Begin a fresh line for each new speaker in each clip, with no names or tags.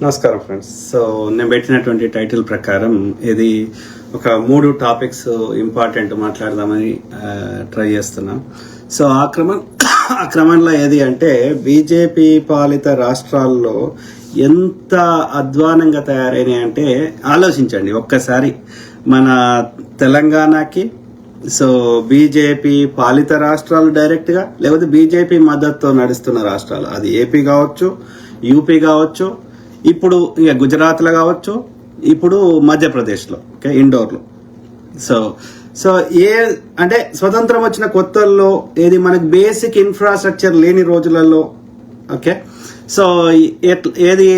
నమస్కారం friends. So నేను పెట్టినటువంటి టైటిల్ ప్రకారం ఇది ఒక 3 టాపిక్స్ ఇంపార్టెంట్ మాట్లాడదామని ట్రై చేస్తున్నాం. సో ఆ క్రమంలో ఏది అంటే బీజేపీ పాలిత రాష్ట్రాల్లో ఎంత అధ్వానంగా తయారైనాయి అంటే ఆలోచించండి ఒక్కసారి. మన తెలంగాణకి సో బీజేపీ పాలిత రాష్ట్రాలు డైరెక్ట్గా, లేకపోతే బీజేపీ మద్దతుతో నడుస్తున్న రాష్ట్రాలు, అది ఏపీ కావచ్చు, యూపీ కావచ్చు, ఇప్పుడు ఇక గుజరాత్లో కావచ్చు, ఇప్పుడు మధ్యప్రదేశ్లో, ఓకే, ఇండోర్లో. సో అంటే స్వతంత్రం వచ్చిన కొత్తల్లో ఏది మనకు బేసిక్ ఇన్ఫ్రాస్ట్రక్చర్ లేని రోజులలో, ఓకే, సో ఏది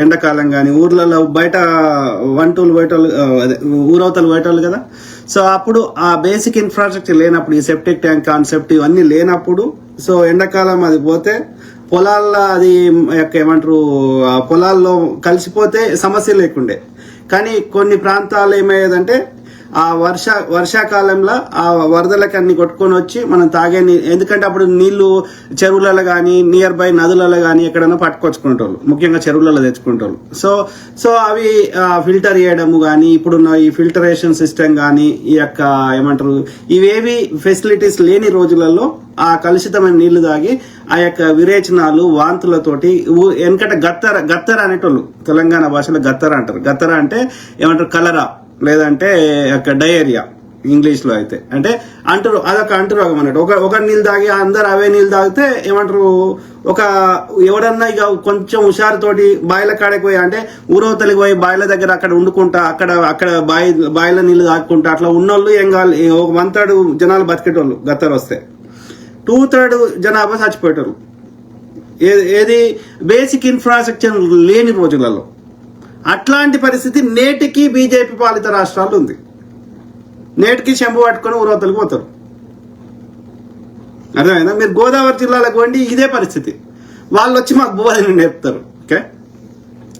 ఎండాకాలం కానీ ఊర్లలో బయట వంటలు ఊరవతలు బయటోళ్ళు కదా. సో అప్పుడు ఆ బేసిక్ ఇన్ఫ్రాస్ట్రక్చర్ లేనప్పుడు, ఈ సెప్టిక్ ట్యాంక్ కాన్సెప్ట్ ఇవన్నీ లేనప్పుడు, సో ఎండాకాలం అది పోతే పొలాల్లో అది ఏమంటారు పొలాల్లో కలిసిపోతే సమస్య లేకుండే. కానీ కొన్ని ప్రాంతాలు ఏమయ్యేదంటే ఆ వర్షాకాలంలో ఆ వరదలకి అన్ని కొట్టుకొని వచ్చి మనం తాగే ఎందుకంటే అప్పుడు నీళ్లు చెరువులలో కానీ నియర్ బై నదులలో కానీ ఎక్కడైనా పట్టుకొచ్చుకుంటారు, ముఖ్యంగా చెరువులలో తెచ్చుకుంటారు. సో అవి ఫిల్టర్ చేయడము కానీ, ఇప్పుడున్న ఈ ఫిల్టరేషన్ సిస్టమ్ కానీ, ఈ యొక్క ఏమంటారు ఇవేవి ఫెసిలిటీస్ లేని రోజులలో ఆ కలుషితమైన నీళ్లు తాగి ఆ యొక్క విరేచనాలు వాంతులతోటి వెనకట గత్తర అనేటోళ్ళు, తెలంగాణ భాషలో గత్తర అంటారు. గత్తర అంటే ఏమంటారు కలరా, లేదంటే డయేరియా ఇంగ్లీష్ లో అయితే. అంటే అదొక అంటురోగం అన్నట్టు. ఒక నీళ్ళు తాగి అందరు అవే నీళ్ళు తాగితే ఏమంటారు ఎవడన్నా ఇక కొంచెం హుషారుతోటి బాయిల కాడకి పోయి, అంటే ఊరవతలికి పోయి బాయిల దగ్గర అక్కడ వండుకుంటా అక్కడ బాయిల నీళ్లు తాగుకుంటా అట్లా ఉన్నోళ్ళు ఏం కావాలి, ఒక 1/3 జనాలు బతికేటోళ్ళు గత్తర వస్తే, 2/3 జనాభా చచ్చిపోయేటోళ్ళు. ఏది బేసిక్ ఇన్ఫ్రాస్ట్రక్చర్ లేని రోజులలో. అట్లాంటి పరిస్థితి నేటికి బీజేపీ పాలిత రాష్ట్రాలు ఉంది. నేటికి చెంబు పట్టుకొని ఊరవతలకు పోతారు. అర్థమైందా? మీరు గోదావరి జిల్లాలకు వండి ఇదే పరిస్థితి. వాళ్ళు వచ్చి మాకు భూవని నేర్పుతారు. ఓకే,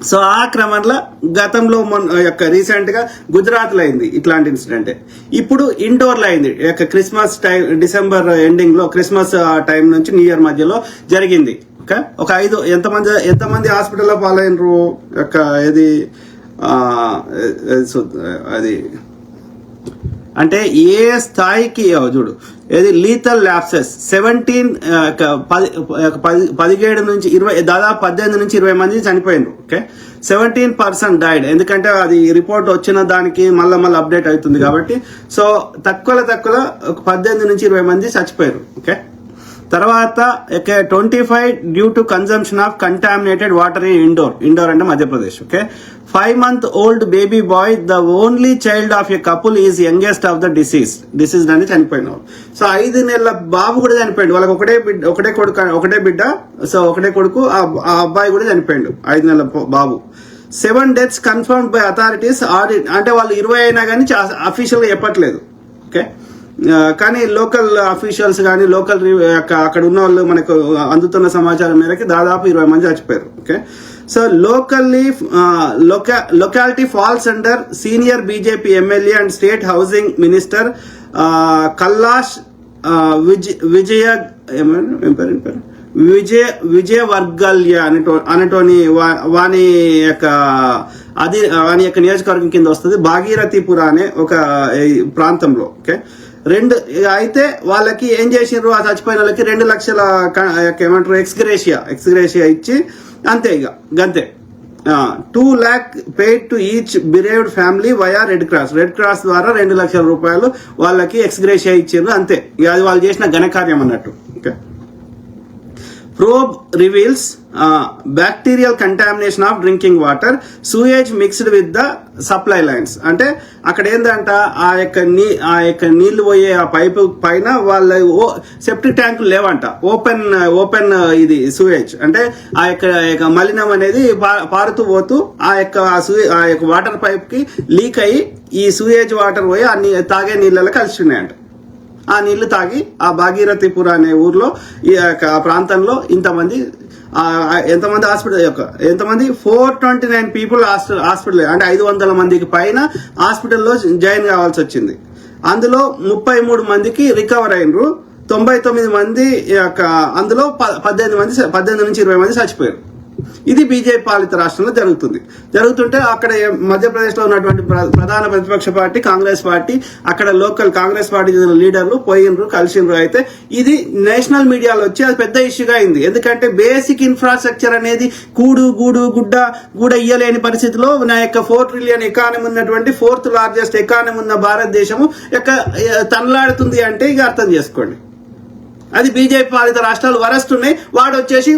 సో ఆ క్రమంలో గతంలో రీసెంట్ గా గుజరాత్ లో అయింది ఇట్లాంటి ఇన్సిడెంట్. ఇప్పుడు ఇండోర్ లో అయింది. క్రిస్మస్ టైం, డిసెంబర్ ఎండింగ్ లో, క్రిస్మస్ టైం నుంచి న్యూ ఇయర్ మధ్యలో జరిగింది. ఓకే, ఒక 5 ఎంతమంది హాస్పిటల్లో పాలైనరు ఏది అది అంటే ఏ స్థాయికి చూడు, ఏది లీథల్ ల్యాప్సెస్ 17 నుంచి 20, దాదాపు 18 నుంచి 20 మంది చనిపోయినారు. Okay, 17% died. ఎందుకంటే అది రిపోర్ట్ వచ్చిన దానికి మళ్ళీ అప్డేట్ అవుతుంది కాబట్టి. సో తక్కువ 18 నుంచి 20 మంది చచ్చిపోయారు. ఓకే, తర్వాత 25 due to consumption of contaminated water in Indore అంటే Madhya Pradesh. Okay, 5-month-old baby boy, the only child of a couple, is youngest of the deceased అని చనిపోయినారు. సో 5 నెలల బాబు కూడా చనిపోయింది. వాళ్ళకి ఒకటే బిడ్డ. సో ఒకటే కొడుకు, ఆ అబ్బాయి కూడా చనిపోయిండు, 5 నెలల బాబు. 7 deaths confirmed by authorities. అంటే వాళ్ళు 20 అయినా కానీ అఫీషియల్ గా చెప్పట్లేదు. ఓకే, కానీ లోకల్ అఫీషియల్స్ కానీ అక్కడ ఉన్న వాళ్ళు మనకు అందుతున్న సమాచారం మేరకు దాదాపు 20 మంది చచ్చిపోయారు. Okay, so locality falls under senior BJP MLA and state housing minister Kailash Vijayvargiya అనేటోని వాని యొక్క నియోజకవర్గం కింద వస్తుంది. భాగీరథీపుర అనే ఒక ప్రాంతంలో. ఓకే, అయితే వాళ్ళకి ఏం చేసినారు, ఆ చచ్చిపోయిన వాళ్ళకి 2 లక్షల ఏమంటారు ఎక్స్గ్రేషియా ఇచ్చి అంతే, ఇక గంతే. 2 lakh paid to each bereaved family via red cross ద్వారా 2 లక్షల రూపాయలు వాళ్ళకి ఎక్స్గ్రేషియా ఇచ్చారు, అంతే. ఇక అది వాళ్ళు చేసిన ఘనకార్యం అన్నట్టు. Okay, probe reveals bacterial contamination of drinking water, sewage mixed with the supply lines. అంటే అక్కడ ఏంటంట, ఆ యొక్క నీళ్లు పోయే ఆ పైపు పైన వాళ్ళ సెప్టిక్ ట్యాంకులు లేవంట, ఓపెన్ ఇది సూయేజ్. అంటే ఆ యొక్క మలినం అనేది పారుతూ పోతూ ఆ యొక్క వాటర్ పైప్ కి లీక్ అయ్యి ఈ సూయేజ్ వాటర్ పోయి తాగే నీళ్ళలో కలిసి ఉన్నాయంట. ఆ నీళ్లు తాగి ఆ భాగీరథీపుర అనే ఊర్లో ఈ ప్రాంతంలో ఎంతమంది ఎంతమంది 429 పీపుల్ హాస్పిటల్, అంటే 500 మందికి పైన హాస్పిటల్లో జాయిన్ కావాల్సి వచ్చింది. అందులో 33 మందికి రికవర్ అయినరు. 99 మంది అందులో 18 నుంచి 20 మంది చచ్చిపోయారు. ఇది బీజేపీ పాలిత రాష్ట్రంలో జరుగుతుంటే అక్కడ మధ్యప్రదేశ్ లో ఉన్నటువంటి ప్రధాన ప్రతిపక్ష పార్టీ కాంగ్రెస్ పార్టీ, అక్కడ లోకల్ కాంగ్రెస్ పార్టీ లీడర్లు పోయినరు, కలిసినరు. అయితే ఇది నేషనల్ మీడియాలో వచ్చి అది పెద్ద ఇష్యూగా అయింది. ఎందుకంటే బేసిక్ ఇన్ఫ్రాస్ట్రక్చర్ అనేది గూడ ఇయ్యలేని పరిస్థితిలో నా యొక్క 4 ట్రిలియన్ ఎకానమీ ఉన్నటువంటి 4th లార్జెస్ట్ ఎకానమీ ఉన్న భారతదేశము యొక్క తనలాడుతుంది అంటే ఇక అర్థం చేసుకోండి. అది బీజేపీ పాలిత రాష్ట్రాలు వరస్ట్ ఉన్నాయి. వాడు వచ్చేసి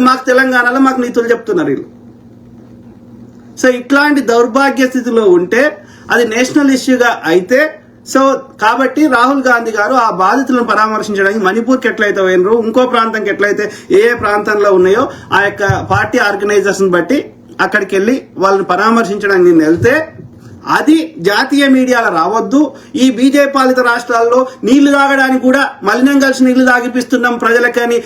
మాకు తెలంగాణలో మాకు నీతులు చెప్తున్నారు వీళ్ళు. సో ఇట్లాంటి దౌర్భాగ్య స్థితిలో ఉంటే అది నేషనల్ ఇష్యూగా అయితే, సో కాబట్టి రాహుల్ గాంధీ గారు ఆ బాధితులను పరామర్శించడానికి మణిపూర్కి ఎట్లయితే పోయినరు, ఇంకో ప్రాంతంకి ఎట్లయితే ఏ ప్రాంతంలో ఉన్నాయో ఆ యొక్క పార్టీ ఆర్గనైజర్స్ బట్టి అక్కడికి వెళ్ళి వాళ్ళని పరామర్శించడానికి నేను వెళ్తే అది జాతీయ మీడియాలో రావద్దు. ఈ బీజేపీ పాలిత రాష్ట్రాల్లో నీళ్లు తాగడానికి కూడా మలినం కలిసి నీళ్లు తాగిపిస్తున్నాం ప్రజలకని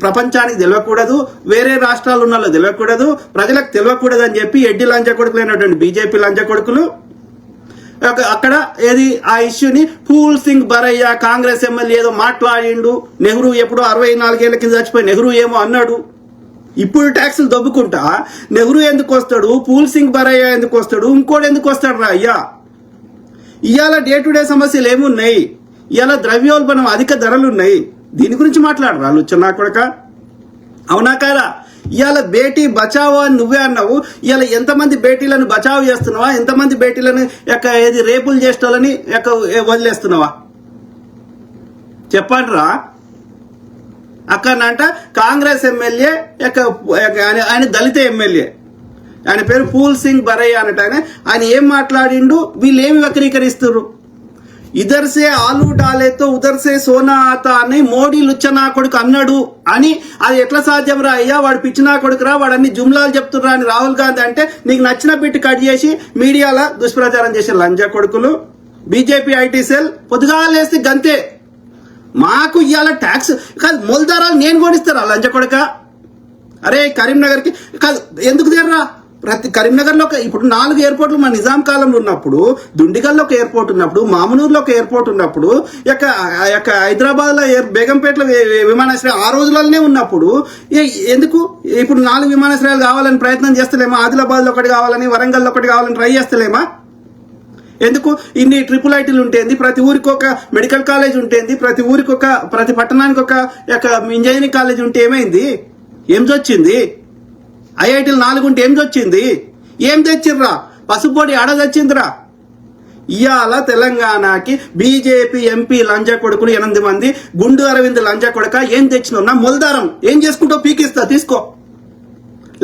ప్రపంచానికి తెలియకూడదు, వేరే రాష్ట్రాలు ఉన్న వాళ్ళు తెలియకూడదు, ప్రజలకు తెలియకూడదు అని చెప్పి ఎడ్డి లంచ కొడుకులైనటువంటి బీజేపీ లంచ కొడుకులు అక్కడ ఏది ఆ ఇష్యూని ఫూల్ సింగ్ బరయ్య కాంగ్రెస్ ఎమ్మెల్యే ఏదో మాట్లాడిండు. నెహ్రూ ఎప్పుడో 64 ఏళ్ల కింద చచ్చిపోయి నెహ్రూ ఏమో అన్నాడు. ఇప్పుడు ట్యాక్సులు దొబ్బుకుంటా నెహ్రూ ఎందుకు వస్తాడు, ఫూల్ సింగ్ బరయ్య ఎందుకు వస్తాడు, ఇంకోటి ఎందుకు వస్తాడు రా అయ్యా. ఇవాళ డే టు డే సమస్యలు ఏమున్నాయి, ఇవాళ ద్రవ్యోల్బణం అధిక ధరలున్నాయి, దీని గురించి మాట్లాడరా లుచ్చనా కొడక, అవునా కాదా? ఇవాళ బేటీ బచావో అని నువ్వే అన్నావు. ఇవాళ ఎంతమంది బేటీలను బచావు చేస్తున్నావా, ఎంతమంది బేటీలను ఏది రేపులు చేసేటోళ్ళని వదిలేస్తున్నావా చెప్పండి రా. అక్కడంట కాంగ్రెస్ ఎమ్మెల్యే ఆయన దళిత ఎమ్మెల్యే, ఆయన పేరు ఫూల్ సింగ్ బరయ్య అన్నట్టు. ఆయన ఏం మాట్లాడిండు, వీళ్ళు ఏమి వక్రీకరిస్తున్నారు. ఇదర్ సే ఆలు డాలేతో ఉదర్ సే సోనా ఆతా అని మోడీ లుచ్చనా కొడుకు అన్నాడు అని, అది ఎట్లా సాధ్యం రా అయ్యా, వాడు పిచ్చినా కొడుకురా, వాడు అన్ని జుమ్లాలు చెప్తున్నా అని రాహుల్ గాంధీ అంటే నీకు నచ్చిన బిట్టు కట్ చేసి మీడియాలో దుష్ప్రచారం చేసే లంజ కొడుకులు బీజేపీ ఐటీ సెల్ పొద్దుగాలేస్తే గంతే. మాకు ఇవాళ ట్యాక్స్ కాదు మొలదారాలు నేను కొనిస్తారా లంచ కొడక. అరే కరీంనగర్కి కాదు ఎందుకు తీరరా, ప్రతి కరీంనగర్లో ఇప్పుడు 4 ఎయిర్పోర్ట్లు మన నిజాం కాలంలో ఉన్నప్పుడు, దుండిగల్లో ఒక ఎయిర్పోర్ట్ ఉన్నప్పుడు, మామనూరులో ఒక ఎయిర్పోర్ట్ ఉన్నప్పుడు, హైదరాబాద్లో బేగంపేటలో విమానాశ్రయం ఆ రోజులలోనే ఉన్నప్పుడు ఎందుకు ఇప్పుడు 4 విమానాశ్రయాలు కావాలని ప్రయత్నం చేస్తలేమా? ఆదిలాబాద్లో ఒకటి కావాలని, వరంగల్లో ఒకటి కావాలని ట్రై చేస్తలేమా? ఎందుకు ఇన్ని ట్రిపుల్ ఐటీలు ఉంటేంది, ప్రతి ఊరికి ఒక మెడికల్ కాలేజ్ ఉంటేంది, ప్రతి పట్టణానికి ఒక ఇంజనీరింగ్ కాలేజ్ ఉంటే ఏమైంది, ఏం వచ్చింది? ఐఐటీలు 4 ఉంటే ఏం వచ్చింది? ఏం తెచ్చిర్రా? పసుపొడి ఆడ తెచ్చిందిరా. ఇవాళ తెలంగాణకి బీజేపీ ఎంపీ లంజ కొడుకులు 8 మంది, గుండు అరవింద్ లంజ కొడక ఏం తెచ్చినా మొలదారం ఏం చేసుకుంటావు పీకిస్తా తీసుకో.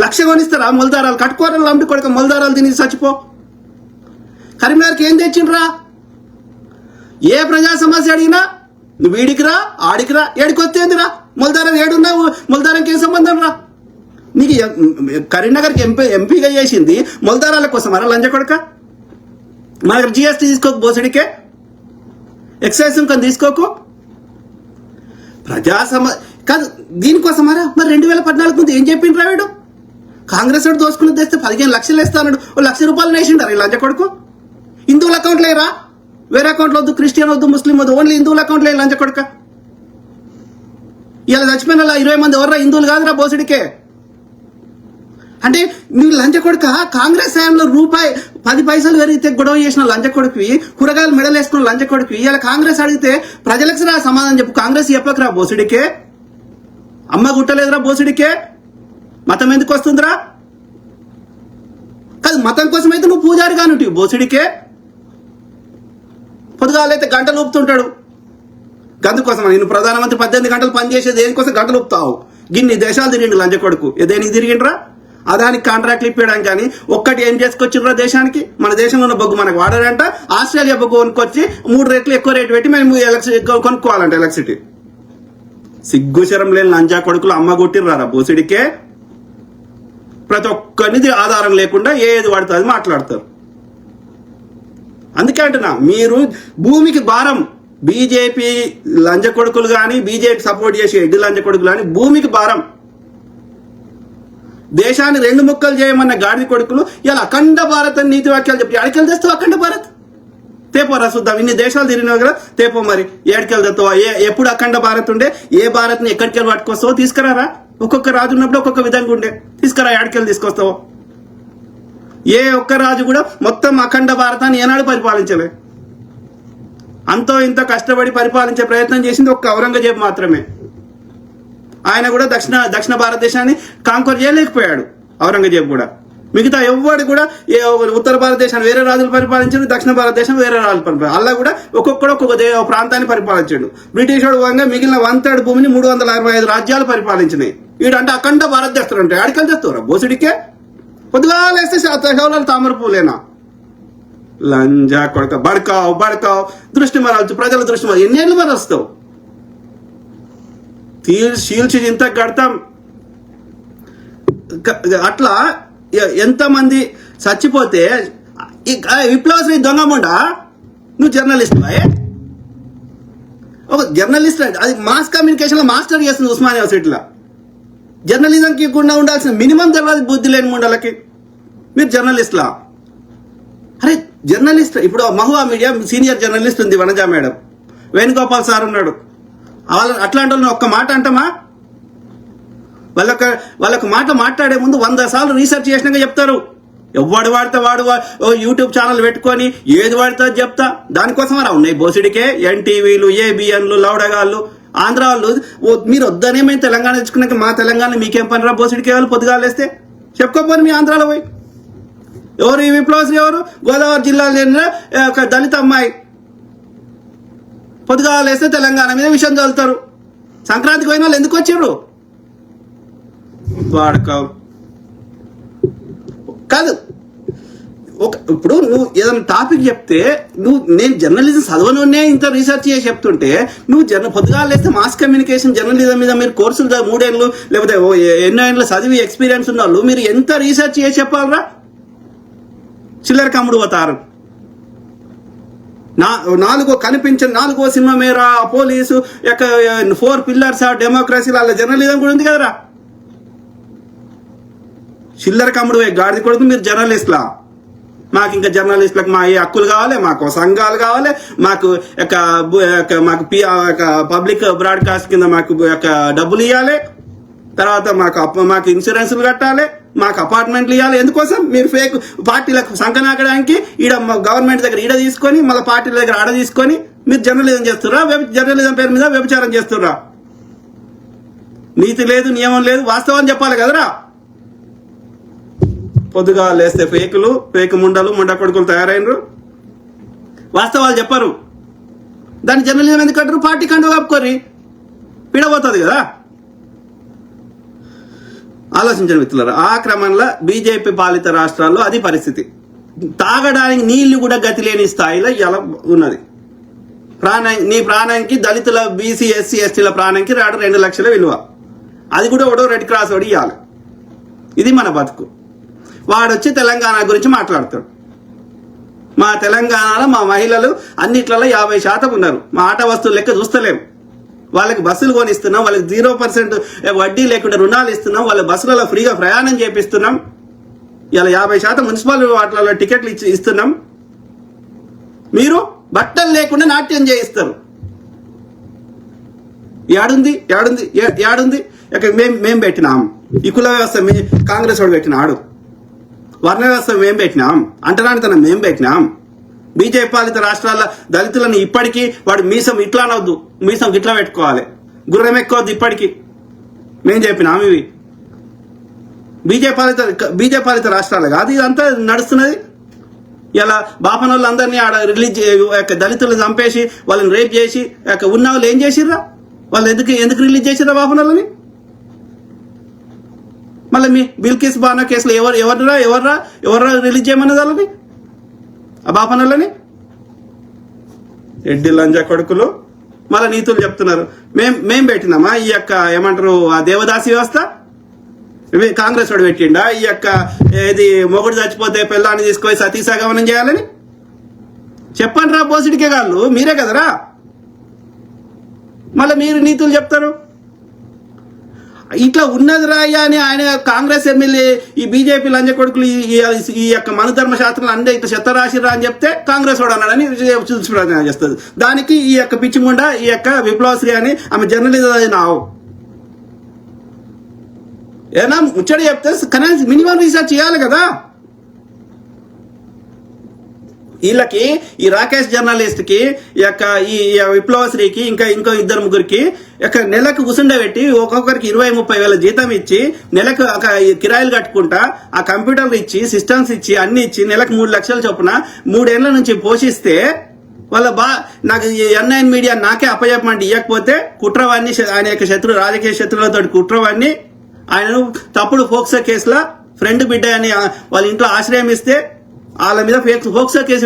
1,00,000 కొనిస్తారా మొలదారాలు? కట్టుకోరాలు అమ్మి కొడక మొలదారాలు తిని చచ్చిపో. కరీంనగర్కి ఏం తెచ్చిండ్రా? ఏ ప్రజా సమస్య అడిగినా నువ్వు వీడికిరా ఆడికిరా, ఏడికొచ్చేందిరా? మొలదారం ఏడున్నా మొలదారంకి ఏం సంబంధం రా? నీకు కరీంనగర్కి ఎంపీగా చేసింది మొలదారాల కోసం అరా లంజ కొడక. మన దగ్గర జిఎస్టీ తీసుకోకు, బోసడికే ఎక్సైజ్ సుంకం తీసుకోకు, కాదు దీనికోసమారా. మరి 2014 ముందు ఏం చెప్పిండ్రా వీడు? కాంగ్రెస్ వాడు దోసుకుని తెస్తే 15 లక్షలు వేస్తా అన్నాడు, ₹1,00,000 వేసిండారు ఈ లంజ కొడుకు. హిందువుల అకౌంట్లో లేరా, వేరే అకౌంట్లో వద్దు, క్రిస్టియన్ వద్దు, ముస్లిం వద్దు, ఓన్లీ హిందువుల అకౌంట్లో లంజ కొడక. ఇలా చచ్చిపోయిన 20 మంది ఎవర్రా హిందువులు కాదురా బోసడికే. అంటే నువ్వు లంచ కొడుక కాంగ్రెస్ హయాంలో ₹10 పైసలు పెరిగితే గొడవ చేసిన లంచ కొడుకువి, కూరగాయలు మెడలు వేసుకున్న లంచ కొడుకువి, ఇలా కాంగ్రెస్ అడిగితే ప్రజలకు రా సమాధానం చెప్పు. కాంగ్రెస్ చెప్పకరా బోసుడికే, అమ్మ గుట్టలేదురా బోసుడికే, మతం ఎందుకు వస్తుందిరా? కాదు మతం కోసం అయితే నువ్వు పూజారి కానుంటి బోసుడికే. పొద్దుగాలైతే గంటలు ఊపుతుంటాడు, గందుకోసం నేను ప్రధానమంత్రి 18 గంటలు పనిచేసేది దేనికోసం గంటలు ఊపుతావు. గిన్ని దేశాలు తిరిగిండు లంచ కొడుకు, దేనికి తిరిగిండ్రా? అదానికి కాంట్రాక్ట్లు ఇప్పించడానికి కానీ ఒక్కటి ఏం చేసుకొచ్చిండ్రా దేశానికి? మన దేశంలో ఉన్న బొగ్గు మనకు వాడారంట, ఆస్ట్రేలియా బొగ్గు కొనుక్కొచ్చి 3 రెట్లు ఎక్కువ రేటు పెట్టి మేము కొనుక్కోవాలంట ఎలక్ట్రిసిటీ. సిగ్గుశరం లేని లంచా కొడుకులు అమ్మ కొట్టిర్రారా బోసిడికే. ప్రతి ఒక్కరిది ఆధారం లేకుండా ఏది పడుతుంది అది మాట్లాడతారు. అందుకే అంటున్నా, మీరు భూమికి భారం. బీజేపీ లంచ కొడుకులు కానీ, బీజేపీ సపోర్ట్ చేసే ఎడ్డి లంచ కొడుకులు కానీ భూమికి భారం. దేశాన్ని 2 ముక్కలు చేయమన్న గాడి కొడుకులు ఇలా అఖండ భారత్ అని నీతి వాక్యాలు చెప్పి ఏడికెళ్ళి తెస్తావు? అఖండ భారత్ తేపోరా చూద్దాం. ఇన్ని దేశాలు తిరిగినావు కదా, తేపో మరి ఏడికెళ్ళి తెస్తావా? ఎప్పుడు అఖండ భారత్ ఉండే ఏ భారత్ని ఎక్కడికి వెళ్ళి పట్టుకొస్తావో తీసుకురారా. ఒక్కొక్క రాజు ఉన్నప్పుడు ఒక్కొక్క విధంగా ఉండే. తీసుకురా, యాడికెళ్ళి తీసుకొస్తావు? ఏ ఒక్క రాజు కూడా మొత్తం అఖండ భారతాన్ని ఏనాడు పరిపాలించలే. అంతో ఇంతో కష్టపడి పరిపాలించే ప్రయత్నం చేసింది ఒక్క ఔరంగజేబు మాత్రమే. ఆయన కూడా దక్షిణ భారతదేశాన్ని కాంకర్ చేయలేకపోయాడు ఔరంగజేబు కూడా. మిగతా ఎవ్వడు కూడా ఉత్తర భారతదేశాన్ని వేరే రాజులు పరిపాలించాడు, దక్షిణ భారతదేశం వేరే రాజులు పరిపాలించాడు. అలా కూడా ఒక్కొక్కడు ఒక్కొక్క ప్రాంతాన్ని పరిపాలించాడు. బ్రిటిష్ వాడు వంగా మిగిలిన 1/3 భూమిని 365 రాజ్యాలు పరిపాలించినాయి. వీడంటే అఖండ భారతదేశం అంటే ఆడికల్ చేస్తారా బోసుడికే? పొద్దుగా లేస్తే శౌలాలు తామర పూలేనా? లంజా కొడక, బడకావు దృష్టి మరల్చు, ప్రజల దృష్టి మరల్చు. ఎన్నేళ్ళు మరలుస్తావు? చీల్చి ఇంత కడతాం. అట్లా ఎంతమంది చచ్చిపోతే విప్లవశ్రీ దొంగముండా నువ్వు జర్నలిస్ట్? ఒక జర్నలిస్ట్ అంటే అది మాస్ కమ్యూనికేషన్ లో మాస్టర్ చేస్తుంది ఉస్మానియా యూనివర్సిటీలో. జర్నలిజంకి కూడా ఉండాల్సిన మినిమం తెలియదు బుద్ధి లేని ముండలకి మీరు జర్నలిస్ట్లా? అరే జర్నలిస్ట్, ఇప్పుడు మహువా మీడియా సీనియర్ జర్నలిస్ట్ ఉంది వనజా మేడం, వేణుగోపాల్ సార్ ఉన్నాడు. అట్లాంటి వాళ్ళని ఒక్క మాట అంటామా? వాళ్ళకు మాట మాట్లాడే ముందు 100 సార్లు రీసెర్చ్ చేసినాక చెప్తారు. ఎవడు వాడితే వాడు యూట్యూబ్ ఛానల్ పెట్టుకొని ఏది వాడితే చెప్తా. దానికోసం రా ఉన్నాయి బోసిడికే ఎన్టీవీలు, ఏబిఎన్లు, లౌడగాళ్ళు, ఆంధ్ర వాళ్ళు. మీరు వద్దనే మేము తెలంగాణ తెచ్చుకున్నాక మా తెలంగాణ మీకేం పని రా బోసిడికే వాళ్ళు పొద్దుగాలు వేస్తే చెప్పుకోపోని మీ ఆంధ్రాలో పోయి. ఎవరు ఈ విప్లవశ్రీ? ఎవరు? గోదావరి జిల్లాలో చెందిన ఒక దళిత అమ్మాయి. పొద్దుగాలు వేస్తే తెలంగాణ మీద విషయం చదువుతారు. సంక్రాంతికి పోయిన వాళ్ళు ఎందుకు వచ్చారు? వాడుకావు కాదు. ఇప్పుడు నువ్వు ఏదైనా టాపిక్ చెప్తే నేను జర్నలిజం చదవనునే ఇంత రీసెర్చ్ చేసి చెప్తుంటే నువ్వు పొద్దుగాలు వేస్తే మాస్ కమ్యూనికేషన్ జర్నలిజం మీద మీరు కోర్సులు 3 ఏళ్ళు లేకపోతే ఎన్నో ఏళ్ళు చదివి ఎక్స్పీరియన్స్ ఉన్న వాళ్ళు మీరు ఎంత రీసెర్చ్ చేసి చెప్పాలరా? చిల్లర కమ్ముడు పోతారు. 4 cinema Mera, police, 4 pillars of democracy, వాళ్ళ జర్నలిజం కూడా ఉంది కదరా. చిల్లర కమ్ముడు గాడిది కొడుకు మీరు జర్నలిస్ట్లా? మాకు ఇంకా జర్నలిస్టులకు మా ఏ హక్కులు కావాలి, మాకు సంఘాలు కావాలి, మాకు పబ్లిక్ బ్రాడ్కాస్ట్ కింద మాకు డబ్బులు ఇవ్వాలి, తర్వాత మాకు ఇన్సూరెన్స్లు కట్టాలి, మాకు అపార్ట్మెంట్లు ఇవ్వాలి. ఎందుకోసం? మీరు ఫేక్ పార్టీలకు సంకనాకడానికి ఈడ గవర్నమెంట్ దగ్గర ఈడ తీసుకొని మళ్ళీ పార్టీల దగ్గర ఆడ తీసుకొని మీరు జర్నలిజం చేస్తుర్రా? జర్నలిజం పేరు మీద వ్యభిచారం చేస్తుర్రా? నీతి లేదు, నియమం లేదు, వాస్తవం చెప్పాలి కదరా. పొద్దుగా లేస్తే ఫేక్ ముండలు, ముండ కొడుకులు తయారైనరు, వాస్తవాలు చెప్పరు. దాన్ని జర్నలిజం ఎందుకు అంటారు? పార్టీ కంటూ కప్పుకోరి పిడబోతుంది కదా. ఆలోచించండి మిత్రులారా. ఆ క్రమంలో బీజేపీ పాలిత రాష్ట్రాల్లో అది పరిస్థితి. తాగడానికి నీళ్లు కూడా గతి లేని స్థాయిలో ఇలా ఉన్నది. నీ ప్రాణానికి దళితుల, బీసీ, ఎస్సీ, ఎస్టీల ప్రాణానికి 2 లక్షల విలువ. అది కూడా ఒకటో రెడ్ క్రాస్ వాడు ఇవ్వాలి. ఇది మన బతుకు. వాడొచ్చి తెలంగాణ గురించి మాట్లాడతాడు. మా తెలంగాణలో మా మహిళలు అన్నిట్లలో 50% ఉన్నారు. మా ఆట వస్తువులు లెక్క చూస్తలేము. వాళ్ళకి బస్సులు కొనిస్తున్నాం, వాళ్ళకి 0% వడ్డీ లేకుండా రుణాలు ఇస్తున్నాం, వాళ్ళ బస్సులలో ఫ్రీగా ప్రయాణం చేపిస్తున్నాం. ఇలా 50% మున్సిపల్ వాటిలలో టికెట్లు ఇస్తున్నాం. మీరు బట్టలు లేకుండా నాట్యం చేయిస్తారు. ఏడుంది? మేం పెట్టినాం. ఈ కుల వ్యవస్థ కాంగ్రెస్ వాడు పెట్టినాడు. వర్ణ వ్యవస్థ మేం పెట్టినాం. అంటరానితనం మేం పెట్టినాం. బీజేపీ పాలిత రాష్ట్రాల దళితులను ఇప్పటికీ వాడు మీసం ఇట్లా అనవద్దు, మీసం ఇట్లా పెట్టుకోవాలి, గుర్రం ఎక్కువద్దు. ఇప్పటికీ మేం చెప్పినాం. ఇవి బీజేపీ పాలిత రాష్ట్రాలు కాదు, ఇదంతా నడుస్తున్నది. ఇలా బాపనోళ్ళు అందరినీ ఆడ రిలీజ్ దళితులను చంపేసి వాళ్ళని రేప్ చేసి ఉన్న వాళ్ళు ఏం చేసిర్రా? వాళ్ళు ఎందుకు రిలీజ్ చేసిర్రా బాపనోళ్ళని? మళ్ళీ మీ బిల్కిస్ బానో కేసులో ఎవర్రా రిలీజ్ చేయమన్నది వాళ్ళని, ఆ బాపనోళ్ళని? ఎడ్డి లంజా కొడుకులు మళ్ళీ నీతులు చెప్తున్నారు. మేం పెట్టినామా ఈ ఏమంటారు ఆ దేవదాసి వ్యవస్థ? కాంగ్రెస్ వాడు పెట్టిండా ఈ ఏది మొగుడు చచ్చిపోతే పిల్లాన్ని తీసుకొని సతీసాగమనం చేయాలని? చెప్పండి రా బోసిడికే కాళ్ళు, మీరే కదరా. మళ్ళీ మీరు నీతులు చెప్తారు. ఇట్లా ఉన్నది రాయ్యా అని ఆయన కాంగ్రెస్ ఎమ్మెల్యే ఈ బీజేపీ లంజ కొడుకులు ఈ మనుధర్మ శాస్త్రాలు అంటే ఇట్లా చెత్త రాసిరా అని చెప్తే కాంగ్రెస్ వాడు అన్నాడని చూసి చేస్తుంది. దానికి ఈ పిచ్చిముండ ఈ విప్లవశ్రీ అని ఆమె జర్నలిజం నావు ఏదైనా ముచ్చడి చెప్తే కనీసం మినిమం రీసెర్చ్ చేయాలి కదా. వీళ్ళకి ఈ రాకేష్ జర్నలిస్ట్ కి ఈ విప్లవశ్రీకి ఇంకా ఇద్దరు ముగ్గురికి నెలకు కూసుండబెట్టి ఒక్కొక్కరికి 20-30 వేల జీతం ఇచ్చి నెలకు కిరాయిలు కట్టుకుంటా ఆ కంప్యూటర్లు ఇచ్చి సిస్టమ్స్ ఇచ్చి అన్ని ఇచ్చి నెలకు 3 లక్షల చొప్పున 3 ఏళ్ల నుంచి పోషిస్తే వాళ్ళ నాకు N9 మీడియా నాకే అప్పచెప్పమంటే ఇవ్వకపోతే కుట్రవాణ్ణి ఆయన యొక్క రాజకీయ శత్రువులతో కుట్రవాణ్ణి ఆయనను తప్పుడు ఫోక్సో కేసులో ఫ్రెండ్ బిడ్డ అని వాళ్ళ ఇంట్లో ఆశ్రయం ఇస్తే వాళ్ళ మీద ఫోక్సో కేసు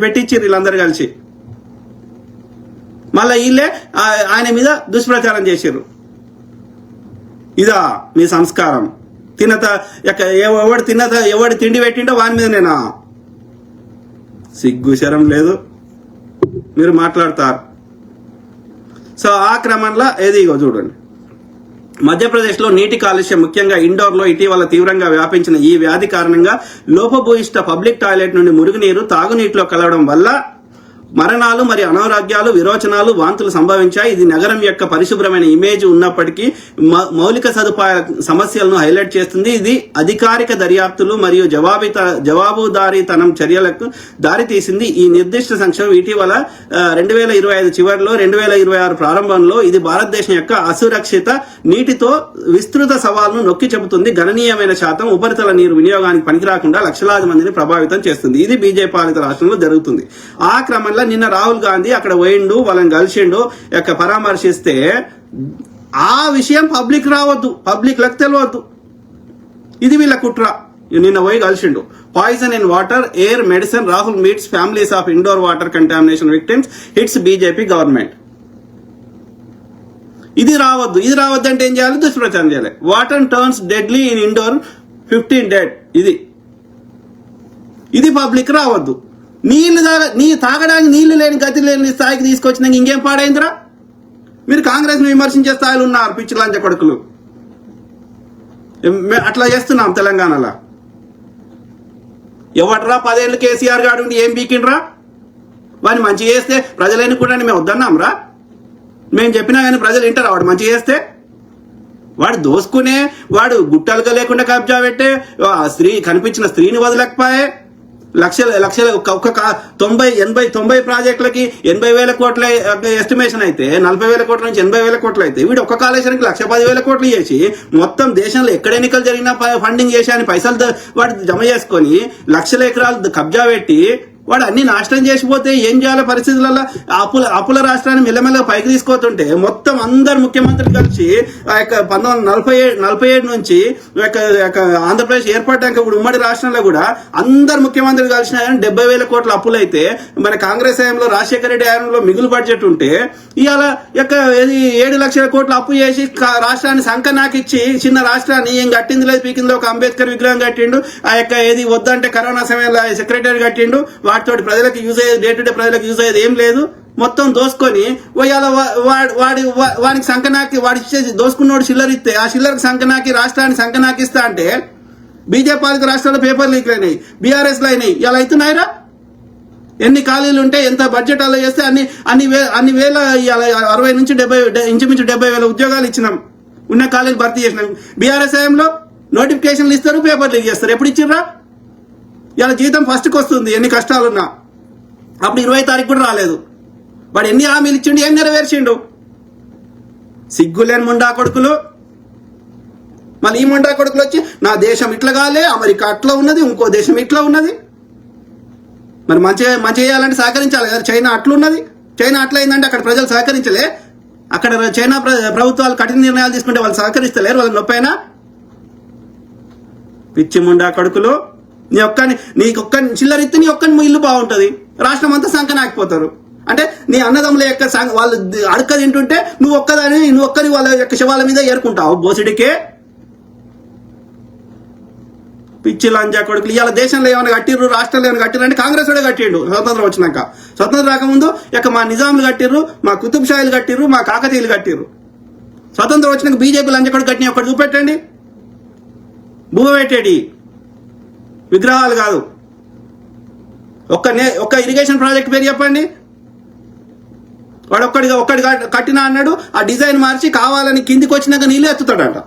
పెట్టించారు వీళ్ళందరూ కలిసి. మళ్ళా వీళ్ళే ఆయన మీద దుష్ప్రచారం చేశారు. ఇదా మీ సంస్కారం? ఎవడు తిండి పెట్టిండో వాని మీద నేనా? సిగ్గు శరం లేదు, మీరు మాట్లాడతారు. సో ఆ క్రమంలో ఇగో చూడండి, మధ్యప్రదేశ్లో నీటి కాలుష్యం ముఖ్యంగా ఇండోర్లో ఇటీవల తీవ్రంగా వ్యాపించిన ఈ వ్యాధి కారణంగా లోపభూయిష్ట పబ్లిక్ టాయిలెట్ నుండి మురుగునీరు తాగునీటిలో కలవడం వల్ల మరణాలు మరియు అనారోగ్యాలు, విరోచనాలు, వాంతులు సంభవించాయి. ఇది నగరం యొక్క పరిశుభ్రమైన ఇమేజ్ ఉన్నప్పటికీ మౌలిక సదుపాయాల సమస్యలను హైలైట్ చేస్తుంది. ఇది అధికారిక దర్యాప్తులు మరియు జవాబుదారీతనం చర్యలకు దారితీసింది. ఈ నిర్దిష్ట సంక్షేమం ఇటీవల 2025 చివరిలో 2026 ప్రారంభంలో ఇది భారతదేశం యొక్క అసురక్షిత నీటితో విస్తృత సవాల్ను నొక్కి చెబుతుంది. గణనీయమైన శాతం ఉపరితల నీరు వినియోగానికి పనికిరాకుండా లక్షలాది మందిని ప్రభావితం చేస్తుంది. ఇది బీజేపీ పాలిత రాష్ట్రంలో జరుగుతుంది. ఆ క్రమంలో నిన్న రాహుల్ గాంధీ అక్కడ పోయిండు, వాళ్ళని కలిసిండు, పరామర్శిస్తే ఆ విషయం పబ్లిక్ రావద్దు, పబ్లిక్లకు తెలియవద్దు. ఇది వీళ్ళ కుట్ర. నిన్న పోయి కలిసిండు. Poison in water, air, medicine, Rahul meets families of Indore water contamination victims, hits BJP government. ఇది రావద్దు అంటే ఏం చేయాలి? దుష్ప్రచారం చేయాలి. Water turns deadly in Indore, 15 dead. ఇది పబ్లిక్ రావద్దు. తాగడానికి నీళ్లు లేని గతి లేని స్థాయికి తీసుకొచ్చినాక ఇంకేం పాడైందిరా? మీరు కాంగ్రెస్ ను విమర్శించే స్థాయిలో ఉన్నారు పిచ్చి లంచ కొడుకులు. అట్లా చేస్తున్నాం తెలంగాణలో. ఎవడరా 10 ఏళ్ళు కేసీఆర్ గారు ఏం బీకిండ్రా? వాడిని మంచి చేస్తే ప్రజలు ఎన్నుకుంటారని మేము వద్దన్నాం రా. మేము చెప్పినా కానీ ప్రజలు వింటారా? వాడు మంచి చేస్తే వాడు దోసుకునే, వాడు గుట్టలుగా లేకుండా కబ్జా పెట్టే కనిపించిన స్త్రీని వదలకపోయే, లక్షల 90 ప్రాజెక్టులకి 80,000 కోట్ల ఎస్టిమేషన్ అయితే 40,000 కోట్ల నుంచి 80,000 కోట్లు అయితే వీడు ఒక్క కాళేశ్వరానికి 1,10,000 కోట్లు చేసి మొత్తం దేశంలో ఎక్కడ ఎన్నికలు జరిగినా ఫండింగ్ చేసి అని పైసలు వాడు జమ చేసుకొని లక్షల ఎకరాలు కబ్జా పెట్టి వాడు అన్ని నాశనం చేసిపోతే ఏం చేయాలో పరిస్థితులలో అప్పుల రాష్ట్రాన్ని మెల్లమెల్లగా పైకి తీసుకోతుంటే మొత్తం అందరు ముఖ్యమంత్రులు కలిసి ఆ యొక్క 1947 నుంచి ఆంధ్రప్రదేశ్ ఏర్పడ్డాక ఇప్పుడు ఉమ్మడి రాష్ట్రంలో కూడా అందరు ముఖ్యమంత్రులు కలిసిన 70,000 కోట్ల అప్పులు అయితే మన కాంగ్రెస్ హయాంలో రాజశేఖర రెడ్డి హయాంలో మిగులు బడ్జెట్ ఉంటే ఇవాళ 7 లక్షల కోట్ల అప్పు చేసి రాష్ట్రాన్ని సంకనాకిచ్చి చిన్న రాష్ట్రాన్ని ఏం కట్టింది లేదు పీకిందో ఒక అంబేద్కర్ విగ్రహం కట్టిండు. ఆ యొక్క వద్దంటే కరోనా సమయంలో సెక్రటరీ కట్టిండు. వాటితో ప్రజలకు యూజ్ అయ్యేది, డే టు డే ప్రజలకు యూజ్ అయ్యేది ఏం లేదు. మొత్తం దోసుకొని వాడికి సంకనాకి వాడి ఇచ్చేది దోసుకున్నోడు చిల్లర ఇస్తే ఆ చిల్లరకు సంకనాకి రాష్ట్రాన్ని సంకనాకిస్తా అంటే బీజేపీ పాలిత రాష్ట్రాల్లో పేపర్ లీక్ అయినాయి, బీఆర్ఎస్ లో అయినాయి. ఇలా అవుతున్నాయిరా. ఎన్ని ఖాళీలు ఉంటే ఎంత బడ్జెట్ అలా చేస్తే అన్ని వేల 60 నుంచి 70 ఇంచుమించు 70,000 ఉద్యోగాలు ఇచ్చినాం. ఉన్న ఖాళీలు భర్తీ చేసినాం. బీఆర్ఎస్ ఐఎంలో నోటిఫికేషన్లు ఇస్తారు, పేపర్ లీక్ చేస్తారు. ఎప్పుడు ఇచ్చిర్రా? ఇలా జీతం ఫస్ట్కి వస్తుంది ఎన్ని కష్టాలున్నా. అప్పుడు 20వ తారీఖు కూడా రాలేదు. వాడు ఎన్ని హామీలు ఇచ్చిండు, ఏం నెరవేర్చిండు? సిగ్గులేని ముండా కొడుకులు. మళ్ళీ ఈ ముండా కొడుకులు వచ్చి నా దేశం ఇట్లా కాలే, అమెరికా అట్లా ఉన్నది, ఇంకో దేశం ఇట్లా ఉన్నది. మరి మంచి చేయాలంటే సహకరించాలి కదా. చైనా అట్లున్నది, చైనా అట్లా అయిందంటే అక్కడ ప్రజలు సహకరించలే. అక్కడ చైనా ప్రభుత్వాలు కఠిన నిర్ణయాలు తీసుకుంటే వాళ్ళు సహకరిస్తలేరు, వాళ్ళకి నొప్పైనా. పిచ్చి ముండా కొడుకులు. నీకొక్క చిల్లరిత్తే నీ ఒక్కని ఇల్లు బాగుంటది, రాష్ట్రం అంతా సంకనాకిపోతారు. అంటే నీ అన్నదమ్ముల యొక్క వాళ్ళు అడక తింటుంటే నువ్వు ఒక్కని వాళ్ళ యొక్క శవాల మీద ఏరుకుంటావు బోసిడికే. పిచ్చి లంజా కొడుకులు. ఇవాళ దేశంలో ఏమైనా కట్టిర్రు, రాష్ట్రంలో ఏమైనా కట్టిర్రు అంటే కాంగ్రెస్ వాడే కట్టిండు. స్వతంత్రం వచ్చినాక, స్వతంత్రం రాకముందు మా నిజాములు కట్టిర్రు, మా కుతుబ్ షాయిలు కట్టిర్రు, మా కాకతీయులు కట్టిర్రు. స్వతంత్రం వచ్చినాక బీజేపీ లంజా కొడుకు కట్టిన ఒకటి చూపెట్టండి. భూమి పెట్టేటి విగ్రహాలు కాదు. ఒక్క ఇరిగేషన్ ప్రాజెక్ట్ పేరు చెప్పండి. వాడు ఒక్కడి కట్టినా అన్నాడు, ఆ డిజైన్ మార్చి కావాలని కిందికి వచ్చినాక నీళ్ళు ఎత్తుతాడట.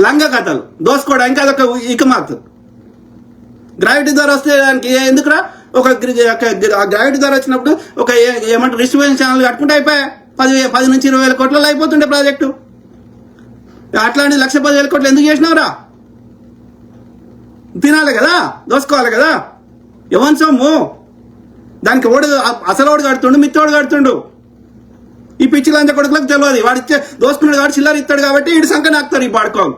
లంగ కథలు దోసుకోవడానికి అదొక ఇకమాత్. గ్రావిటీ ద్వారా వస్తే దానికి ఎందుకురా, ఒక గ్రావిటీ ద్వారా వచ్చినప్పుడు ఒక ఏమంటారు డిస్ట్రిబ్యూషన్ ఛానల్ కట్టుకుంటే అయిపోయా 10 నుంచి 20 వేల కోట్లలో అయిపోతుండే ప్రాజెక్టు. అట్లాంటి 1,10,000 కోట్లు ఎందుకు చేసినావురా? తినాలి కదా, దోసుకోవాలి కదా. ఎవరి సొమ్ము దానికి అసలోడు కడుతుండు, మిత్తోడు కడుతుండు. ఈ పిచ్చిలంత కొడుకులకు తెలియదు. వాడు ఇచ్చే దోసుకున్నాడు కాబట్టి చిల్లర ఇస్తాడు కాబట్టి వీడు సంఖ్య నాకుతారు ఈ పాడుకోవాలి.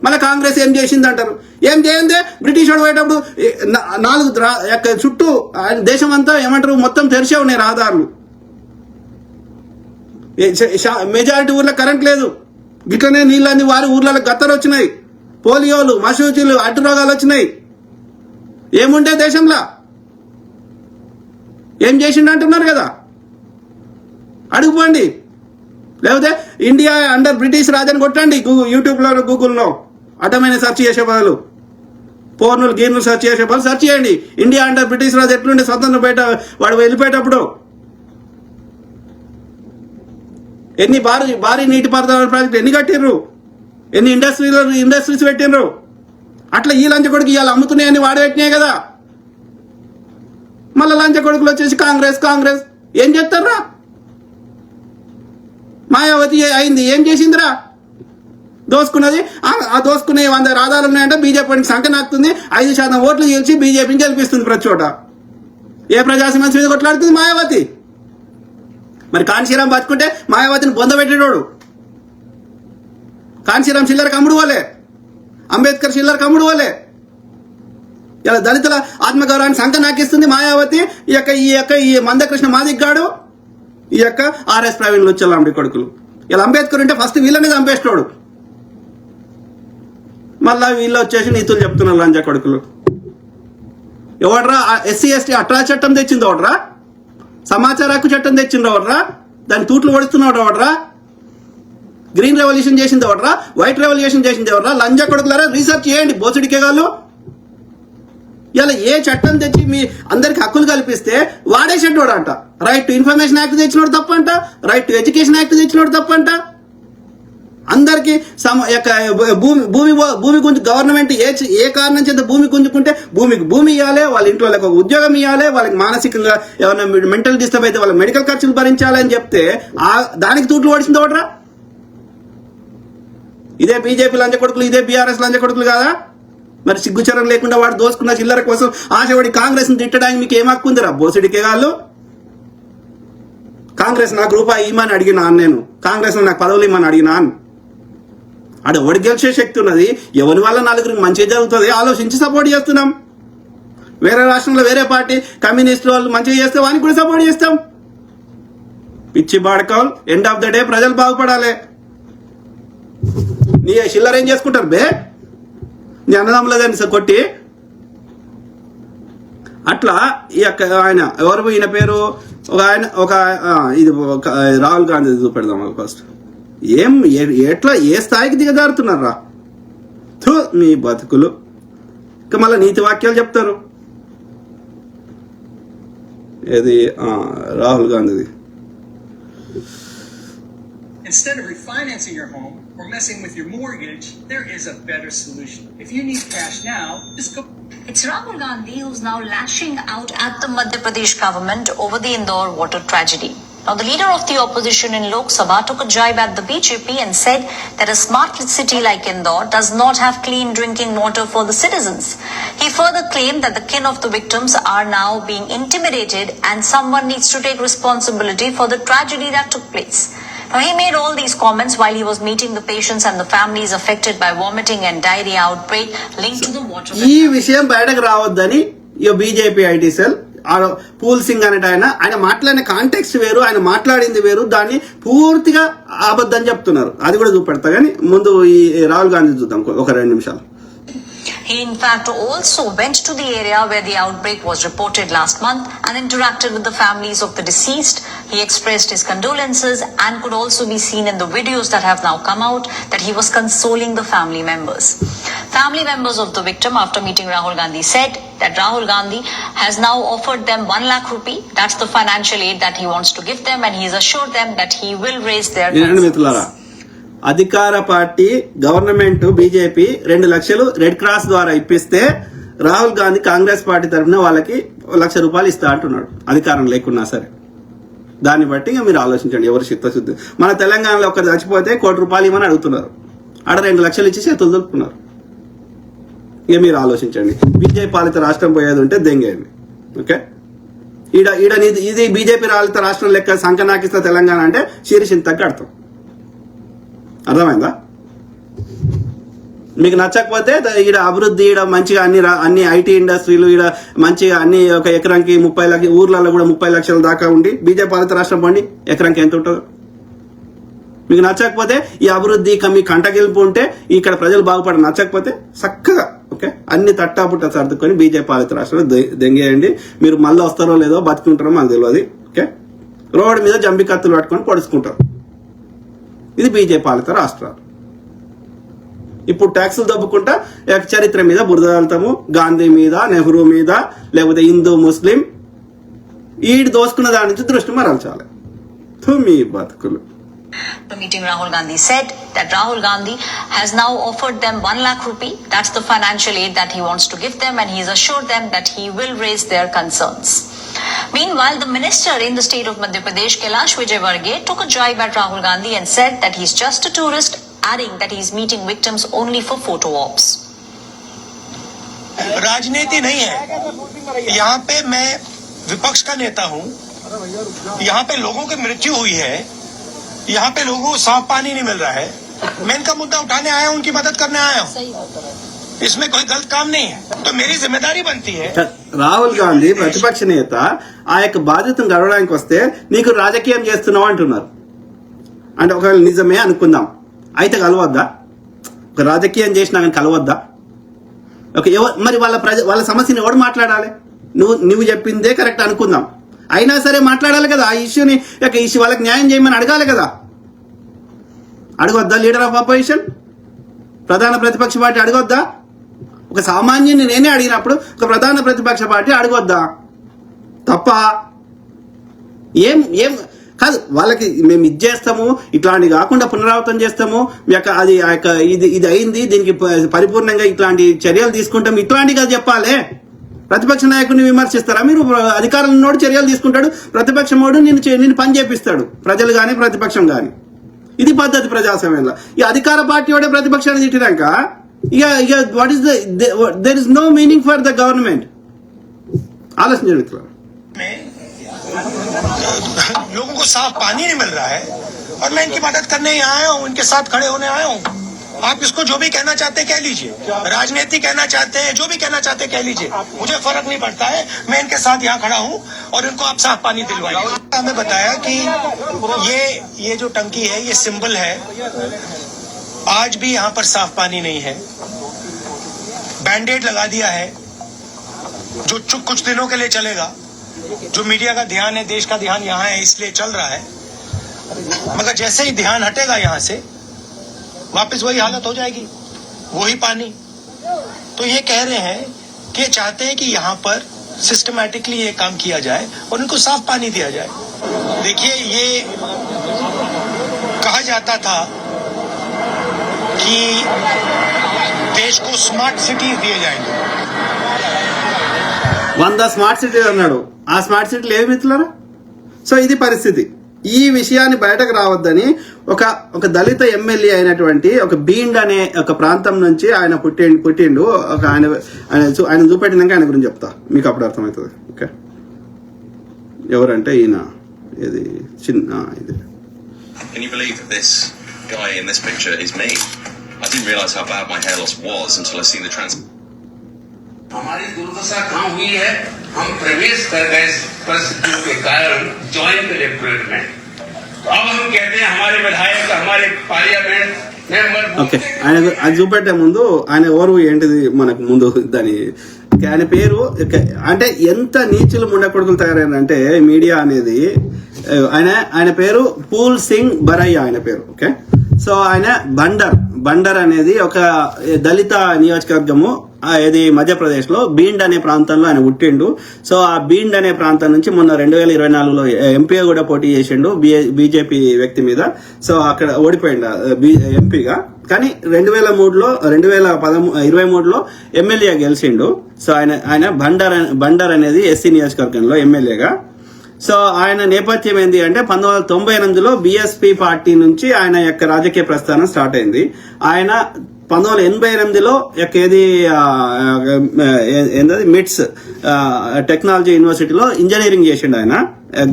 మళ్ళీ కాంగ్రెస్ ఏం చేసింది అంటారు. ఏం చేయందే బ్రిటిష్ వాడు పోయేటప్పుడు 4 చుట్టూ దేశం అంతా ఏమంటారు మొత్తం తెరిచే ఉన్నాయి రహదారులు. మెజారిటీ ఊర్లో కరెంట్ లేదు. గిట్లనే నీళ్ళన్నీ వారి ఊర్లలో గత్తరు వచ్చినాయి, పోలియోలు, మసూచీలు, అడ్డు రోగాలు వచ్చినాయి. ఏముండే దేశంలో ఏం చేసిండు అంటున్నారు కదా, అడుగుపోండి. లేకపోతే ఇండియా అండర్ బ్రిటిష్ రాజ్ అని కొట్టండి యూట్యూబ్లో, గూగుల్లో. అడ్డమైన సెర్చ్ చేసే బదులు, పోర్నులు గీర్నులు సెర్చ్ చేసే బదులు సెర్చ్ చేయండి ఇండియా అండర్ బ్రిటిష్ రాజ్ ఎట్లుండే స్వతంత్రం బయట వాడు వెళ్ళిపోయేటప్పుడు. ఎన్ని భారీ నీటిపారుదల ప్రాజెక్టు ఎన్ని కట్టిర్రు, ఎన్ని ఇండస్ట్రీస్ పెట్టిండ్రు. అట్లా ఈ లంచ కొడుకు ఇవాళ అమ్ముతున్నాయని వాడు పెట్టినాయి కదా. మళ్ళీ లంచ కొడుకులు వచ్చేసి కాంగ్రెస్ ఏం చేస్తారా? మాయావతి అయింది, ఏం చేసిందిరా? దోసుకున్నది. ఆ దోసుకునే 100 రాధాలు ఉన్నాయంటే బీజేపీకి సంఖ్య నాకుతుంది. 5% ఓట్లు గెలిచి బీజేపీని గెలిపిస్తుంది ప్రతి చోట. ఏ ప్రజాస్వామ్యం మీద కొట్లాడుతుంది మాయావతి? మరి కాన్శీరాం బతుకుంటే మాయావతిని బొందబెట్టేటోడు. కాన్శీరాం చిల్లరకు అమ్ముడు పోలే, అంబేద్కర్ చిల్లరకు అమ్ముడు పోలే. ఇలా దళితుల ఆత్మగౌరవాన్ని సంఖ్య నాకిస్తుంది మాయావతి. ఈ మందకృష్ణ మాదిగ్గాడు, ఈ యొక్క ఆర్ఎస్ ప్రవీణ్లు వచ్చేలాంటి కొడుకులు. ఇలా అంబేద్కర్ ఉంటే ఫస్ట్ వీళ్ళని చంపేస్తాడు. మళ్ళా వీళ్ళు వచ్చేసి నీతులు చెప్తున్నారు లంచ కొడుకులు. ఎవడ్రా SC ST అట్రా చట్టం తెచ్చింది ఎవడ్రా? సమాచార హక్కు చట్టం తెచ్చింది ఎవడ్రా? దాని తూట్లు పడుతున్నాడు ఎవడ్రా? గ్రీన్ రెవల్యూషన్ చేసింది ఎవడ్రా? వైట్ రెవల్యూషన్ చేసింది ఎవడ్రా? లంచ కొడుకులారా రీసెర్చ్ చేయండి బోసుడికే గాళ్ళు. ఇలా ఏ చట్టం తెచ్చి మీ అందరికి హక్కులు కల్పిస్తే వాడేసేటోడు అంట. రైట్ టు ఇన్ఫర్మేషన్ యాక్ట్ తెచ్చినోడు తప్పంట, రైట్ టు ఎడ్యుకేషన్ యాక్ట్ తెచ్చినోడు తప్పంట. అందరికి భూమి గుంజు గవర్నమెంట్ ఏ కారణం చేత భూమి గుంజుకుంటే భూమి ఇవ్వాలి, వాళ్ళ ఇంట్లో వాళ్ళకి ఒక ఉద్యోగం ఇవ్వాలి, వాళ్ళకి మానసికంగా ఏమైనా మెంటల్ డిస్టర్బ్ అయితే వాళ్ళకి మెడికల్ ఖర్చులు భరించాలి అని చెప్తే దానికి తూట్లు పడిచింది ఒకట్రా? ఇదే బీజేపీ లంచ కొడుకులు, ఇదే బీఆర్ఎస్ లంచ కొడుకులు కాదా? మరి సిగ్గుచరం లేకుండా వాడు దోసుకున్న చిల్లర కోసం ఆశపడి కాంగ్రెస్ ని తిట్టడానికి మీకు ఏం హక్కుందిరా బోసిడికే వాళ్ళు? కాంగ్రెస్ నాకు రూపాయి ఇమ్మని అడిగినాను, నేను కాంగ్రెస్ నాకు పదవులు ఇమ్మని అడిగినాను. ఆడ ఓడి గెలిచే శక్తి ఉన్నది. ఎవరి వల్ల నలుగురికి మంచి జరుగుతుంది ఆలోచించి సపోర్ట్ చేస్తున్నాం. వేరే రాష్ట్రంలో వేరే పార్టీ కమ్యూనిస్ట్ వాళ్ళు మంచిగా చేస్తే వానికి కూడా సపోర్ట్ చేస్తాం. పిచ్చి బాడకాల్. ఎండ్ ఆఫ్ ద డే ప్రజలు బాగుపడాలి. నీ చిల్లర ఏం చేసుకుంటారు బే? నీ అన్నదమ్ములదని కొట్టి అట్లా. ఈ ఆయన ఎవరు, ఈయన పేరు ఒక ఇది రాహుల్ గాంధీ చూపెడదాం ఫస్ట్. ఎట్లా ఏ స్థాయికి దిగజారుతున్నారా మీ బతుకులు. ఇంకా మళ్ళీ నీతి వాక్యాలు చెప్తారు. ఏది Rahul గాంధీది.
Instead of refinancing your home or messing with your mortgage, there is a better solution. If you need cash now, just go.
It's Rahul Gandhi who's now lashing out at the Madhya Pradesh government over the Indore water tragedy. Now, the leader of the opposition in Lok Sabha took a jibe at the BJP and said that a smart city like Indore does not have clean drinking water for the citizens. He further claimed that the kin of the victims are now being intimidated and someone needs to take responsibility for the tragedy that took place. Now, he made all these comments while he was meeting the patients and the families affected by vomiting and diarrhea outbreak linked to the water.
ఈ విషయం బయటకు రావద్దని ఈ BJP IT cell Phool Singh అనేట ఆయన మాట్లాడిన context వేరు, ఆయన మాట్లాడింది వేరు. దాన్ని పూర్తిగా అబద్ధం చెప్తున్నారు. అది కూడా చూపెడతా కానీ ముందు ఈ రాహుల్ గాంధీ చూద్దాం ఒక 2 నిమిషాలు.
He in fact also went to the area where the outbreak was reported last month and interacted with the families of the deceased. He expressed his condolences and could also be seen in the videos that have now come out that he was consoling the family members. Family members of the victim after meeting Rahul Gandhi said that Rahul Gandhi has now offered them 1 lakh rupee. That's the financial aid that he wants to give them, and he has assured them that he will raise their
అధికార party government BJP 2 లక్షలు red cross ద్వారా ఇప్పిస్తే Rahul Gandhi Congress party తరఫున వాళ్ళకి ₹1,00,000 ఇస్తా అంటున్నాడు, అధికారం లేకున్నా సరే. దాన్ని బట్టి ఇక మీరు ఆలోచించండి ఎవరు చిత్తశుద్ధి. మన తెలంగాణలో ఒకరు చచ్చిపోతే ₹1,00,000 ఇవ్వమని అడుగుతున్నారు, ఆడ 2 లక్షలు ఇచ్చి చేతులు దులుపుకున్నారు. ఇక మీరు ఆలోచించండి. బీజేపీ పాలిత రాష్ట్రం పోయేది ఉంటే దెంగేయండి. ఓకే, ఇది బీజేపీ పాలిత రాష్ట్రం లెక్క సంకనాకిస్తా తెలంగాణ అంటే శీర్షింతకు అర్థం. అర్థమైందా? మీకు నచ్చకపోతే ఈడ అభివృద్ధి, ఈడ మంచిగా అన్ని ఐటీ ఇండస్ట్రీలు, ఈడ మంచిగా అన్ని ఒక ఎకరానికి 30 లక్షలు, ఊర్లలో కూడా 30 లక్షల దాకా ఉండి బీజేపీ పాలిత రాష్ట్రం పండి ఎకరానికి ఎంత ఉంటుందో. మీకు నచ్చకపోతే ఈ అభివృద్ధి మీ కంటగిల్పు ఉంటే ఇక్కడ ప్రజలు బాగుపడ నచ్చకపోతే చక్కగా ఓకే అన్ని తట్టాపుట్ట సర్దుకొని బీజేపీ పాలిత రాష్ట్రంలో దెంగేయండి. మీరు మళ్ళీ వస్తారో లేదో బతుకుంటారో మాకు తెలియదు. ఓకే, రోడ్డు మీద జంబి కత్తులు పట్టుకొని పొడుచుకుంటారు. ఇది బీజేపీ పాలిత రాష్ట్రాలు. ఇప్పుడు ట్యాక్సులు దబ్బుకుంటా చరిత్ర మీద బురద వెళ్తాము, గాంధీ మీద, నెహ్రూ మీద, లేకపోతే హిందూ ముస్లిం ఈడు దోసుకున్న దాని నుంచి దృష్టి మరల్చాలి. మీ బతుకులు.
The meeting, Rahul Gandhi said that Rahul Gandhi has now offered them 1 lakh rupee. That's the financial aid that he wants to give them, and he's assured them that he will raise their concerns. Meanwhile, the minister in the state of Madhya Pradesh, Kailash Vijaywargiya, took a jibe at Rahul Gandhi and said that he's just a tourist, adding that he's meeting victims only for photo ops.
राजनीति नहीं है, यहाँ पे मैं विपक्ष का नेता हूँ, यहाँ पे लोगों की मृत्यु हुई है, यहाँ पे लोगों को साफ पानी नहीं मिल रहा है, मैं इनका मुद्दा उठाने आया हूँ, उनकी मदद करने आया हूँ, इसमें कोई गलत काम नहीं है, तो मेरी जिम्मेदारी बनती है.
రాహుల్ గాంధీ ప్రతిపక్ష నేత ఆ యొక్క బాధ్యతను గడవడానికి వస్తే నీకు రాజకీయం చేస్తున్నావు అంటున్నారు. అంటే ఒకవేళ నిజమే అనుకుందాం, అయితే కలవద్దా? ఒక రాజకీయం చేసినా కానీ కలవద్దా? ఓకే, మరి వాళ్ళ సమస్యని ఎవడు మాట్లాడాలి? నువ్వు చెప్పిందే కరెక్ట్ అనుకుందాం, అయినా సరే మాట్లాడాలి కదా. ఆ ఇష్యూని వాళ్ళకి న్యాయం చేయమని అడగాలి కదా. అడగొద్దా? లీడర్ ఆఫ్ అపోజిషన్, ప్రధాన ప్రతిపక్ష పార్టీ అడగొద్దా? ఒక సామాన్యుని నేనే అడిగినప్పుడు ఒక ప్రధాన ప్రతిపక్ష పార్టీ అడగొద్దా? తప్ప ఏం కాదు. వాళ్ళకి మేము ఇది చేస్తాము, ఇట్లాంటివి కాకుండా పునరావృతం చేస్తాము, అది ఇది అయింది, దీనికి పరిపూర్ణంగా ఇట్లాంటి చర్యలు తీసుకుంటాం, ఇట్లాంటివి కదా చెప్పాలి. ప్రతిపక్ష నాయకుడిని విమర్శిస్తారా మీరు? అధికారం ఉన్నోడు చర్యలు తీసుకుంటాడు, ప్రతిపక్షమోడు నిన్ను పని చేపిస్తాడు, ప్రజలు కానీ ప్రతిపక్షం కానీ. ఇది పద్ధతి ప్రజాస్వామ్యంలో. ఈ అధికార పార్టీ వాడే ప్రతిపక్షాన్ని తిట్టినాక ఇక what is there is no meaning for the government. ఆలోచించండి మిత్రులు.
लोगों को साफ पानी नहीं मिल रहा है और मैं इनकी मदद करने ही आया हूँ, इनके साथ खड़े होने आया हूँ. आप इसको जो भी कहना चाहते हैं कह लीजिए, राजनीति कहना चाहते हैं, जो भी कहना चाहते हैं कह लीजिए, मुझे फर्क नहीं पड़ता है. मैं इनके साथ यहाँ खड़ा हूँ और इनको आप साफ पानी दिलवाइए. हमें बताया कि ये जो टंकी है ये सिंबल है, आज भी यहाँ पर साफ पानी नहीं है. बैंडेड लगा दिया है जो कुछ दिनों के लिए चलेगा. जो मीडिया का ध्यान है, देश का ध्यान यहाँ है, इसलिए चल रहा है. मगर जैसे ही ध्यान हटेगा यहाँ से, वापस वही हालत हो जाएगी, वही पानी. तो ये कह रहे हैं कि चाहते हैं कि यहाँ पर सिस्टमैटिकली ये काम किया जाए और उनको साफ पानी दिया जाए. देखिए, ये कहा जाता था कि देश को स्मार्ट सिटीज दिए जाएंगे.
100 స్మార్ట్ సిటీలు అన్నాడు. ఆ స్మార్ట్ సిటీలు ఏమి మిత్రులారా? సో ఇది పరిస్థితి. ఈ విషయాన్ని బయటకు రావద్దని ఒక దళిత ఎమ్మెల్యే అయినటువంటి ఒక బీండ్ అనే ఒక ప్రాంతం నుంచి ఆయన పుట్టిండు. ఆయన చూపెట్టినాక ఆయన గురించి చెప్తా, మీకు అప్పుడు అర్థమవుతుంది. ఓకే, ఎవరంటే ఈయన ఇది ఇది.
Can you believe that this guy in this picture is me? I didn't realise how bad my hair loss was until I seen the
हमारी दुर्दशा कहाँ हुई है? हम प्रवेश कर गए परिस्थितियों के कारण ज्वाइंट इलेक्टोरेट में. अब हम कहते हैं हमारे विधायक, हमारे पार्लियामेंट मेंबर.
ఓకే, ఆయన అది చూపెట్టే ముందు ఆయన ఎవరు ఏంటిది మనకు ముందు దాని ఆయన పేరు. అంటే ఎంత నీచులు ముండకొడుకులు తయారైందంటే మీడియా అనేది. ఆయన పేరు పూల్ సింగ్ బరయ్య ఆయన పేరు. ఓకే, సో ఆయన బండర్ అనేది ఒక దళిత నియోజకవర్గము, ఇది మధ్యప్రదేశ్ లో బీండ్ అనే ప్రాంతంలో ఆయన పుట్టిండు. సో ఆ బీండ్ అనే ప్రాంతం నుంచి మొన్న 2024లో ఎంపీగా కూడా పోటీ చేసిండు బీజేపీ వ్యక్తి మీద. సో అక్కడ ఓడిపోయిండు ఎంపీగా. కానీ 2023లో ఎమ్మెల్యే గెలిచిండు. సో ఆయన బండర్ అనేది ఎస్సీ నియోజకవర్గంలో ఎమ్మెల్యేగా. సో ఆయన నేపథ్యం ఏంటి అంటే 1998లో బీఎస్పీ పార్టీ నుంచి ఆయన యొక్క రాజకీయ ప్రస్థానం స్టార్ట్ అయింది. ఆయన 1988లో ఏంటది మిట్స్ టెక్నాలజీ యూనివర్సిటీలో ఇంజనీరింగ్ చేసిండు ఆయన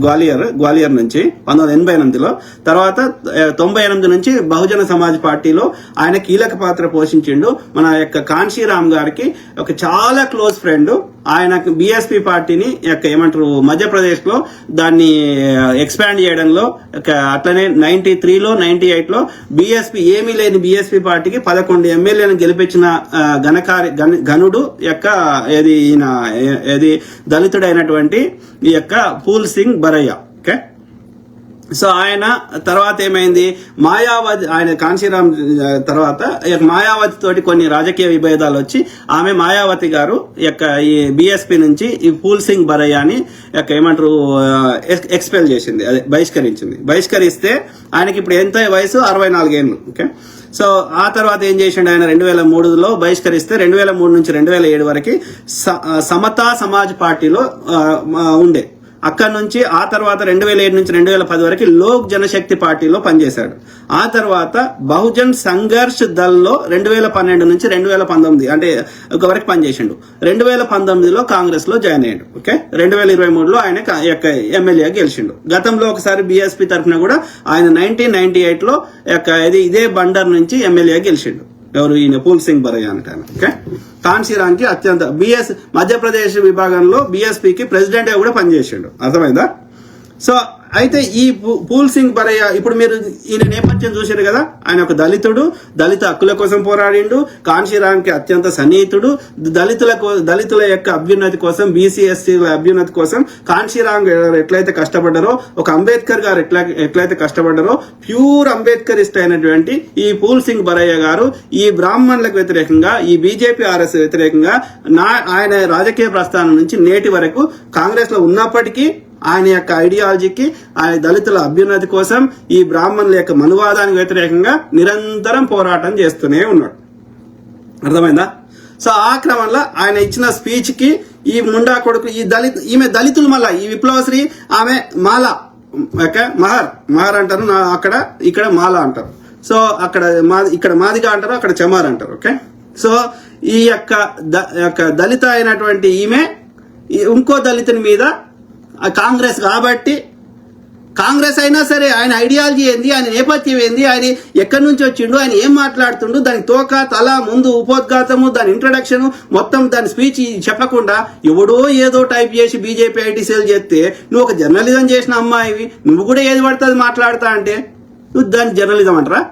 గ్వాలియర్ నుంచి 1988లో. తర్వాత 98 నుంచి బహుజన సమాజ్ పార్టీలో ఆయన కీలక పాత్ర పోషించిండు. మన యొక్క కాన్షీరామ్ గారికి ఒక చాలా క్లోజ్ ఫ్రెండ్. ఆయన బీఎస్పీ పార్టీని ఏమంటారు మధ్యప్రదేశ్ లో దాన్ని ఎక్స్పాండ్ చేయడంలో, అట్లనే 93లో 98లో బీఎస్పీ ఏమీ లేని బీఎస్పీ పార్టీకి 11 ఎమ్మెల్యేలను గెలిపించిన ఘనుడు యొక్క ఏది దళితుడైనటువంటి ఈ యొక్క పూల్ సింగ్ బరయ్య. ఓకే, సో ఆయన తర్వాత ఏమైంది, మాయావతి, ఆయన కాంశీరామ్ తర్వాత మాయావతి తోటి కొన్ని రాజకీయ విభేదాలు వచ్చి ఆమె మాయావతి గారు యొక్క ఈ బీఎస్పీ నుంచి ఈ పూల్ సింగ్ బరయ్యాని యొక్క ఏమంటారు ఎక్స్పెల్ చేసింది, అదే బహిష్కరిస్తే ఆయనకి ఇప్పుడు ఎంత వయసు 64 ఏళ్ళు. ఓకే, సో ఆ తర్వాత ఏం చేసిండు ఆయన 2003లో బహిష్కరిస్తే 2003 నుంచి 2007 వరకు సమతా సమాజ్ పార్టీలో ఉండే. అక్కడ నుంచి ఆ తర్వాత 2007 నుంచి 2010 వరకు లోక్ జనశక్తి పార్టీలో పనిచేశాడు. ఆ తర్వాత బహుజన్ సంఘర్ష్ దళ్లో 2012 నుంచి 2019 అంటే ఒక వరకు పనిచేసిండు. 2019లో కాంగ్రెస్ లో జాయిన్ అయ్యాడు. ఓకే, 2023లో ఆయన ఎమ్మెల్యే గెలిచిండు. గతంలో ఒకసారి బీఎస్పీ తరఫున కూడా ఆయన 1998లో ఇదే బండర్ నుంచి ఎమ్మెల్యే గెలిచిండు. ఎవరు, ఈయన పూల్ సింగ్ బరయ్య అంటారు. ఓకే, కాన్షీరామ్ కి అత్యంత మధ్యప్రదేశ్ విభాగంలో బీఎస్పీకి ప్రెసిడెంట్ గా కూడా పనిచేసిండు. అర్థమైందా? సో అయితే ఈ పూల్ సింగ్ బరయ్య ఇప్పుడు మీరు ఈయన నేపథ్యం చూశారు కదా. ఆయన ఒక దళిత హక్కుల కోసం పోరాడిండు. కాన్షీరామ్ కి అత్యంత సన్నిహితుడు. దళితుల యొక్క అభ్యున్నతి కోసం, బీసీ ఎస్సీల అభ్యున్నతి కోసం కాన్షీరామ్ గారు ఎట్లయితే కష్టపడ్డారో, ఒక అంబేద్కర్ గారు ఎట్లయితే కష్టపడ్డారో, ప్యూర్ అంబేద్కరిస్ట్ అయినటువంటి ఈ పూల్ సింగ్ బరయ్య గారు ఈ బ్రాహ్మణులకు వ్యతిరేకంగా, ఈ బీజేపీ ఆర్ఎస్ వ్యతిరేకంగా ఆయన రాజకీయ ప్రస్థానం నుంచి నేటి వరకు కాంగ్రెస్ లో ఉన్నప్పటికీ ఆయన యొక్క ఐడియాలజీకి, ఆయన దళితుల అభ్యున్నతి కోసం, ఈ బ్రాహ్మణుల యొక్క మనువాదానికి వ్యతిరేకంగా నిరంతరం పోరాటం చేస్తూనే ఉన్నాడు. అర్థమైందా? సో ఆ క్రమంలో ఆయన ఇచ్చిన స్పీచ్ కి ఈ ముండా కొడుకు ఈమె దళితులు, మళ్ళా ఈ విప్లవశ్రీ ఆమె మాల, మహర్ అంటారు ఇక్కడ మాల అంటారు. సో ఇక్కడ మాదిగా అంటారు, అక్కడ చమార్ అంటారు. ఓకే, సో ఈ యొక్క దళిత అయినటువంటి ఈమె ఇంకో దళితుని మీద కాంగ్రెస్ కాబట్టి, కాంగ్రెస్ అయినా సరే ఆయన ఐడియాలజీ ఏంది, ఆయన నేపథ్యం ఏంది, ఆయన ఎక్కడి నుంచి వచ్చిండు, ఆయన ఏం మాట్లాడుతుండు, దాని తోక తల ముందు ఉపోద్ఘాతము, దాని ఇంట్రడక్షన్ మొత్తం దాని స్పీచ్ చెప్పకుండా ఎవడో ఏదో టైప్ చేసి బీజేపీ ఐటీ సేల్ చేస్తే నువ్వు ఒక జర్నలిజం చేసిన అమ్మాయివి, నువ్వు కూడా ఏది పడుతుంది మాట్లాడతా అంటే నువ్వు దాన్ని జర్నలిజం అంటారా?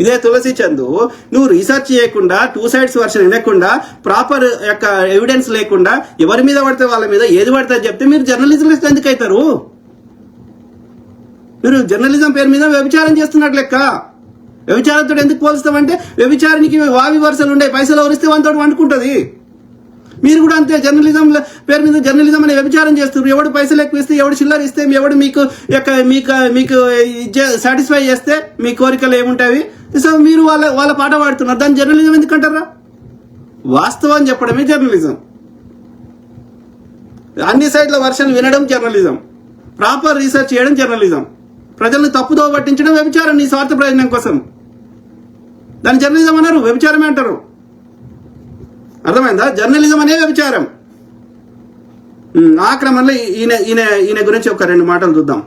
ఇదే తులసి చందు, నువ్వు రీసెర్చ్ చేయకుండా, 2 sides వర్షన్ వినకుండా, ప్రాపర్ యొక్క ఎవిడెన్స్ లేకుండా ఎవరి మీద పడితే వాళ్ళ మీద ఏది పడితే చెప్తే మీరు జర్నలిజం ఎందుకు అవుతారు? మీరు జర్నలిజం పేరు మీద వ్యభిచారం చేస్తున్నట్లు లెక్క. వ్యభిచారంతో ఎందుకు పోలుస్తామంటే, వ్యభిచారానికి వావి వరుసలు ఉండే, పైసలు వరిస్తే వాళ్ళతో వండుకుంటుంది. మీరు కూడా అంతే, జర్నలిజం పేరు మీద జర్నలిజం అనే వ్యభిచారం చేస్తారు. ఎవడు పైసలు ఎక్కువ ఇస్తే, ఎవడు చిల్లర ఇస్తే, ఎవడు మీకు సాటిస్ఫై చేస్తే మీ కోరికలు ఏముంటాయి, సో మీరు వాళ్ళ పాట పాడుతున్నారు. దాన్ని జర్నలిజం ఎందుకంటారా? వాస్తవం చెప్పడమే జర్నలిజం. అన్ని సైడ్ల వర్షన్ వినడం జర్నలిజం, ప్రాపర్ రీసెర్చ్ చేయడం జర్నలిజం, ప్రజలను తప్పుదో పట్టించడం వ్యభిచారం నీ స్వార్థ ప్రయోజనం కోసం. దాన్ని జర్నలిజం అన్నారు, వ్యభిచారమే అంటారు. అర్థమైందా? జర్నలిజం అనే వ్యభిచారం. ఆ క్రమంలో ఈయన గురించి ఒక 2 మాటలు చూద్దాం.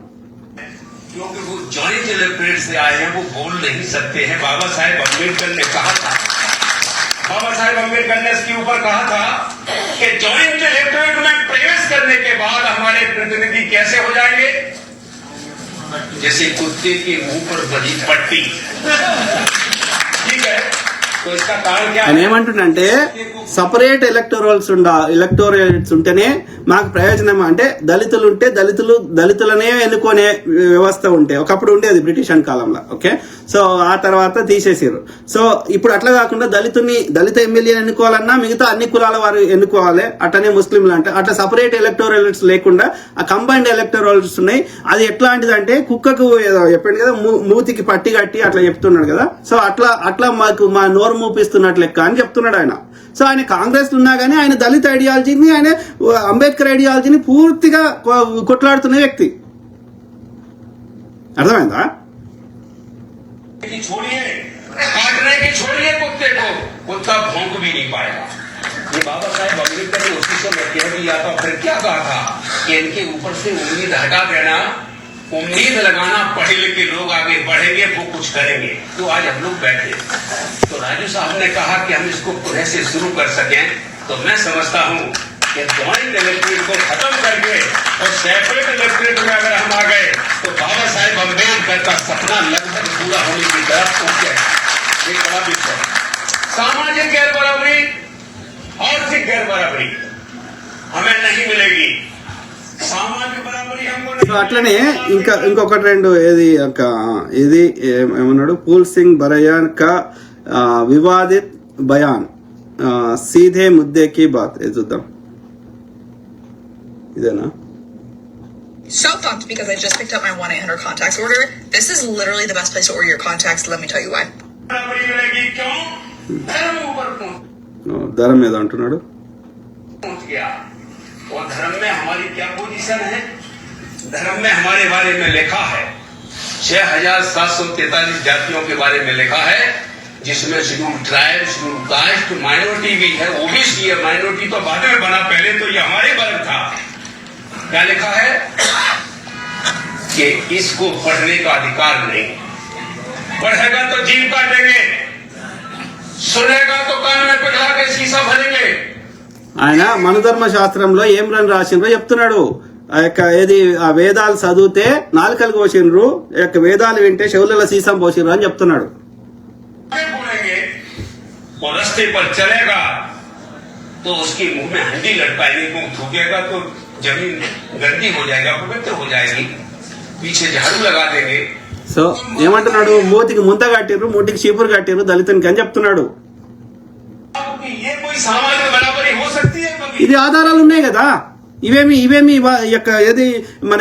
क्योंकि वो जॉइंट इलेक्ट्रेट से आए हैं, वो बोल नहीं सकते हैं. बाबा साहेब अम्बेडकर ने कहा था, बाबा साहेब अम्बेडकर ने इसके ऊपर कहा था कि जॉइंट इलेक्ट्रेट में प्रवेश करने के बाद हमारे प्रतिनिधि कैसे हो जाएंगे, जैसे कुत्ते के मुंह पर बनी पट्टी. ठीक है, तो इसका कारण क्या
ఆయన
है?
ఏమంటుండంటే సపరేట్ ఎలక్టోరేట్స్ ఉంటేనే మాకు ప్రయోజనం. అంటే దళితులు ఉంటే దళితులనే ఎన్నుకునే వ్యవస్థ ఉంటే ఒకప్పుడు ఉండేది బ్రిటిష్ కాలంలో. ఓకే, సో ఆ తర్వాత తీసేసారు. సో ఇప్పుడు అట్లా కాకుండా దళిత ఎమ్మెల్యే ఎన్నుకోవాలన్నా మిగతా అన్ని కులాల వారు ఎన్నుకోవాలి. అట్లనే ముస్లింలు అంటే అట్లా సపరేట్ ఎలక్టోరేట్స్ లేకుండా ఆ కంబైన్డ్ ఎలక్టోరేట్స్ ఉన్నాయి. అది ఎట్లాంటిదంటే కుక్కకు ఏదో చెప్పండి కదా, మూతికి పట్టి కట్టి అట్లా చెప్తున్నాడు కదా. సో అట్లా మాకు మా నోరు మూపిస్తున్నట్లు లెక్క అని చెప్తున్నాడు ఆయన. సో ఆయన కాంగ్రెస్ ఉన్నా కానీ ఆయన దళిత ఐడియాలజీని, ఆయన అంబేద్కర్ ఐడియాలజీని పూర్తిగా కొట్లాడుతున్న వ్యక్తి. అర్థమైందా?
छोड़िए, काटने की छोड़िए कुत्ते को, कुत्ता भौंक भी नहीं पाएगा। ये बाबा साहेब अम्बेडकर ने उसी समय कह दिया था, फिर क्या कहा था कि इनके ऊपर से उम्मीद हटा देना, उम्मीद लगाना पढ़े लिखे लोग आगे बढ़ेंगे, वो कुछ करेंगे। तो आज हम लोग बैठे, तो राजू साहब ने कहा कि हम इसको पुनः से शुरू कर सकें, तो मैं समझता हूँ कि ज्वाइंट इलेक्ट्रेट को खत्म करके और सेपरेट इलेक्ट्रेट में अगर हम आ गए तो बाबा साहेब अम्बेडकर का सपना लगभग पूरा होने की तरफ पहुंच गया। एक बड़ा विषय सामाजिक गैर बराबरी, आर्थिक गैर बराबरी हमें नहीं मिलेगी। सामाजिक बराबरी हमको
సో అట్లనే ఇంకొకటి రెండు ఇది ఏమన్నాడు, పూల్ సింగ్ బరయాన్ కా వివాదిత్ బయాన్ సీధే ముద్దే కి బాత్. ఇది చూద్దాం, ఇదేనా?
So pumped because I just picked up my 1-800 contacts order. This is literally the best place to order your contacts. Let me tell you why.
बराबरी मिलेगी क्यों? धर्म ऊपर
ధరం మీద అంటున్నాడు.
पहुंच गया। और धर्म में हमारी क्या पोजीशन है? धर्म में हमारे बारे में लिखा है 6743 जातियों के बारे में लिखा है, जिसमें schedule tribe, schedule caste, minority भी है, ओबीसी है। माइनॉरिटी तो बाद में बना, पहले तो ये हमारे वर्ग था। क्या लिखा है कि इसको पढ़ने का अधिकार नहीं, पढ़ेगा तो जीभ काटेंगे, सुनेगा तो कान में पिघला के शीशा भरेंगे।
ఆయన మనుధర్మ శాస్త్రంలో ఏం రాసిండ్రో చెప్తున్నాడు. ఆ వేదాలు చదివితే నాలుకలు కోసిండ్రు, వేదాలు వింటే చెవులలో సీసం పోసిండ్రు అని చెప్తున్నాడు.
बोलेंगे और रास्ते पर चलेगा तो उसके मुंह में हंडी लटकाएंगे, मुंह थूकेगा तो जमीन गंदी हो जाएगा, पवित्र हो जाएगी, पीछे झाड़ू लगा देंगे।
సో ఏమంటున్నాడు, మూతికి ముంత కట్టిర్రు, మూటికి చీపురు కట్టిర్రు దళితునికి అని చెప్తున్నాడు.
ये कोई सामाजिक बराबरी हो सकती है कभी?
ఇది ఆధారాలు ఉన్నాయి కదా. ఇవేమి ఏది మన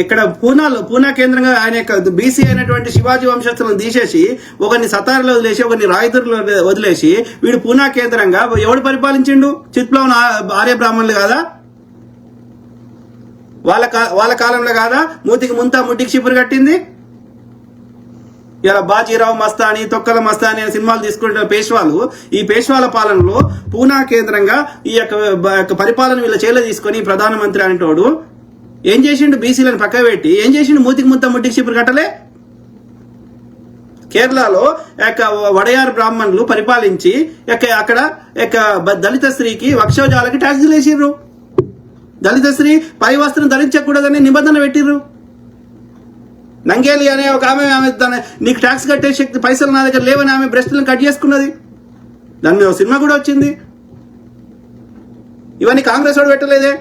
ఇక్కడ పూనా కేంద్రంగా ఆయన బీసీ అయినటువంటి శివాజీ వంశస్థులను తీసేసి ఒకరిని సతారులో వదిలేసి ఒకరిని రాయదుర్లో వదిలేసి వీడు పూనా కేంద్రంగా ఎవడు పరిపాలించిండు? చిత్ప్లవన్ ఆర్య బ్రాహ్మణులు కాదా? వాళ్ళ కాలంలో కాదా మూతికి ముంత ముట్టికి చిపురు కట్టింది? ఇలా బాజీరావు మస్తాని, తొక్కల మస్తాని అనే సినిమాలు తీసుకుంటున్న పేష్వాలు, ఈ పేష్వాల పాలనలో పూనా కేంద్రంగా ఈ యొక్క పరిపాలన వీళ్ళ చేలో తీసుకొని ప్రధానమంత్రి అనేటోడు ఏం చేసిండు? బీసీలను పక్క పెట్టి ఏం చేసిండు? మూతికి ముంత ముట్టికి చిపురు కట్టలే. కేరళలో వడయార్ బ్రాహ్మణులు పరిపాలించి అక్కడ దళిత స్త్రీకి వక్షోజాలకి ట్యాక్సులు వేసిర్రు. దళిత స్త్రీ పై వస్త్రం ధరించకూడదని నిబంధన పెట్టిర్రు. నంగేలి అనే ఒక ఆమె నీకు ట్యాక్స్ కట్టే శక్తి పైసలు నా దగ్గర లేవని ఆమె బ్రెస్ట్లను కట్ చేసుకున్నది. దాని మీద సినిమా కూడా వచ్చింది. ఇవన్నీ కాంగ్రెస్ వాడు పెట్టలేదే,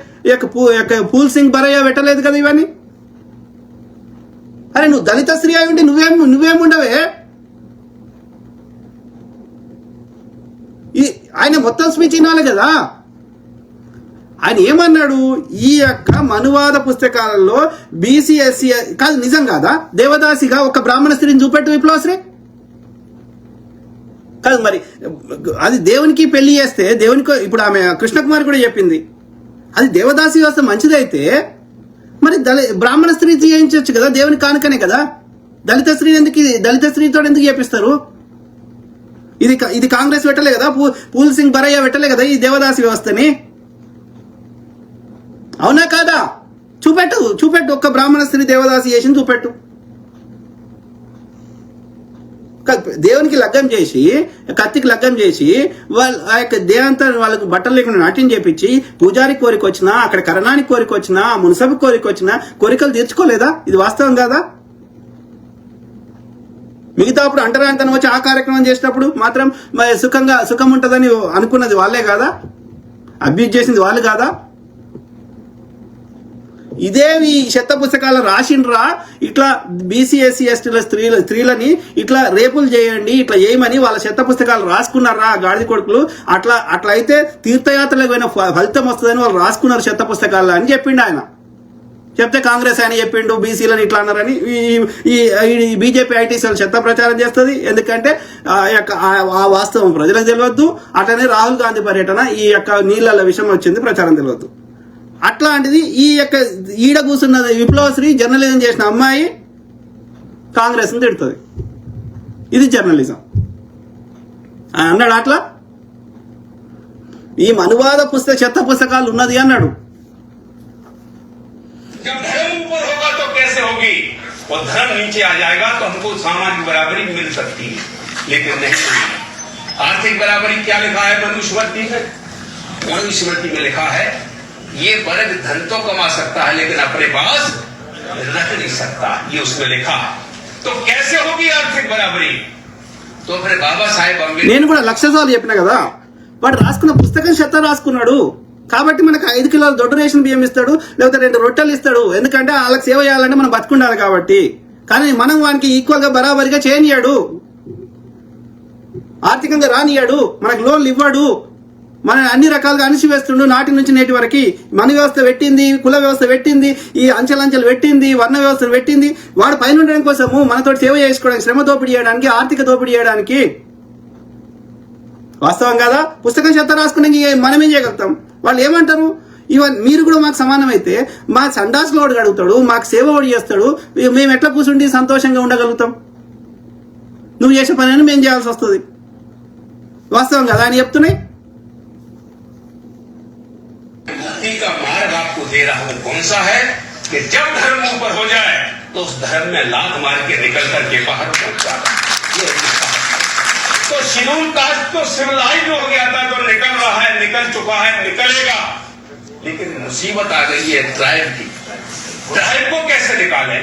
పూల్ సింగ్ బరయ్య పెట్టలేదు కదా ఇవన్నీ. అరే నువ్వు దళిత స్త్రీ అయి ఉండి నువ్వేముండవే? ఆయన మొత్తం స్పీచ్ వినాలి కదా. ఆయన ఏమన్నాడు? ఈ యొక్క మనువాద పుస్తకాలలో బీసీ ఎస్సీ కాదు, నిజం కాదా? దేవదాసిగా ఒక బ్రాహ్మణ స్త్రీని చూపెట్టు విప్లవశ్రీ కాదు. మరి అది దేవునికి పెళ్లి చేస్తే దేవునికి, ఇప్పుడు ఆమె కృష్ణకుమారి కూడా చెప్పింది, అది దేవదాసి వ్యవస్థ మంచిదైతే మరి బ్రాహ్మణ స్త్రీ చేయించవచ్చు కదా, దేవుని కానుకనే కదా. దళిత స్త్రీతో ఎందుకు చేపిస్తారు? ఇది కాంగ్రెస్ పెట్టలే కదా, పూల్ సింగ్ బరయ్య పెట్టలే కదా ఈ దేవదాసి వ్యవస్థని. అవునా కాదా? చూపెట్టు ఒక్క బ్రాహ్మణ స్త్రీ దేవదాసి చేసింది చూపెట్టు. దేవునికి లగ్గం చేసి, కత్తికి లగ్గం చేసి ఆ యొక్క దేవంతా వాళ్ళకు బట్టలు లేకుండా నాట్యం చేపించి పూజారి కోరిక వచ్చినా, అక్కడ కరణానికి కోరిక వచ్చినా, మున్సబు కోరిక వచ్చినా కోరికలు తీర్చుకోలేదా? ఇది వాస్తవం కాదా? మిగతా అప్పుడు అంటరానితనం వచ్చి ఆ కార్యక్రమం చేసినప్పుడు మాత్రం మరి సుఖం ఉంటుందని అనుకున్నది వాళ్ళే కాదా, అబ్యూజ్ చేసింది వాళ్ళు కాదా? ఇదేమి చెత్త పుస్తకాలు రాసిండ్రా ఇట్లా బీసీ ఎస్సీ ఎస్టీల స్త్రీలని ఇట్లా రేపులు చేయండి ఇట్లా చేయమని వాళ్ళ చెత్త పుస్తకాలు రాసుకున్నారా గాడిద కొడుకులు? అట్లా అయితే తీర్థయాత్రలకు పోయిన ఫలితం వస్తుందని వాళ్ళు రాసుకున్నారు చెత్త పుస్తకాలు అని చెప్పిండు ఆయన. చెప్తే కాంగ్రెస్ ఆయన చెప్పిండు బీసీలను ఇట్లా అన్నారని. ఈ బీజేపీ ఐటీసీలు చెత్త ప్రచారం చేస్తుంది. ఎందుకంటే ఆ వాస్తవం ప్రజలకు తెలియద్దు. అట్లనే రాహుల్ గాంధీ పర్యటన ఈ యొక్క నీళ్ళ విషయం వచ్చింది ప్రచారం తెలియద్దు. అట్లాంటిది ఈ యొక్క ఈడ కూర్చున్నది విప్లవశ్రీ జర్నలిజం చేసిన అమ్మాయి కాంగ్రెస్ని తిడుతుంది. ఇది జర్నలిజం అన్నాడు. అట్లా ఈ మనువాద చెత్త పుస్తకాలు ఉన్నది అన్నాడు.
जब धर्म ऊपर होगा तो कैसे होगी, और धर्म नीचे आ जाएगा तो हमको सामाजिक बराबरी मिल सकती है, लेकिन नहीं मिलेगी। आर्थिक बराबरी क्या लिखा है मनुस्मृति में? मनुस्मृति में लिखा है ये वर्ग धन तो कमा सकता है लेकिन अपने पास रख नहीं सकता, ये उसमें लिखा है। तो कैसे होगी आर्थिक बराबरी? तो फिर बाबा साहेब अम्बेडकर
నేను కూడా లక్ష సార్లు చెప్పిన కదా, వాడు రాసుకున్న పుస్తకం చెత్త రాసుకున్నాడు కాబట్టి మనకు 5 కిలోల దొడ్డు రేషన్ బియ్యం ఇస్తాడు, లేకపోతే 2 రొట్టెలు ఇస్తాడు. ఎందుకంటే వాళ్ళకి సేవ చేయాలంటే మనం బతుకుండాలి కాబట్టి. కానీ మనం వానికి ఈక్వల్ గా బరాబరిగా చేయనియాడు, ఆర్థికంగా రానియాడు, మనకు లోన్లు ఇవ్వడు, మన అన్ని రకాలుగా అణిచివేస్తుండు. నాటి నుంచి నేటి వరకు మన వ్యవస్థ పెట్టింది, కుల వ్యవస్థ పెట్టింది, ఈ అంచెలంచెలు పెట్టింది, వర్ణ వ్యవస్థను పెట్టింది. వాడు పైన ఉండడం కోసము మనతో సేవ చేసుకోవడానికి, శ్రమ దోపిడీ చేయడానికి, ఆర్థిక దోపిడీ చేయడానికి. వాస్తవం కదా? పుస్తకం చెత్త రాసుకునే మనం ఏం చేయగలుగుతాం? వాళ్ళు ఏమంటారు? మీరు కూడా మాకు సమానం అయితే మా సండాసులో వాడు అడుగుతాడు, మాకు సేవ వాడు చేస్తాడు, మేము ఎట్లా కూర్చుండి సంతోషంగా ఉండగలుగుతాం? నువ్వు చేసే పని మేము చేయాల్సి వస్తుంది. వాస్తవం కదా అని చెప్తున్నాయి.
मुक्ति का मार्ग आपको दे रहा हूं, कौन सा है कि जब धर्म ऊपर हो जाए तो उस धर्म में लात मार के निकल करके बाहर पहुंच जाता। तो शिड्यूल कास्ट तो सिविलाइज हो गया था, जो निकल रहा है, निकल चुका है, निकलेगा। लेकिन मुसीबत आ गई है ट्राइब की। ट्राइब को कैसे निकालें?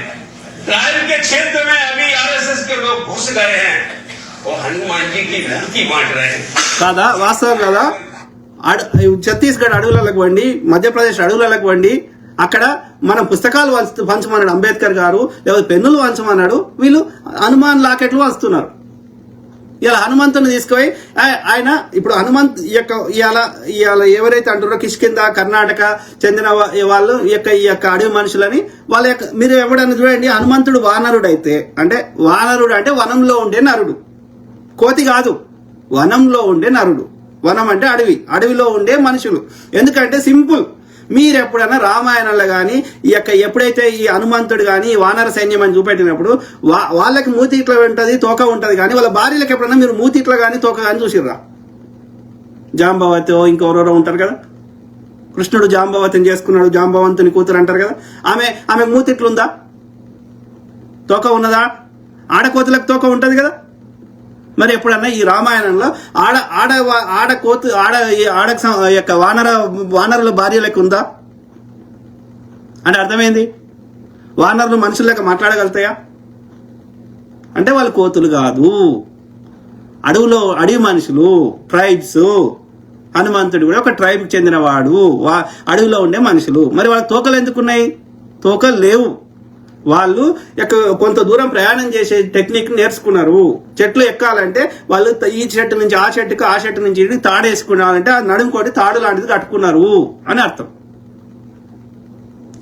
ट्राइब के क्षेत्र में अभी आरएसएस के लोग घुस गए हैं और हनुमान जी की मूर्ति बांट रहे हैं।
కాదా? వాస్తవం కదా? ఛత్తీస్గఢ్ అడవులకు వండి, మధ్యప్రదేశ్ అడవులకు వండి అక్కడ మనం పుస్తకాలు పంచమన్నాడు అంబేద్కర్ గారు, లేకపోతే పెన్నులు పంచమన్నాడు. వీళ్ళు హనుమాన్ లాకెట్లు పంచుతున్నారు. ఇలా హనుమంతుని తీసుకుపోయి ఆయన ఇప్పుడు హనుమంత్ ఇవాళ ఎవరైతే అంటారో కిష్కింద కర్ణాటక చెందిన వాళ్ళు ఈ యొక్క అడవి మనుషులని వాళ్ళ యొక్క మీరు ఎవడన్నా చూడండి, హనుమంతుడు వానరుడు అయితే అంటే వానరుడు అంటే వనంలో ఉండే నరుడు, కోతి కాదు, వనంలో ఉండే నరుడు. వనం అంటే అడవి, అడవిలో ఉండే మనుషులు. ఎందుకంటే సింపుల్, మీరు ఎప్పుడైనా రామాయణంలో కానీ ఈ యొక్క ఎప్పుడైతే ఈ హనుమంతుడు కానీ వానర సైన్యం అని చూపెట్టినప్పుడు వాళ్ళకి మూతి ఇట్లా ఉంటుంది, తోక ఉంటుంది. కానీ వాళ్ళ భార్యలకు ఎప్పుడైనా మీరు మూతి ఇట్లా కానీ తోక కానీ చూసిర్రా? జాంబవతి ఇంకెవరెవరో ఉంటారు కదా, కృష్ణుడు జాంబవతిని చేసుకున్నాడు, జాంబవంతుని కూతురు అంటారు కదా. ఆమె మూతి ఇట్లుందా? తోక ఉన్నదా? ఆడకోతులకు తోక ఉంటుంది కదా. మరి ఎప్పుడన్నా ఈ రామాయణంలో యొక్క వానరుల భార్యలకు ఉందా అంటే అర్థమైంది? వానరులు మనుషులకు మాట్లాడగలుగుతాయా అంటే వాళ్ళు కోతులు కాదు, అడవి మనుషులు, ట్రైబ్స్. హనుమంతుడు కూడా ఒక ట్రైబ్కి చెందినవాడు, అడవిలో ఉండే మనుషులు. మరి వాళ్ళకి తోకలు ఎందుకున్నాయి? తోకలు లేవు. వాళ్ళు కొంత దూరం ప్రయాణం చేసే టెక్నిక్ నేర్చుకున్నారు. చెట్లు ఎక్కాలంటే వాళ్ళు ఈ చెట్టు నుంచి ఆ చెట్టుకు, ఆ చెట్టు నుంచి తాడేసుకున్నారంటే ఆ నడుముకోటి తాడు లాంటిది కట్టుకున్నారు అని అర్థం.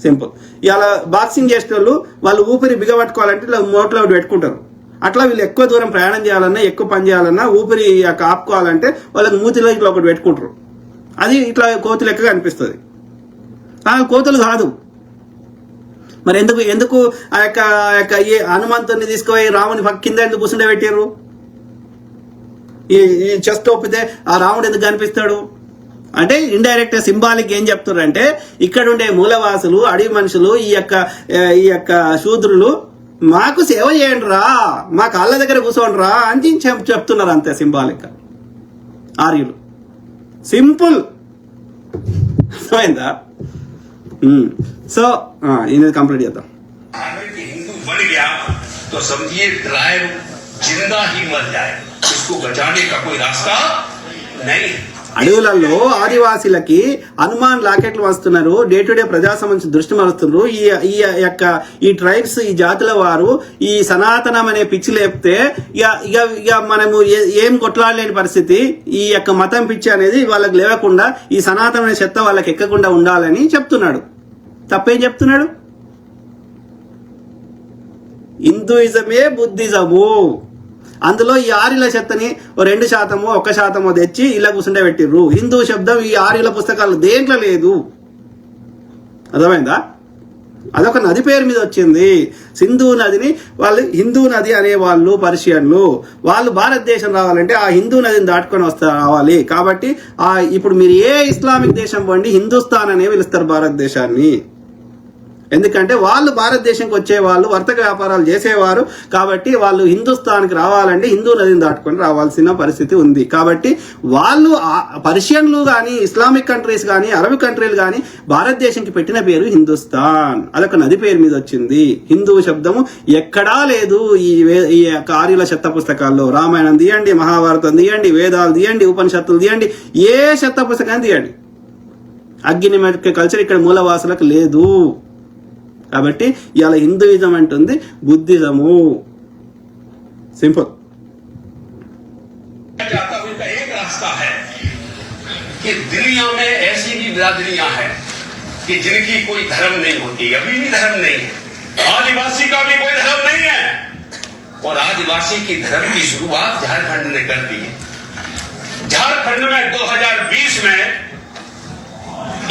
సింపుల్. ఇలా బాక్సింగ్ చేసే వాళ్ళు ఊపిరి బిగబట్టుకోవాలంటే ఇలా మోట్లో పెట్టుకుంటారు. అట్లా వీళ్ళు ఎక్కువ దూరం ప్రయాణం చేయాలన్నా, ఎక్కువ పని చేయాలన్నా, ఊపిరి ఆపుకోవాలంటే వాళ్ళకి మూతిలో ఇట్లా ఒకటి పెట్టుకుంటారు. అది ఇట్లా కోతులు లెక్కగా అనిపిస్తుంది. కోతులు కాదు. మరి ఎందుకు ఆ యొక్క ఈ హనుమంతుని తీసుకుపోయి రాముని కింద ఎందుకు కూర్చుండే పెట్టారు? ఈ చెస్ట్ ఒప్పితే ఆ రాముడు ఎందుకు కనిపిస్తాడు అంటే ఇండైరెక్ట్ సింబాలిక్ ఏం చెప్తారు అంటే ఇక్కడ ఉండే మూలవాసులు, అడవి మనుషులు, ఈ యొక్క శూద్రులు మాకు సేవ చేయండి రా, మా కాళ్ళ దగ్గర కూర్చోండి రా అని చెప్తున్నారు. అంతే సింబాలిక్. ఆర్యులు సింపుల్. అర్థమైందా? సో ఇది కంప్లీట్ చేద్దాం.
हिंदू बन गया तो समझिए ट्राइब जिंदा ही मर जाए, इसको बचाने का कोई रास्ता नहीं है।
అడవులలో ఆదివాసీలకి హనుమాన్ లాకెట్లు వస్తున్నారు, డే టు డే ప్రజా సమస్య దృష్టి మరుస్తున్నారు. ఈ ట్రైబ్స్, ఈ జాతుల వారు ఈ సనాతనం అనే పిచ్చి లేపితే ఇక మనము ఏం కొట్లాడలేని పరిస్థితి. ఈ యొక్క మతం పిచ్చి అనేది వాళ్ళకి లేవకుండా, ఈ సనాతనం అనే చెత్త వాళ్ళకి ఎక్కకుండా ఉండాలని చెప్తున్నాడు. తప్పేం చెప్తున్నాడు? హిందూయిజమే బుద్ధిజము. అందులో ఈ ఆర్యుల చెత్తని 2%, 1% తెచ్చి ఇలా కూర్చుంటే పెట్టిర్రు. హిందూ శబ్దం ఈ ఆర్యుల పుస్తకాలు దేంట్లో లేదు. అర్థమైందా? అదొక నది పేరు మీద వచ్చింది. సింధు నదిని వాళ్ళు హిందూ నది అనేవాళ్ళు పర్షియన్లు. వాళ్ళు భారతదేశం రావాలంటే ఆ హిందూ నదిని దాటుకొని రావాలి. కాబట్టి ఇప్పుడు మీరు ఏ ఇస్లామిక్ దేశం పోండి, హిందుస్థాన్ అనే పిలుస్తారు భారతదేశాన్ని. ఎందుకంటే వాళ్ళు భారతదేశంకి వచ్చేవాళ్ళు వర్తక వ్యాపారాలు చేసేవారు. కాబట్టి వాళ్ళు హిందుస్థాన్కి రావాలంటే హిందూ నదిని దాటుకొని రావాల్సిన పరిస్థితి ఉంది. కాబట్టి వాళ్ళు పర్షియన్లు కానీ, ఇస్లామిక్ కంట్రీస్ కానీ, అరబ్ కంట్రీలు కానీ భారతదేశంకి పెట్టిన పేరు హిందుస్థాన్. అదొక నది పేరు మీద వచ్చింది. హిందూ శబ్దము ఎక్కడా లేదు ఈ ఆర్యుల చెత్త పుస్తకాల్లో. రామాయణం తీయండి, మహాభారతం తీయండి, వేదాలు తీయండి, ఉపనిషత్తులు తీయండి, ఏ చెత్త పుస్తకాన్ని తీయండి. అగ్నిమెట్క కల్చర్ ఇక్కడ మూలవాసులకు లేదు. కాబట్టి ఇవాళ హిందూయిజం అంటుంది బుద్ధిజము. సింపుల్.
जाता हुआ का एक रास्ता है कि दुनिया में ऐसी भी बिरादरियां हैं कि जिनकी कोई धर्म नहीं होती, अभी भी धर्म नहीं है। आदिवासी का भी कोई धर्म नहीं है, और आदिवासी की धर्म की शुरुआत झारखंड ने कर दी है। झारखंड में 2020 में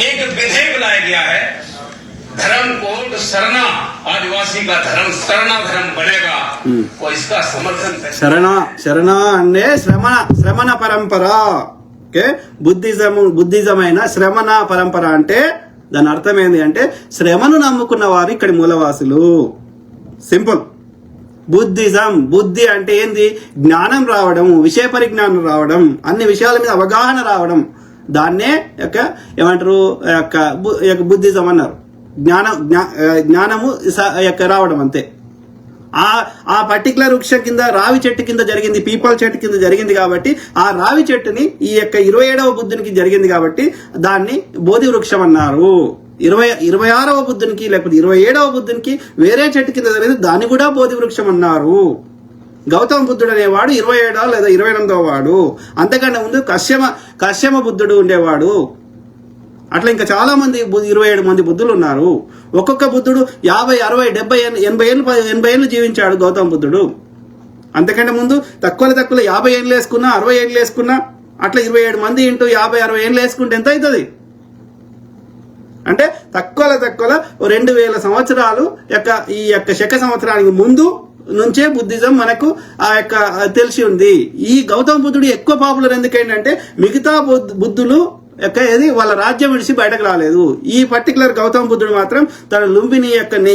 एक विधेयक लाया गया है, धर्म कोड सरना, आदिवासी का धर्म सरना धर्म बनेगा, और इसका समर्थन
శరణ అంటే శ్రమణ పరంపర. ఓకే, బుద్ధిజం అయిన శ్రమణ పరంపర అంటే దాని అర్థం ఏంటి అంటే శ్రమను నమ్ముకున్న వారు ఇక్కడి మూలవాసులు. సింపుల్. బుద్ధిజం, బుద్ధి అంటే ఏంది? జ్ఞానం రావడం, విషయ పరిజ్ఞానం రావడం, అన్ని విషయాల మీద అవగాహన రావడం. దాన్నే ఏమంటారు బుద్ధిజం అన్నారు. జ్ఞానము రావడం అంతే. ఆ పర్టికులర్ వృక్షం కింద, రావి చెట్టు కింద జరిగింది, పీపల్ చెట్టు కింద జరిగింది కాబట్టి ఆ రావి చెట్టుని ఈ 27వ బుద్ధునికి జరిగింది కాబట్టి దాన్ని బోధి వృక్షం అన్నారు. 26వ బుద్ధునికి లేకపోతే 27వ బుద్ధునికి వేరే చెట్టు కింద జరిగింది, దాన్ని కూడా బోధి వృక్షం అన్నారు. గౌతమ బుద్ధుడు అనేవాడు 27వ లేదా 28వ వాడు. అంతకన్నా ముందు కశ్యమ బుద్ధుడు ఉండేవాడు. అట్లా ఇంకా చాలా మంది 27 మంది బుద్ధులు ఉన్నారు. ఒక్కొక్క బుద్ధుడు 50, 60, 70, 80 ఏళ్ళు జీవించాడు గౌతమ బుద్ధుడు. అంతకంటే ముందు తక్కువ 50 ఏళ్ళు వేసుకున్నా, 60 ఏళ్ళు వేసుకున్నా, అట్లా 27 మంది ఇంటూ 50, 60 ఏళ్ళు వేసుకుంటే ఎంత అవుతుంది అంటే తక్కువ 2000 సంవత్సరాలు ఈ శక సంవత్సరానికి ముందు నుంచే బుద్ధిజం మనకు తెలిసి ఉంది. ఈ గౌతమ బుద్ధుడు ఎక్కువ పాపులర్ ఎందుకంటే మిగతా బుద్ధులు వాళ్ళ రాజ్యం విడిచి బయటకు రాలేదు. ఈ పర్టికులర్ గౌతమ బుద్ధుడు మాత్రం తన లుంబిని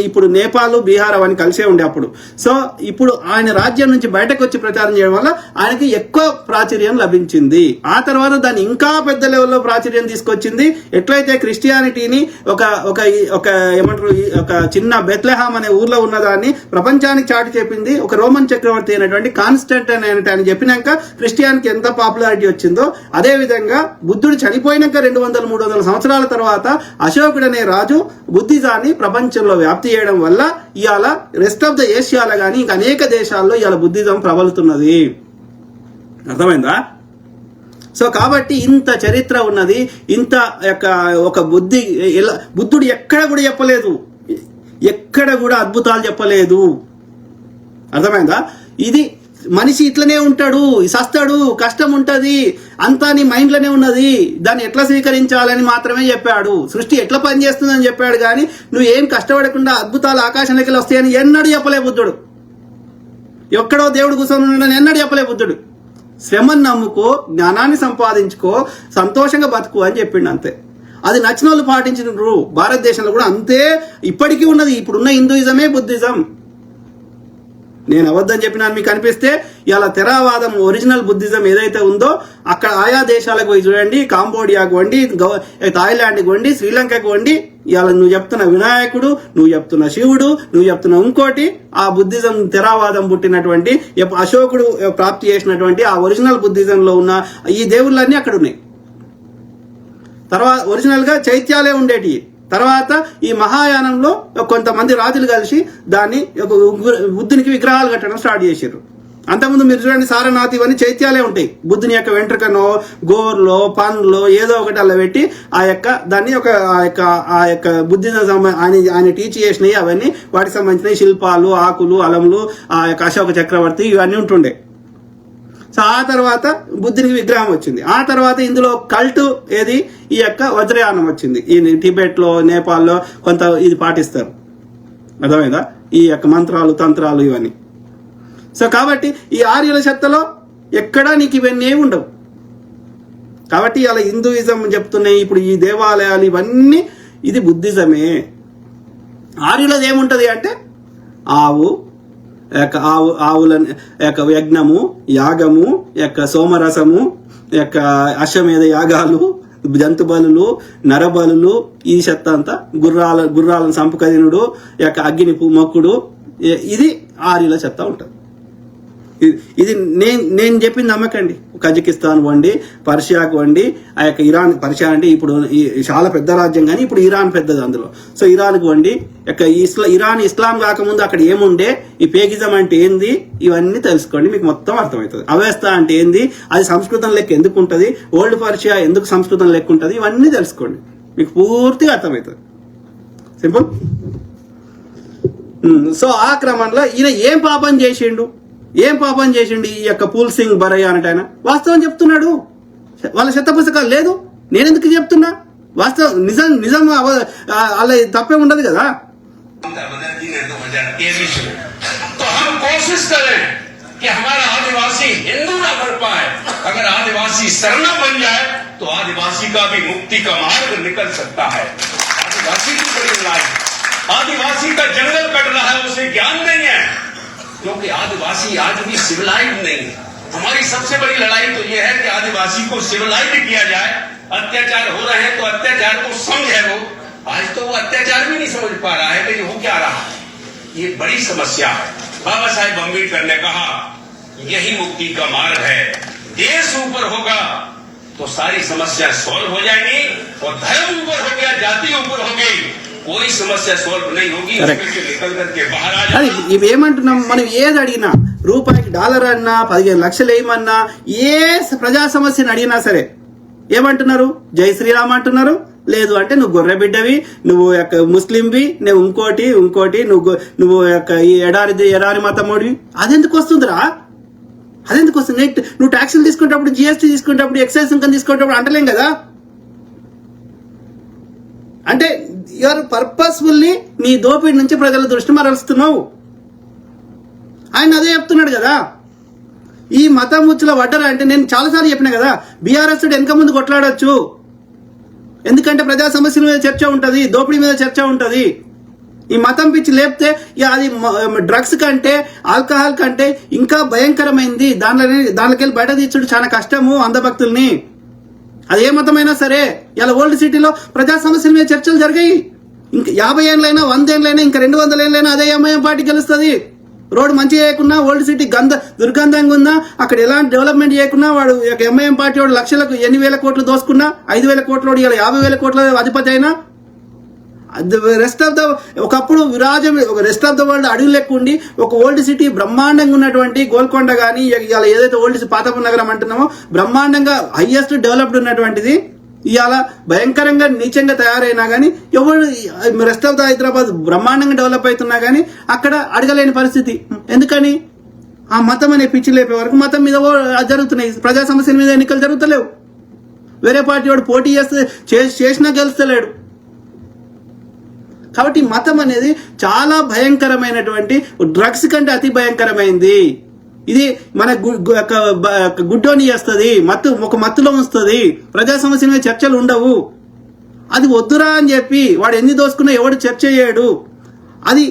ఇప్పుడు నేపాల్, బీహార్ అవన్నీ కలిసే ఉండే అప్పుడు. సో ఇప్పుడు ఆయన రాజ్యం నుంచి బయటకు వచ్చి ప్రచారం చేయడం వల్ల ఆయనకి ఎక్కువ ప్రాచుర్యం లభించింది. ఆ తర్వాత దాన్ని ఇంకా పెద్ద లెవెల్లో ప్రాచుర్యం తీసుకొచ్చింది. ఎట్లయితే క్రిస్టియానిటీని ఒక ఏమంటారు ఒక చిన్న బెత్లెహాం అనే ఊర్లో ఉన్నదాన్ని ప్రపంచానికి చాటి చెప్పింది ఒక రోమన్ చక్రవర్తి అయినటువంటి కాన్స్టంటైన్ అని చెప్పినాక క్రిస్టియానికి ఎంత పాపులారిటీ వచ్చిందో, అదే విధంగా బుద్ధుడు చనిపోయినాక 200-300 సంవత్సరాల తర్వాత అశోకుడు అనే రాజు బుద్ధిజాన్ని ప్రపంచంలో వ్యాప్తి చేయడం వల్ల ఇవాళ రెస్ట్ ఆఫ్ ద ఏషియాలో కానీ ఇంకా అనేక దేశాల్లో ఇవాళ బుద్ధిజం ప్రబలుతున్నది. అర్థమైందా? సో కాబట్టి ఇంత చరిత్ర ఉన్నది. ఇంత ఒక బుద్ధుడు ఎక్కడ కూడా చెప్పలేదు, ఎక్కడ కూడా అద్భుతాలు చెప్పలేదు. అర్థమైందా? ఇది మనిషి ఇట్లనే ఉంటాడు, సస్తాడు, కష్టం ఉంటది, అంతా నీ మైండ్లోనే ఉన్నది, దాన్ని ఎట్లా స్వీకరించాలని మాత్రమే చెప్పాడు. సృష్టి ఎట్లా పనిచేస్తుందని చెప్పాడు కానీ నువ్వు ఏం కష్టపడకుండా అద్భుతాలు ఆకాశానికి వస్తాయని ఎన్నడూ చెప్పలే బుద్ధుడు. ఎక్కడో దేవుడు కూర్చొని ఉన్నాడని ఎన్నడూ చెప్పలే బుద్ధుడు. శ్రమను నమ్ముకో, జ్ఞానాన్ని సంపాదించుకో, సంతోషంగా బతుకు అని చెప్పిండు అంతే. అది నచ్చిన వాళ్ళు పాటించినారు. భారతదేశంలో కూడా అంతే ఇప్పటికీ ఉన్నది. ఇప్పుడున్న హిందూయిజమే బుద్ధిజం. నేను అబద్ధం చెప్పినాను మీకు అనిపిస్తే ఇలా తెరావాదం ఒరిజినల్ బుద్ధిజం ఏదైతే ఉందో అక్కడ ఆయా దేశాలకు పోయి చూడండి, కాంబోడియాకు వండి, థాయిలాండ్కి వండి, శ్రీలంకకు వండి, ఇవాళ నువ్వు చెప్తున్న వినాయకుడు, నువ్వు చెప్తున్న శివుడు, నువ్వు చెప్తున్న ఇంకోటి, ఆ బుద్ధిజం తెరావాదం పుట్టినటువంటి అశోకుడు ప్రాప్తి చేసినటువంటి ఆ ఒరిజినల్ బుద్ధిజంలో ఉన్న ఈ దేవుళ్ళన్నీ అక్కడ ఉన్నాయి. తర్వాత ఒరిజినల్ గా చైత్యాలే ఉండేటివి. తర్వాత ఈ మహాయానంలో కొంతమంది రాజులు కలిసి దాన్ని బుద్ధునికి విగ్రహాలు కట్టడం స్టార్ట్ చేశారు. అంతకుముందు మీరు చూడండి, సారనాథ్ ఇవన్నీ చైత్యాలే ఉంటాయి. బుద్ధుని యొక్క వెంట్రుకనో గోర్లో పండ్లో ఏదో ఒకటి అలా పెట్టి దాన్ని ఆ యొక్క బుద్ధిజం ఆయన టీచ్ చేసినవి అవన్నీ వాటికి సంబంధించిన శిల్పాలు, ఆకులు, అలములు, ఆ యొక్క అశోక చక్రవర్తి ఇవన్నీ ఉంటుండే. సో ఆ తర్వాత బుద్ధునికి విగ్రహం వచ్చింది. ఆ తర్వాత ఇందులో కల్ట్ ఏది, ఈ యొక్క వజ్రయానం వచ్చింది. ఈ టిబెట్ లో, నేపాల్లో కొంత ఇది పాటిస్తారు. అర్థమైందా? ఈ యొక్క మంత్రాలు, తంత్రాలు ఇవన్నీ. సో కాబట్టి ఈ ఆర్యుల చెత్తలో ఎక్కడా నీకు ఇవన్నీ ఏమి ఉండవు. కాబట్టి అలా హిందూయిజం చెప్తున్నాయి ఇప్పుడు ఈ దేవాలయాలు ఇవన్నీ ఇది బుద్ధిజమే. ఆర్యులది ఏముంటది అంటే ఆవుల యొక్క యజ్ఞము, యాగము, యొక్క సోమరసము, యొక్క అశ్వమేధ యాగాలు, జంతు బలులు, నరబలులు, ఈ చెత్త అంతా గుర్రాలను సంపుకదినుడు, యొక్క అగ్ని మొక్కుడు, ఇది ఆర్యుల చెత్త ఉంటుంది. ఇది నేను చెప్పింది నమ్మకండి. కజకిస్తాన్ వండి, పర్షియాకు వండి, ఆ యొక్క ఇరాన్, పర్షియా అంటే ఇప్పుడు చాలా పెద్ద రాజ్యం కానీ ఇప్పుడు ఇరాన్ పెద్దది అందులో. సో ఇరాన్కు వండి, ఇరాన్ ఇస్లాం కాకముందు అక్కడ ఏముండే, ఈ పేగిజం అంటే ఏంది, ఇవన్నీ తెలుసుకోండి, మీకు మొత్తం అర్థమవుతుంది. అవస్థ అంటే ఏంది, అది సంస్కృతం లెక్క ఎందుకు ఉంటుంది, ఓల్డ్ పర్షియా ఎందుకు సంస్కృతం లెక్క ఉంటుంది, ఇవన్నీ తెలుసుకోండి, మీకు పూర్తిగా అర్థమవుతుంది. సింపుల్. సో ఆ క్రమంలో ఈయన ఏం పాపం చేసిండు ఈ యొక్క పూల్ సింగ్ బరయ్య అంటే ఆయన వాస్తవం చెప్తున్నాడు. వాళ్ళ శత పుస్తకాలు లేదు, నేనెందుకు చెప్తున్నా, వాస్తవం నిజం అలా తప్పే ఉండదు కదా.
तो हम कोशिश करें कि हमारा आदिवासी हिंदू ना बन पाए. अगर आदिवासी शरण बन जाए तो आदिवासी का भी मुक्ति का मार्ग निकल सकता है. आदिवासी की बड़ी लड़ाई, आदिवासी का जंगल कट रहा है, उसे ज्ञान नहीं है, क्योंकि आदिवासी आज भी सिविलाइज नहीं है. हमारी सबसे बड़ी लड़ाई तो यह है कि आदिवासी को सिविलाइज किया जाए. अत्याचार हो रहे हैं तो अत्याचार को समझे वो. आज तो वो अत्याचार भी नहीं समझ पा रहा है कि हो क्या रहा है. ये बड़ी समस्या है. बाबा साहेब अम्बेडकर ने कहा यही मुक्ति का मार्ग है. देश ऊपर होगा तो सारी समस्या सॉल्व हो जाएंगी, और धर्म ऊपर हो गया, जाति ऊपर हो गई, कोई समस्या सॉल्व नहीं होगी. निकल करके बाहर आ जाए.
ఇవేమంటున్నాం మనం, ఏది అడిగినా రూపాయికి డాలర్ అన్నా 15 లక్షలు వేయమన్నా ఏ ప్రజా సమస్యను అడిగినా సరే ఏమంటున్నారు, జై శ్రీరామ్ అంటున్నారు. లేదు అంటే నువ్వు గొర్రె బిడ్డవి, నువ్వు యొక్క ముస్లింవి, నువ్వు ఇంకోటి నువ్వు యొక్క ఈ ఎడారి మతమోడివి. అదెందుకు వస్తుందిరా, అదెందుకు వస్తుంది? నువ్వు ట్యాక్సులు తీసుకునేటప్పుడు, జిఎస్టీ తీసుకునేటప్పుడు, ఎక్సైజ్ సుంకం తీసుకునేటప్పుడు అంటలేం కదా. అంటే యూఆర్ పర్పస్ఫుల్లీ నీ దోపిడి నుంచి ప్రజల దృష్టి మరలుస్తున్నావు. ఆయన అదే చెప్తున్నాడు కదా. ఈ మతం ముచ్చుల వడ్డరా అంటే నేను చాలాసార్లు చెప్పినా కదా, బీఆర్ఎస్ వెనక ముందు కొట్లాడొచ్చు, ఎందుకంటే ప్రజా సమస్యల మీద చర్చ ఉంటుంది, దోపిడీ మీద చర్చ ఉంటుంది. ఈ మతం పిచ్చి లేపితే అది డ్రగ్స్ కంటే, ఆల్కహాల్ కంటే ఇంకా భయంకరమైంది. దానిలోకెళ్ళి బయట తీర్చుడు చాలా కష్టము అంధభక్తుల్ని. అది ఏ మతమైనా సరే. ఇలా ఓల్డ్ సిటీలో ప్రజా సమస్యల మీద చర్చలు జరిగాయి. ఇంకా 50 ఏళ్ళైనా 100 ఏళ్ళైనా ఇంకా 200 ఏళ్ళైనా అదే ఎంఐఎం పార్టీ గెలుస్తుంది. రోడ్డు మంచిగా చేయకున్నా, ఓల్డ్ సిటీ దుర్గంధంగా ఉన్నా, అక్కడ ఎలాంటి డెవలప్మెంట్ చేయకున్నా, వాడు ఎంఐఎం పార్టీ వాడు లక్షలకు 8,000 కోట్లు దోసుకున్నా, 5,000 కోట్ల వాడు ఇలా 50,000 కోట్ల అధిపతి అయినా, రెస్ట్ ఆఫ్ ద ఒకప్పుడు రెస్ట్ ఆఫ్ ద వరల్డ్ అడవులు లెక్క ఉండి ఒక ఓల్డ్ సిటీ బ్రహ్మాండంగా ఉన్నటువంటి గోల్కొండ కానీ ఇలా ఏదైతే ఓల్డ్ పాతపూర్ నగరం అంటున్నామో బ్రహ్మాండంగా హైయెస్ట్ డెవలప్డ్ ఉన్నటువంటిది ఇవాళ భయంకరంగా నీచంగా తయారైనా కానీ ఎవరు రెస్ట్ ఆఫ్ ద హైదరాబాద్ బ్రహ్మాండంగా డెవలప్ అవుతున్నా కానీ అక్కడ అడగలేని పరిస్థితి. ఎందుకని? ఆ మతం అనే పిచ్చి లేపే వరకు మతం మీద జరుగుతున్నాయి, ప్రజా సమస్యల మీద ఎన్నికలు జరుగుతలేవు. వేరే పార్టీ వాడు పోటీ చేసినా గెలుస్తలేడు. కాబట్టి మతం అనేది చాలా భయంకరమైనటువంటి, డ్రగ్స్ కంటే అతి భయంకరమైంది. ఇది మన గుడ్డోని చేస్తుంది, ఒక మత్తులో ఉంచుతుంది, ప్రజా సమస్యల మీద చర్చలు ఉండవు. అది వద్దురా అని చెప్పి వాడు ఎన్ని దోసుకున్నా ఎవడు చర్చ చేయడు. అది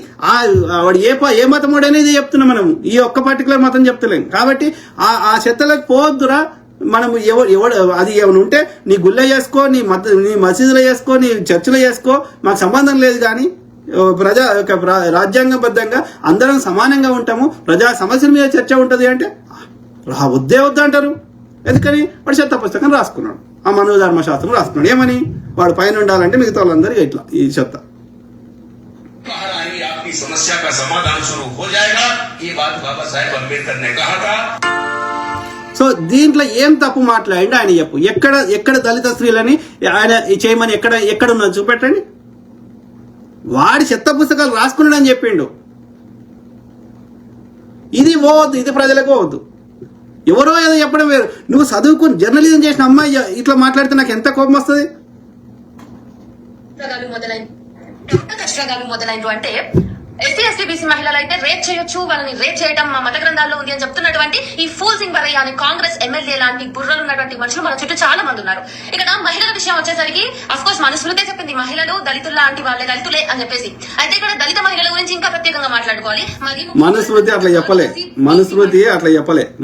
వాడు ఏ మతం వాడు అనేది చెప్తున్నాం మనం, ఈ ఒక్క పర్టికులర్ మతం చెప్తలేం. కాబట్టి ఆ చెత్తలకు పోవద్దురా. మనం ఎవడు అది ఏమైనా ఉంటే నీ గుళ్ళ చేసుకో, నీ మసీదులో చేసుకో, నీ చర్చిలో చేసుకో, మాకు సంబంధం లేదు. కానీ రాజ్యాంగబద్ధంగా అందరం సమానంగా ఉంటాము, ప్రజా సమస్యల మీద చర్చ ఉంటుంది అంటే వద్దే వద్దంటారు. ఎందుకని వాడు చెత్త పుస్తకం రాసుకున్నాడు, ఆ మనోధర్మశాస్త్రం రాసుకున్నాడు. ఏమని వాడు పైన ఉండాలంటే మిగతా వాళ్ళందరికీ ఇట్లా ఈ చెత్త.
बाहर आएंगे आपकी समस्या का समाधान शुरू हो जाएगा, ये बात बाबा साहेब अम्बेडकर ने कहा था.
సో దీంట్లో ఏం తప్పు మాట్లాడండి ఆయన చెప్పు. ఎక్కడ దళిత స్త్రీలని ఆయన చేయమని ఎక్కడ ఉన్నది చూపెట్టండి. వాడి చెత్త పుస్తకాలు రాసుకున్నాడని చెప్పిండు. ఇది పోవద్దు, ఇది ప్రజలకు పోవద్దు. ఎవరో ఏదో చెప్పడం వేరు. నువ్వు చదువుకుని జర్నలిజం చేసిన అమ్మాయి ఇట్లా మాట్లాడితే నాకు ఎంత కోపం వస్తుంది.
కష్టాలు మొదలైండు అంటే ఎస్సీ ఎస్టీ బీసీ మహిళలు అయితే రేప్ చేయొచ్చు, వాళ్ళని రేప్ చేయడం మా మత గ్రంథాల్లో ఉంది అని చెప్తున్నటువంటి ఈ ఫూల్ సింగ్ బరయ్య అనే కాంగ్రెస్ ఎమ్మెల్యే లాంటి బుర్రలు ఉన్నటువంటి మనుషులు మన చుట్టూ చాలా మంది ఉన్నారు. ఇక్కడ మహిళల విషయం వచ్చేసరికి అఫ్కోర్స్ మనుస్మృతే చెప్పింది మహిళలు దళితుల లాంటి వాళ్ళే, దళితులే అని చెప్పేసి. అయితే ఇక్కడ దళిత మహిళల గురించి ఇంకా ప్రత్యేకంగా మాట్లాడుకోవాలి.
మనుస్మృతి అట్లా చెప్పలే.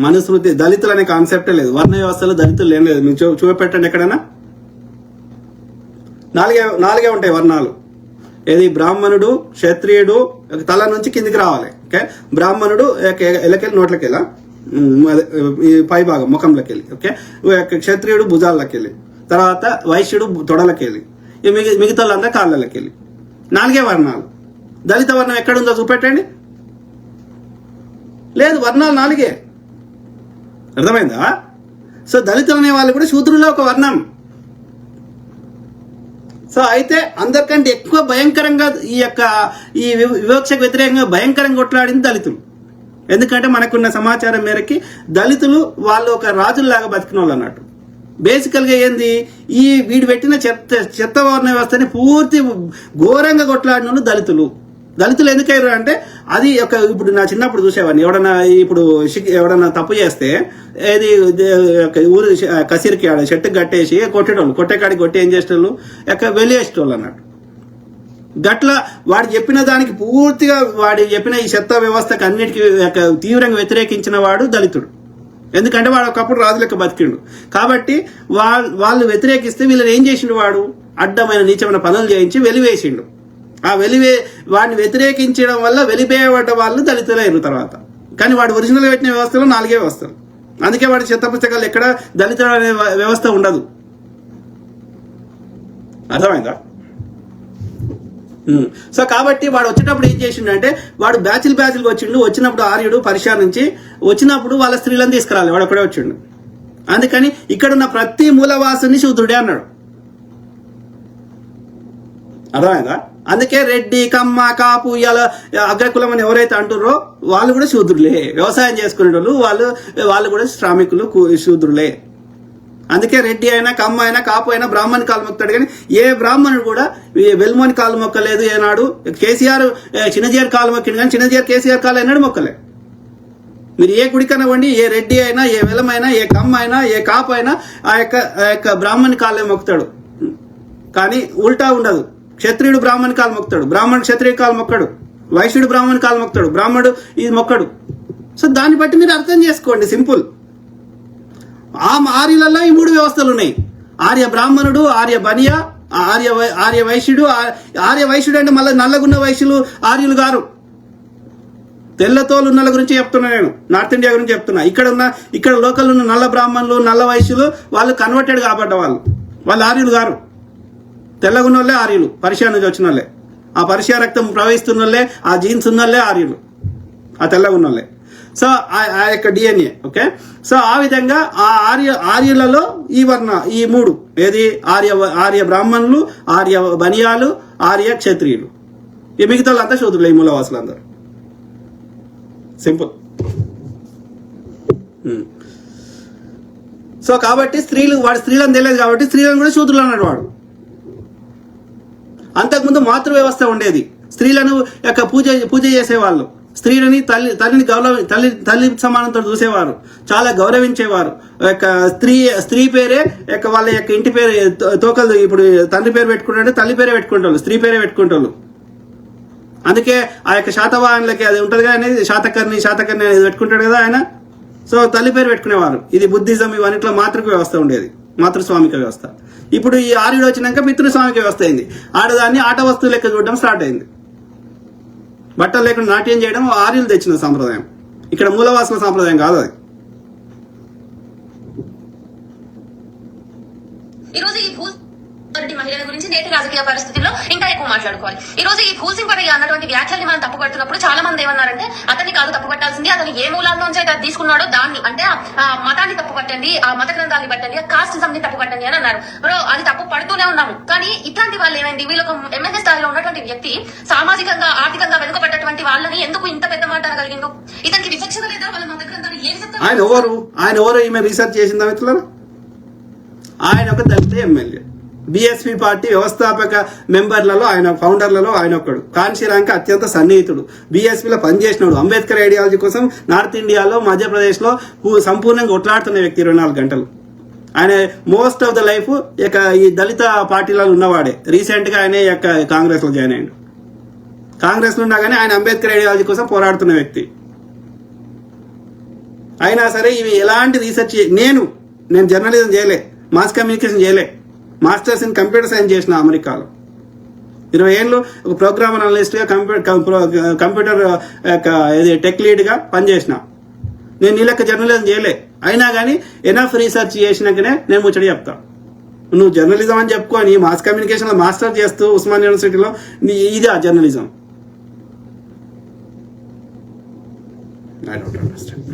మనుస్మృతి దళితులు అనే కాన్సెప్టే లేదు. వర్ణ వ్యవస్థలో దళితులు ఏం లేదు. మీరు చూపెట్టండి ఎక్కడైనా. నాలుగే ఉంటాయి వర్ణాలు. ఏది బ్రాహ్మణుడు, క్షత్రియుడు తల నుంచి కిందికి రావాలి. ఓకే, బ్రాహ్మణుడు ఎలకెళ్ళి నోట్లకెళ్ళి, పై భాగం ముఖంలోకి వెళ్ళి. ఓకే, క్షత్రియుడు భుజాల్లోకి వెళ్ళి, తర్వాత వైశ్యుడు తొడలకెళ్ళి, మిగతా వాళ్ళంతా కాళ్ళకి వెళ్ళి. 4 వర్ణాలు. దళిత వర్ణం ఎక్కడుందో చూపెట్టండి. లేదు, వర్ణాలు 4. అర్థమైందా? సో దళితులు అనే వాళ్ళు కూడా శూద్రుల్లో ఒక వర్ణం. సో అయితే అందరికంటే ఎక్కువ భయంకరంగా ఈ వివక్షకు వ్యతిరేకంగా భయంకరంగా కొట్లాడింది దళితులు. ఎందుకంటే మనకున్న సమాచారం మేరకి దళితులు వాళ్ళు ఒక రాజుల్లాగా బతికిన వాళ్ళు అన్నట్టు. బేసికల్గా ఏంది, ఈ వీడు పెట్టిన చెత్త వర్ణ వ్యవస్థని పూర్తి ఘోరంగా కొట్లాడిన వాళ్ళు దళితులు ఎందుకయ్యారు అంటే అది ఇప్పుడు నా చిన్నప్పుడు చూసేవాడిని. ఎవడన్నా తప్పు చేస్తే ఏది ఊరు కసిరికి చెట్టుకు కట్టేసి కొట్టేకాడికి కొట్టి ఏం చేసేటోళ్ళు వెలివేసేటోళ్ళు అన్నట్టు. గట్ల వాడు చెప్పిన దానికి పూర్తిగా వాడు చెప్పిన ఈ చెత్త వ్యవస్థకు అన్నిటికీ తీవ్రంగా వ్యతిరేకించిన వాడు దళితుడు. ఎందుకంటే వాడు ఒకప్పుడు రాజు లెక్క బతికిండు. కాబట్టి వాళ్ళు వ్యతిరేకిస్తే వీళ్ళని ఏం చేసిండు, వాడు అడ్డమైన నీచమైన పనులు చేయించి వెలివేసిండు. వాడిని వ్యతిరేకించడం వల్ల వెలిపేయబడ్డ వాళ్ళు దళితులైన తర్వాత. కానీ వాడు ఒరిజినల్ పెట్టిన వ్యవస్థలో 4 వ్యవస్థలు. అందుకే వాడి చెత్త పుస్తకాలు ఎక్కడ దళితుల అనే వ్యవస్థ ఉండదు. అర్థమైందా? సో కాబట్టి వాడు వచ్చేటప్పుడు ఏం చేసిండు అంటే వాడు బ్యాచ్లు వచ్చినప్పుడు ఆర్యుడు పరిషా నుంచి వచ్చినప్పుడు వాళ్ళ స్త్రీలను తీసుకురాలి. వాడు అక్కడే వచ్చిండు. అందుకని ఇక్కడున్న ప్రతి మూలవాసుని శూద్రుడే అన్నాడు. అర్థమైందా? అందుకే రెడ్డి, కమ్మ, కాపు, ఇలా అగ్రకులం అని ఎవరైతే అంటుర్రో వాళ్ళు కూడా శూద్రులే. వ్యవసాయం చేసుకునే వాళ్ళు కూడా శ్రామికులు, శూద్రులే. అందుకే రెడ్డి అయినా, కమ్మ అయినా, కాపు అయినా బ్రాహ్మణ్ కాలు మొక్కుతాడు. కానీ ఏ బ్రాహ్మణుడు కూడా వెల్మోని కాలు మొక్కలేదు. ఏనాడు కేసీఆర్ చిన్నజీఆర్ కాలు మొక్కిండు, కానీ చిన్నజీఆర్ కేసీఆర్ కాలు అయినాడు మొక్కలే. మీరు ఏ గుడికన్నా వండి, ఏ రెడ్డి అయినా, ఏ వెలమైనా, ఏ కమ్మ అయినా, ఏ కాపు అయినా ఆ యొక్క బ్రాహ్మణ్ కాళ్ళే మొక్కుతాడు. కానీ ఉల్టా ఉండదు. క్షత్రియుడు బ్రాహ్మణ్ కాలు మొక్కుతాడు, బ్రాహ్మణుడు క్షత్రియ కాలు మొక్కడు, వైశ్యుడు బ్రాహ్మణ్ కాలు మొక్కుతాడు, బ్రాహ్మణుడు ఇది మొక్కడు. సో దాన్ని బట్టి మీరు అర్థం చేసుకోండి. సింపుల్. ఆ ఆర్యులలో ఈ 3 వ్యవస్థలు ఉన్నాయి. ఆర్య బ్రాహ్మణుడు, ఆర్య బనియా, ఆర్య వైశ్యుడు. ఆర్య వైశ్యుడు అంటే మళ్ళీ నల్లగున్న వైశ్యులు ఆర్యులు గారు. తెల్లతోలు ఉన్నల గురించి చెప్తున్నా నేను, నార్త్ ఇండియా గురించి చెప్తున్నా. ఇక్కడ లోకల్ ఉన్న నల్ల బ్రాహ్మణులు, నల్ల వైశ్యులు వాళ్ళు కన్వర్టెడ్ కాబడ్డ వాళ్ళు ఆర్యులు గారు. తెల్లగున్న వాళ్ళే ఆర్యులు, పర్షియా నుంచి వచ్చిన వాళ్ళే. ఆ పర్షియా రక్తం ప్రవహిస్తున్న వాళ్ళే, ఆ జీన్స్ ఉన్న వాళ్ళే ఆర్యులు, ఆ తెల్లగున్న వాళ్ళే. సో ఆ యొక్క డిఎన్ఏ. ఓకే, సో ఆ విధంగా ఆ ఆర్యులలో ఈ 3 ఏది ఆర్య బ్రాహ్మణులు, ఆర్య బనియాలు, ఆర్య క్షత్రియులు. ఈ మిగతా వాళ్ళంతా శూద్రులు, ఈ మూలవాసులు అందరూ. సింపుల్. సో కాబట్టి వాడు స్త్రీలను తెలియదు కాబట్టి స్త్రీలను కూడా శూద్రులు అన్నాడు వాడు. అంతకుముందు మాతృ వ్యవస్థ ఉండేది. స్త్రీలను యొక్క పూజ చేసేవాళ్ళు. స్త్రీలని తల్లి సమానంతో చూసేవారు, చాలా గౌరవించేవారు. స్త్రీ పేరే వాళ్ళ యొక్క ఇంటి పేరు తోకలు. ఇప్పుడు తండ్రి పేరు పెట్టుకుంటే తల్లి పేరే పెట్టుకుంటారు, స్త్రీ పేరే పెట్టుకుంటారు. అందుకే ఆ యొక్క శాతవాహనులకి అది ఉంటుంది కదా అనేది శాతకర్ణి అనేది పెట్టుకుంటాడు కదా ఆయన. సో తల్లి పేరు పెట్టుకునేవారు. ఇది బుద్ధిజం ఇవన్నిట్లో మాతృక వ్యవస్థ ఉండేది, మాతృస్వామిక వ్యవస్థ. ఇప్పుడు ఈ ఆర్యుడు వచ్చినాక పితృస్వామిక వ్యవస్థ అయింది. ఆడదాన్ని ఆట వస్తువు లెక్క చూడడం స్టార్ట్ అయింది. బట్టలు లేకుండా నాట్యం చేయడం ఆర్యులు తెచ్చిన సాంప్రదాయం, ఇక్కడ మూలవాసుల సాంప్రదాయం కాదు అది.
ఈ రోజు ఈ మహిళల గురించి నేటి రాజకీయ పరిస్థితుల్లో ఇంకా ఎక్కువ మాట్లాడుకోవాలి. ఈ రోజు ఈ భూసింగ్ పరయ్య అన్నటువంటి వ్యాఖ్యల్ని మనం తప్పుపడుతున్నప్పుడు చాలా మంది ఏమన్నారంటే అతన్ని కాదు తప్పుపట్టాల్సింది, అతను ఏ మూలాల్లోంచి అయితే తీసుకున్నాడో దాన్ని, అంటే ఆ మతాన్ని తప్పుపట్టండి, ఆ మత గ్రంథాన్ని పట్టండి, ఆ కాస్టిజం ని తప్పుపట్టండి అని అన్నారు. బ్రో అది తప్పు పడుతూనే ఉన్నాము. కానీ ఇట్లాంటి వాళ్ళు ఏమైంది, వీళ్ళొక ఎమ్మెల్యే స్థాయిలో ఉన్నటువంటి వ్యక్తి సామాజికంగా ఆర్థికంగా వెనుకబడ్డటువంటి వాళ్ళని ఎందుకు ఇంత పెద్ద మాట అనగలిగిందో, ఇతనికి విచక్షణ లేదా, వాళ్ళ మత గ్రంథాన్ని ఏమి చెప్తారు?
ఆయన ఎవరు ఈమె రీసెర్చ్ చేసిందా మిత్రులారా? ఆయన ఒక దళిత ఎమ్మెల్యే, బీఎస్పీ పార్టీ వ్యవస్థాపక మెంబర్లలో ఆయన, ఫౌండర్లలో ఆయన ఒక్కడు. కాన్షీరాంక్ అత్యంత సన్నిహితుడు, బీఎస్పీలో పనిచేసినాడు. అంబేద్కర్ ఐడియాలజీ కోసం నార్త్ ఇండియాలో మధ్యప్రదేశ్లో సంపూర్ణంగా కొట్లాడుతున్న వ్యక్తి 24 గంటలు. ఆయన మోస్ట్ ఆఫ్ ద లైఫ్ ఈ దళిత పార్టీలలో ఉన్నవాడే. రీసెంట్ గా ఆయన కాంగ్రెస్ లో జాయిన్ అయ్యాడు. కాంగ్రెస్ లో ఉన్నా కానీ ఆయన అంబేద్కర్ ఐడియాలజీ కోసం పోరాడుతున్న వ్యక్తి. అయినా సరే ఇవి ఎలాంటి రీసెర్చ్, నేను జర్నలిజం చేయలే, మాస్ కమ్యూనికేషన్ చేయలే, మాస్టర్స్ ఇన్ కంప్యూటర్ సైన్స్ చేసిన అమెరికాలో 20 ఏళ్ళు ఒక ప్రోగ్రామర్ అనలిస్ట్ గా కంప్యూటర్ టెక్ లీడ్ గా పనిచేసిన. నేను నీ లెక్క జర్నలిజం చేయలే, అయినా కానీ ఎనఫ్ రీసెర్చ్ చేసినాకనే నేను ముచ్చట చెప్తా. నువ్వు జర్నలిజం అని చెప్పుకొని మాస్ కమ్యూనికేషన్ లో మాస్టర్ చేస్తూ ఉస్మాన్ యూనివర్సిటీలో ఇది ఆ జర్నలిజం. I don't understand.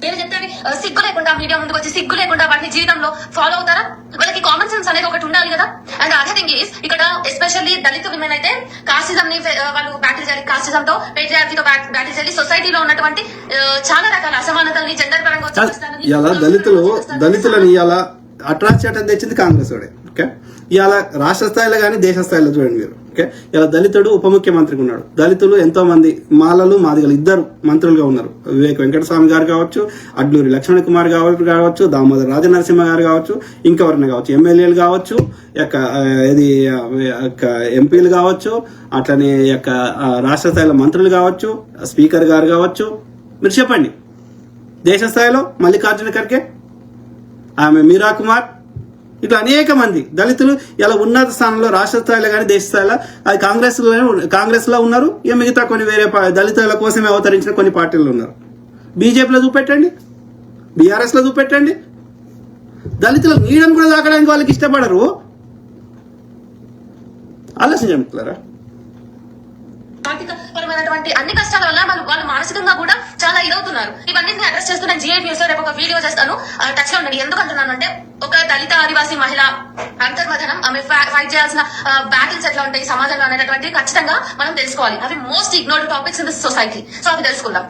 నేను చెప్తాను, సిగ్గు లేకుండా మీడియా ముందుకు వచ్చి సిగ్గు లేకుండా వాటిని జీవితంలో ఫాలో అవుతారా? వాళ్ళకి కామన్ సెన్స్ అనేది ఒకటి ఉండాలి కదా. అండ్ అదర్ థింగ్ ఈస్, ఇక్కడ ఎస్పెషల్లీ దళిత విమెన్ అయితే కాస్టిజం ని వాళ్ళు బ్యాటిల్ చేయాలి, కాస్టిజం తో పేట్రియార్కీతో బ్యాటిల్ చేయాలి. సొసైటీలో ఉన్నటువంటి చాలా రకాల అసమానతల్ని జెండర్ పరంగా
దళితులని ఇలా అట్రాక్ట్ చేయడం తెచ్చింది కాంగ్రెస్ వాడే. ఓకే, ఇవాళ రాష్ట్ర స్థాయిలో కానీ దేశ స్థాయిలో చూడండి మీరు. ఓకే, ఇలా దళితుడు ఉప ముఖ్యమంత్రిగా ఉన్నాడు. దళితులు ఎంతో మంది మాలలు మాదిగలు ఇద్దరు మంత్రులుగా ఉన్నారు. వివేక్ వెంకటస్వామి గారు కావచ్చు, అడ్లూరి లక్ష్మణ కుమార్ కావచ్చు, దామోదర్ రాజనరసింహ గారు కావచ్చు, ఇంకెవరైనా కావచ్చు, ఎమ్మెల్యేలు కావచ్చు, ఎంపీలు కావచ్చు, అట్లనే రాష్ట్ర స్థాయిలో మంత్రులు కావచ్చు, స్పీకర్ గారు కావచ్చు. మీరు చెప్పండి, దేశ స్థాయిలో మల్లికార్జున ఖర్గే, ఆమె మీరా కుమార్, ఇట్లా అనేక మంది దళితులు ఇలా ఉన్నత స్థానంలో రాష్ట్ర స్థాయిలో కానీ దేశ స్థాయిలో అది కాంగ్రెస్ లో ఉన్నారు. ఇక మిగతా కొన్ని వేరే దళితుల కోసమే అవతరించిన కొన్ని పార్టీలు ఉన్నారు. బీజేపీలో చూపెట్టండి, బీఆర్ఎస్ లో చూపెట్టండి. దళితుల నీడను కూడా తాకడానికి వాళ్ళకి ఇష్టపడరు. ఆలోచించగలుగుతారా?
ఆర్థిక పరమైనటువంటి అన్ని కష్టాల వల్ల వాళ్ళు మానసికంగా కూడా చాలా ఇదవుతున్నారు. ఇవన్నీ అడ్రస్ చేస్తూ నేను జిఐ న్యూస్ లో రేపు ఒక వీడియో చేస్తాను, టచ్ లో ఉండండి. ఎందుకు అంటున్నానంటే, ఒక దళిత ఆదివాసీ మహిళ అంతర్మథనం, ఆమె ఫైట్ చేయాల్సిన బ్యాటిల్స్ ఎట్లా ఉంటాయి సమాజంలో అనేటటువంటి ఖచ్చితంగా మనం తెలుసుకోవాలి. అవి most ignored topics in this society. So అవి తెలుసుకుందాం.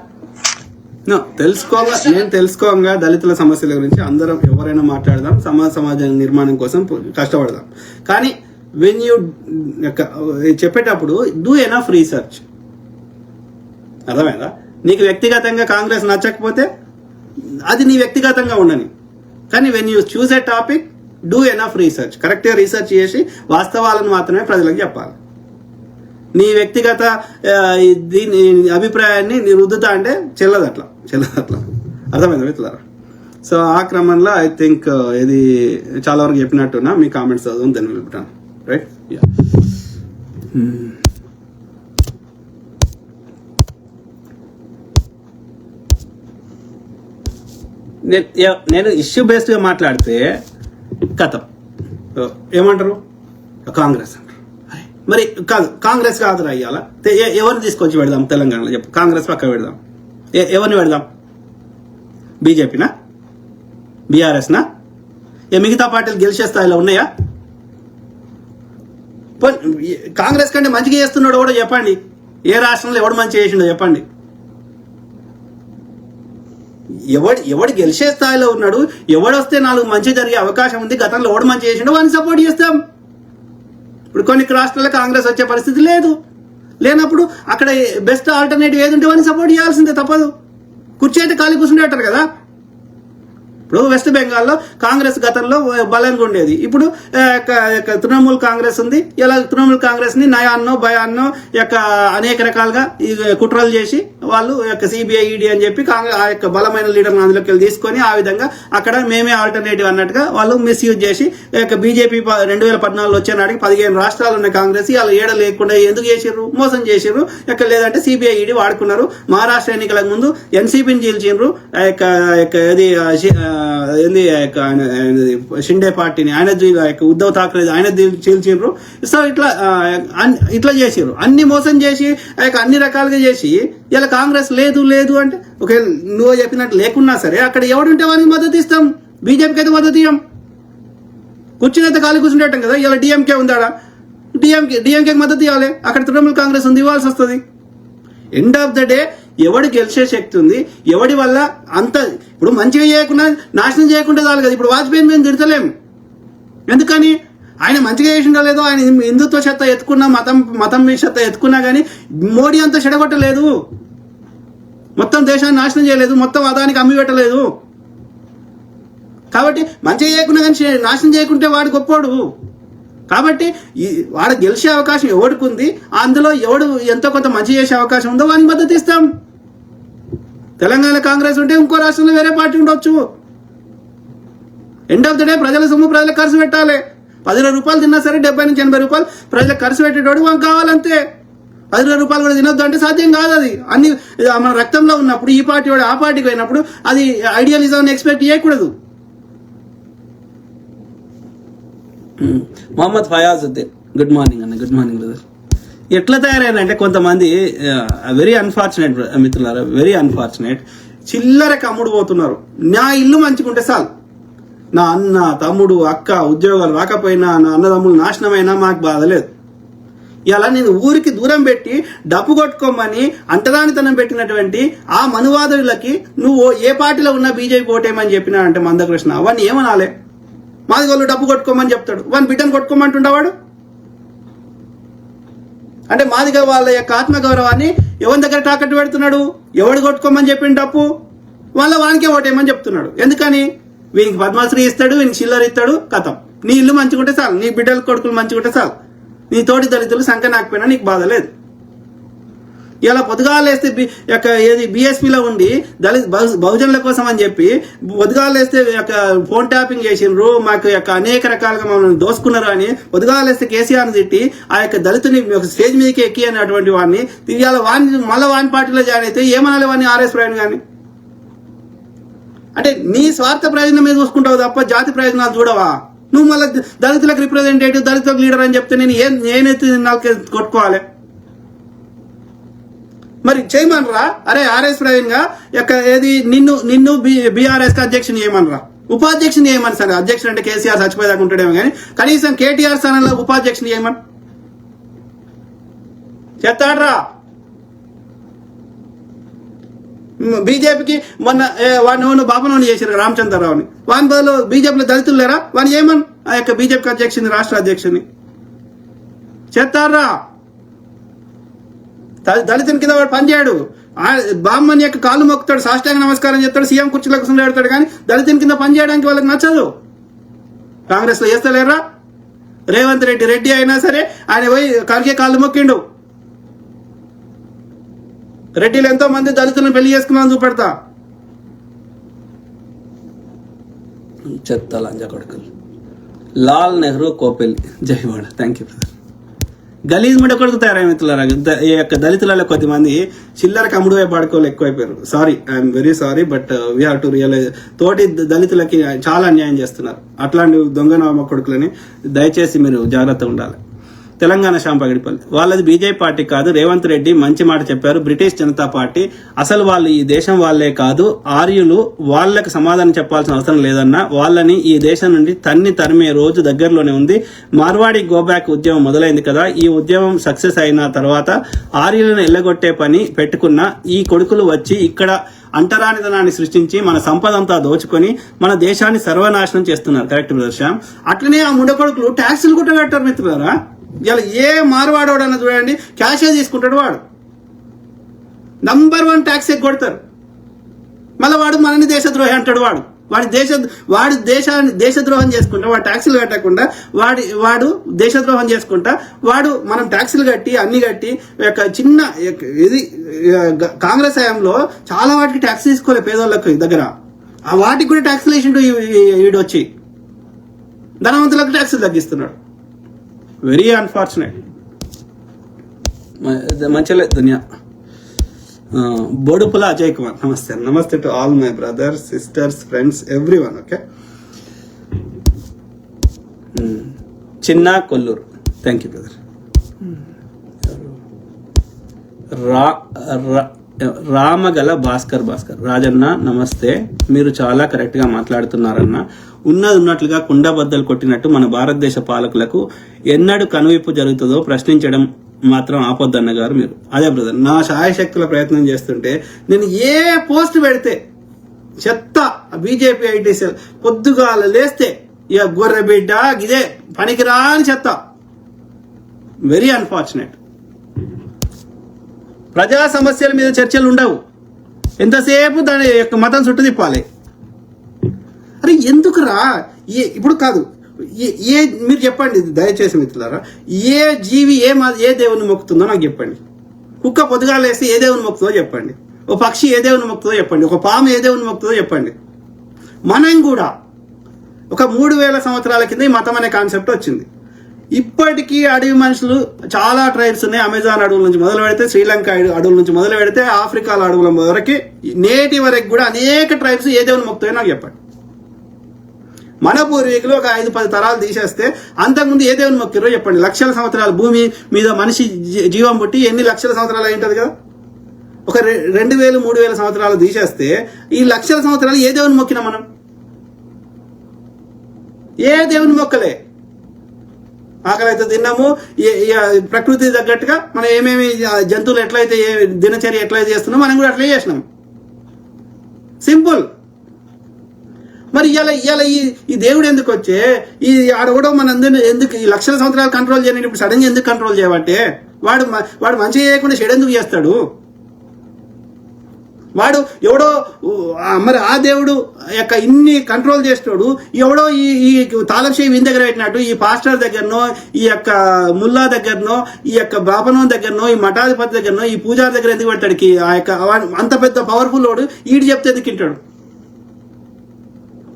తెలుసుకోగా దళితుల సమస్యల గురించి అందరం ఎవరైనా మాట్లాడదాం, సమాజ నిర్మాణం కోసం కష్టపడదాం. కానీ వెన్ యూ చెప్పేటప్పుడు డూ ఎనఫ్ రీసెర్చ్. అర్థమైందా? నీకు వ్యక్తిగతంగా కాంగ్రెస్ నచ్చకపోతే అది నీ వ్యక్తిగతంగా ఉండని, కానీ when you choose a topic do enough research. కరెక్ట్గా రీసెర్చ్ చేసి వాస్తవాలను మాత్రమే ప్రజలకు చెప్పాలి. నీ వ్యక్తిగత దీని అభిప్రాయాన్ని నీ రుద్దుతా అంటే చెల్లదు అట్లా. అర్థమైందా మిత్రులారా? సో ఆ క్రమంలో ఐ థింక్ ఇది చాలా వరకు చెప్పినట్టున్నా. మీ కామెంట్స్ చదువుని దాన్ని వెళ్ళిపోతాను. రైట్, నేను ఇష్యూ బేస్డ్ గా మాట్లాడితే కథ ఏమంటారు, కాంగ్రెస్ అంటారు. మరి కాదు, కాంగ్రెస్ కాదురా ఇవాళ. ఎవరిని తీసుకొచ్చి పెడదాం తెలంగాణలో చెప్పు? కాంగ్రెస్ పక్క పెడదాం, ఎవరిని పెడదాం? బీజేపీనా, బీఆర్ఎస్నా? మిగతా పార్టీలు గెలిచే స్థాయిలో ఉన్నాయా? కాంగ్రెస్ కంటే మంచిగా చేస్తున్నాడు కూడా చెప్పండి. ఏ రాష్ట్రంలో ఎవడు మంచి చేసిండో చెప్పండి. ఎవడు గెలిచే స్థాయిలో ఉన్నాడు, ఎవడొస్తే 4 మంచి జరిగే అవకాశం ఉంది, గతంలో ఎవడు మంచి చేసిండో వాడిని సపోర్ట్ చేస్తాం. ఇప్పుడు కొన్ని రాష్ట్రాల్లో కాంగ్రెస్ వచ్చే పరిస్థితి లేనప్పుడు అక్కడ బెస్ట్ ఆల్టర్నేటివ్ ఏది ఉంటే వాడిని సపోర్ట్ చేయాల్సిందే, తప్పదు. కుర్చీ అయితే ఖాళీ కూర్చుంటారు కదా. ఇప్పుడు వెస్ట్ బెంగాల్లో కాంగ్రెస్ గతంలో బలంగా ఉండేది, ఇప్పుడు తృణమూల్ కాంగ్రెస్ ఉంది. ఇలా తృణమూల్ కాంగ్రెస్ ని నయాన్నో భయాన్నో అనేక రకాలుగా కుట్రలు చేసి వాళ్ళు సిబిఐ ఈడీ అని చెప్పి ఆ యొక్క బలమైన లీడర్ అందులోకి వెళ్ళి తీసుకొని ఆ విధంగా అక్కడ మేమే ఆల్టర్నేటివ్ అన్నట్టుగా వాళ్ళు మిస్యూజ్ చేసి బీజేపీ 2014 వచ్చే నాటికి 15 రాష్ట్రాలు ఉన్న కాంగ్రెస్ వాళ్ళు ఏడ లేకుండా ఎందుకు చేసిర్రు, మోసం చేసిర్రు. లేదంటే సిబిఐ ఈడీ వాడుకున్నారు. మహారాష్ట్ర ఎన్నికలకు ముందు ఎన్సీపీని చీల్చిండ్రు, షిండే పార్టీని ఆయన ఉద్ధవ్ ఠాక్రే ఆయన చీల్చిండ్రు. సో ఇట్లా చేసిర్రు, అన్ని మోసం చేసి అన్ని రకాలుగా చేసి ఇలా కాంగ్రెస్ లేదు లేదు అంటే ఒకవేళ నువ్వు చెప్పినట్టు లేకున్నా సరే అక్కడ ఎవడుంటే వానికి మద్దతు ఇస్తాం, బీజేపీకి అయితే మద్దతు ఇవ్వం. కూర్చునైతే ఖాళీ కూర్చుంటాం కదా. ఇలా డిఎంకే ఉందాడా, డిఎంకేకి మద్దతు ఇవ్వాలి, అక్కడ తృణమూల్ కాంగ్రెస్ ఉంది, ఇవ్వాల్సి వస్తుంది. ఎండ్ ఆఫ్ ద డే ఎవడు గెలిచే శక్తి ఉంది, ఎవడి వల్ల అంత ఇప్పుడు మంచిగా చేయకుండా నాశనం చేయకుండా చాలు కదా. ఇప్పుడు వాజ్పేయిని మేము తిడతలేము, ఎందుకని ఆయన మంచిగా చేసిండో లేదో, ఆయన హిందుత్వ చెత్త ఎత్తుకున్నా మతం చెత్త ఎత్తుకున్నా కానీ మోడీ అంతా చెడగొట్టలేదు, మొత్తం దేశాన్ని నాశనం చేయలేదు, మొత్తం అదానికి అమ్మి పెట్టలేదు. కాబట్టి మంచిగా చేయకుండా కానీ నాశనం చేయకుంటే వాడు గొప్పోడు. కాబట్టి వాడ గెలిచే అవకాశం ఎవరికి ఉంది, అందులో ఎవడు ఎంతో కొంత మంచి చేసే అవకాశం ఉందో వానికి మద్దతు ఇస్తాం. తెలంగాణ కాంగ్రెస్ ఉంటే ఇంకో రాష్ట్రంలో వేరే పార్టీ ఉండొచ్చు. ఎండ్ ఆఫ్ ద డే ప్రజల సొమ్ము ప్రజలకు ఖర్చు పెట్టాలి. 10 రూపాయలు తిన్నా సరే 70 నుంచి 80 రూపాయలు ప్రజలకు ఖర్చు పెట్టేటోడు మనకు కావాలంతే. 10 రూపాయలు కూడా తినొద్దు అంటే సాధ్యం కాదు. అది అన్ని మన రక్తంలో ఉన్నప్పుడు ఈ పార్టీ వాడు ఆ పార్టీకి పోయినప్పుడు అది ఐడియలిజం ఎక్స్పెక్ట్ చేయకూడదు. మొహమ్మద్ ఫయాజుద్దీన్, గుడ్ మార్నింగ్ అన్న. Good morning brother. ఎట్లా తయారైనంటే కొంతమంది వెరీ అన్ఫార్చునేట్ మిత్రులారా, వెరీ అన్ఫార్చునేట్, చిల్లరకి అమ్ముడు పోతున్నారు. నా ఇల్లు మంచిగుంటే చాలు, నా అన్న తమ్ముడు అక్క ఉద్యోగాలు రాకపోయినా, నా అన్నదమ్ములు నాశనమైనా మాకు బాధ లేదు. ఇలా నేను ఊరికి దూరం పెట్టి డప్పు కొట్టుకోమని అంటరానితనం పెట్టినటువంటి ఆ మనువాదులకి నువ్వు ఏ పార్టీలో ఉన్నా బీజేపీ ఓటేమని చెప్పినా అంటే మందకృష్ణ అవన్నీ ఏమనాలే. మాది వాళ్ళు డబ్బు కొట్టుకోమని చెప్తాడు, వాని బిడ్డను కొట్టుకోమంటుండవాడు. అంటే మాదిగా వాళ్ళ యొక్క ఆత్మగౌరవాన్ని ఎవరి దగ్గర తాకట్టు పెడుతున్నాడు, ఎవడు కొట్టుకోమని చెప్పిన డప్పు వానికే ఓటేయమని చెప్తున్నాడు. ఎందుకని వీనికి పద్మశ్రీ ఇస్తాడు, వీనికి చిల్లర ఇస్తాడు, కథం. నీ ఇల్లు మంచిగుంటే చాలు, నీ బిడ్డల కొడుకులు మంచిగుంటే చాలు, నీ తోటి దళితులు సంఖ్య నాకపోయినా నీకు బాధ లేదు. ఇలా పొద్దుగాలేస్తే ఏది బీఎస్పీలో ఉండి బహుజనుల కోసం అని చెప్పి పొద్దుగాలేస్తే ఫోన్ ట్యాపింగ్ చేసిండ్రు, మాకు అనేక రకాలుగా మమ్మల్ని దోసుకున్నారు అని పొద్దుగాలేస్తే కేసీఆర్ని తిట్టి ఆ యొక్క దళితుని స్టేజ్ మీదకి ఎక్కి అన్నటువంటి వాడిని ఇవాళ మళ్ళీ వాని పార్టీలో జాయిన్ అయితే ఏమనాలి వాడిని ఆర్ఎస్ ప్రవీణ్ కానీ. అంటే నీ స్వార్థ ప్రయోజనం మీద చూసుకుంటావు తప్ప జాతి ప్రయోజనాలు చూడవా? నువ్వు మళ్ళీ దళితులకు రిప్రజెంటేటివ్, దళితులకు లీడర్ అని చెప్తే నేను నేనైతే నాకు కొట్టుకోవాలి. మరి చేయమనరా? అరే ఆర్ఎస్ ప్రవీణ్ గా ఏది నిన్ను బీఆర్ఎస్ కి అధ్యక్షుని చేయమనరా, ఉపాధ్యక్షుని చేయమని. సరే అధ్యక్షుడు అంటే కేసీఆర్ చచ్చిపోయేదాకా ఉంటాడేమో కానీ కనీసం కేటీఆర్ స్థానంలో ఉపాధ్యక్షుని చేయమని చెప్తాడ్రా. బీజేపీకి మొన్న వాడిని బాబునోని చేశారు రామచంద్రరావుని, వాని బదులు బీజేపీలో దళితులు లేరా? వాని ఏమన్ ఆ యొక్క బీజేపీకి అధ్యక్షుని, రాష్ట్ర అధ్యక్షుని చెప్తారా? దళితుని కింద వాడు పనిచేయడు, బామ్మని యొక్క కాళ్ళు మొక్కుతాడు, సాష్టాంగ నమస్కారం చెప్తాడు, సీఎం కుర్చీలో కూర్చొని పెడతాడు, కానీ దళితుని కింద పనిచేయడానికి వాళ్ళకి నచ్చదు. కాంగ్రెస్ లో చేస్తలేరా? రేవంత్ రెడ్డి అయినా సరే ఆయన పోయి ఖర్గే కాళ్ళు మొక్కిండు. రెడ్డిలు ఎంతో మంది దళితులను పెళ్లి చేసుకున్నాను చూపెడతా. చెత్త లంజా కొడుకులు. లాల్ నెహ్రూ కోపెల్ జైవాడ. Thank you brother. గలీజ్ ముడ కొడుకు తయారై మిత్రులారా. ఈ యొక్క దళితులలో కొద్దిమంది చిల్లరకు అమ్ముడు పడుకోవాలి ఎక్కువైపోయారు. Sorry, I'm very sorry, but we have to realize తోటి దళితులకి చాలా అన్యాయం చేస్తున్నారు. అట్లాంటి దొంగ నామ కొడుకులని దయచేసి మీరు జాగ్రత్తగా ఉండాలి. తెలంగాణ శాంపగిడిపల్లి వాళ్ళది బీజేపీ పార్టీ కాదు, రేవంత్ రెడ్డి మంచి మాట చెప్పారు. బ్రిటిష్ జనతా పార్టీ అసలు వాళ్ళు ఈ దేశం వాళ్లే కాదు, ఆర్యులు, వాళ్లకు సమాధానం చెప్పాల్సిన అవసరం లేదన్నా. వాళ్ళని ఈ దేశం నుండి తరిమే రోజు దగ్గరలోనే ఉంది. మార్వాడి గోబ్యాక్ ఉద్యమం మొదలైంది కదా, ఈ ఉద్యమం సక్సెస్ అయిన తర్వాత ఆర్యులను ఎల్లగొట్టే పని పెట్టుకున్న ఈ కొడుకులు వచ్చి ఇక్కడ అంటరానితనాన్ని సృష్టించి మన సంపద అంతా దోచుకొని మన దేశాన్ని సర్వనాశనం చేస్తున్నారు. Correct brother Shyam. అట్లనే ఆ ముండ కొడుకులు ట్యాక్సులు కూడా కట్టారు మిత్రులారా. ఇలా ఏ మార్వాడోడు అన్న చూడండి క్యాషే తీసుకుంటాడు, వాడు నంబర్ 1 ట్యాక్స్ ఎగ్గొడతారు. మళ్ళీ వాడు మనని దేశద్రోహి అంటాడు. వాడు దేశద్రోహం చేసుకుంటా, వాడు ట్యాక్సులు కట్టకుండా వాడు దేశద్రోహం చేసుకుంటా, మనం ట్యాక్సులు కట్టి అన్ని కట్టి చిన్న ఇది కాంగ్రెస్ హయాంలో చాలా వాటికి ట్యాక్స్ తీసుకోలే పేదోళ్ళకి దగ్గర, ఆ వాటికి కూడా ట్యాక్సులు వేసిండు వీడు వచ్చి ధనవంతులకు ట్యాక్సులు తగ్గిస్తున్నాడు. Very unfortunate. మంచిలే Duniya. బోడుపుల Ajay Kumar, namaste to all my brothers, sisters, friends, everyone. Okay. చిన్న Kolluru, thank you brother. Ramagala Bhaskar Rajanna, namaste. మీరు చాలా కరెక్ట్ గా మాట్లాడుతున్నారన్న. ఉన్నట్లుగా కుండబద్దలు కొట్టినట్టు మన భారతదేశ పాలకులకు ఎన్నడూ కనువిప్పు జరుగుతుందో ప్రశ్నించడం మాత్రం ఆపొద్దన్న గారు మీరు. అదే బ్రదర్, నా శాయశక్తుల ప్రయత్నం చేస్తుంటే నేను ఏ పోస్ట్ పెడితే చెత్త బీజేపీ ఐటీ సెల్ పొద్దుగాల లేస్తే ఇక గొర్రె బిడ్డ ఇదే పనికిరాని చెత్త. Very unfortunate. ప్రజా సమస్యల మీద చర్చలు ఉండవు, ఎంతసేపు దాని యొక్క మతం చుట్టూ తిప్పాలి. అరే ఎందుకురా? ఇప్పుడు కాదు, మీరు చెప్పండి దయచేసి మిత్రులారా, ఏ జీవి ఏ దేవుని మొక్కుతుందో నాకు చెప్పండి. కుక్క పొద్దుగాలు వేస్తే ఏ దేవుని మొక్కుతుందో చెప్పండి. ఓ పక్షి ఏ దేవుని మొక్కుతుందో చెప్పండి. ఒక పాము ఏ దేవుని మొక్కుతుందో చెప్పండి. మనం కూడా ఒక 3000 సంవత్సరాల కింద ఈ మతం అనే కాన్సెప్ట్ వచ్చింది. ఇప్పటికీ అడవి మనుషులు చాలా ట్రైబ్స్ ఉన్నాయి. అమెజాన్ అడవుల నుంచి మొదలు పెడితే, శ్రీలంక అడవుల నుంచి మొదలు పెడితే, ఆఫ్రికాల అడవుల వరకు, నేటి వరకు కూడా అనేక ట్రైబ్స్ ఏ దేవుని మొక్కుతాయో నాకు చెప్పండి. మన పూర్వీకులు ఒక 5-10 తరాలు తీసేస్తే అంతకుముందు ఏ దేవుని మొక్కిరో చెప్పండి. లక్షల సంవత్సరాలు భూమి మీద మనిషి జీవం పుట్టి ఎన్ని లక్షల సంవత్సరాలు అయి ఉంటుంది కదా. ఒక 2000-3000 సంవత్సరాలు తీసేస్తే ఈ లక్షల సంవత్సరాలు ఏ దేవుని మొక్కినా మనం? ఏ దేవుని మొక్కలే. ఆకలి అయితే తిన్నాము, ప్రకృతి తగ్గట్టుగా మనం ఏమేమి జంతువులు ఎట్లయితే దినచర్య ఎట్లయితే చేస్తున్నాం మనం కూడా అట్లే చేసినాం. సింపుల్. మరి ఇవాళ ఈ దేవుడు ఎందుకు వచ్చే ఈ ఆడవడం మన ఎందుకు ఈ లక్షల సంవత్సరాలు కంట్రోల్ చేయని ఇప్పుడు సడన్ గా ఎందుకు కంట్రోల్ చేయబట్టే? వాడు మంచిగా చేయకుండా చెడు ఎందుకు చేస్తాడు? వాడు ఎవడో మరి ఆ దేవుడు యొక్క ఇన్ని కంట్రోల్ చేస్తాడు, ఎవడో ఈ తాళంషేయి వీని దగ్గర పెట్టినట్టు ఈ పాస్టర్ దగ్గరనో, ఈ యొక్క ముల్లా దగ్గరనో, ఈ యొక్క బాపనం దగ్గరనో, ఈ మఠాధిపతి దగ్గరనో, ఈ పూజారి దగ్గర ఎందుకు పెడతాడికి? ఆ యొక్క అంత పెద్ద పవర్ఫుల్ వాడు ఈడు చెప్తే ఎందుకు తింటాడు?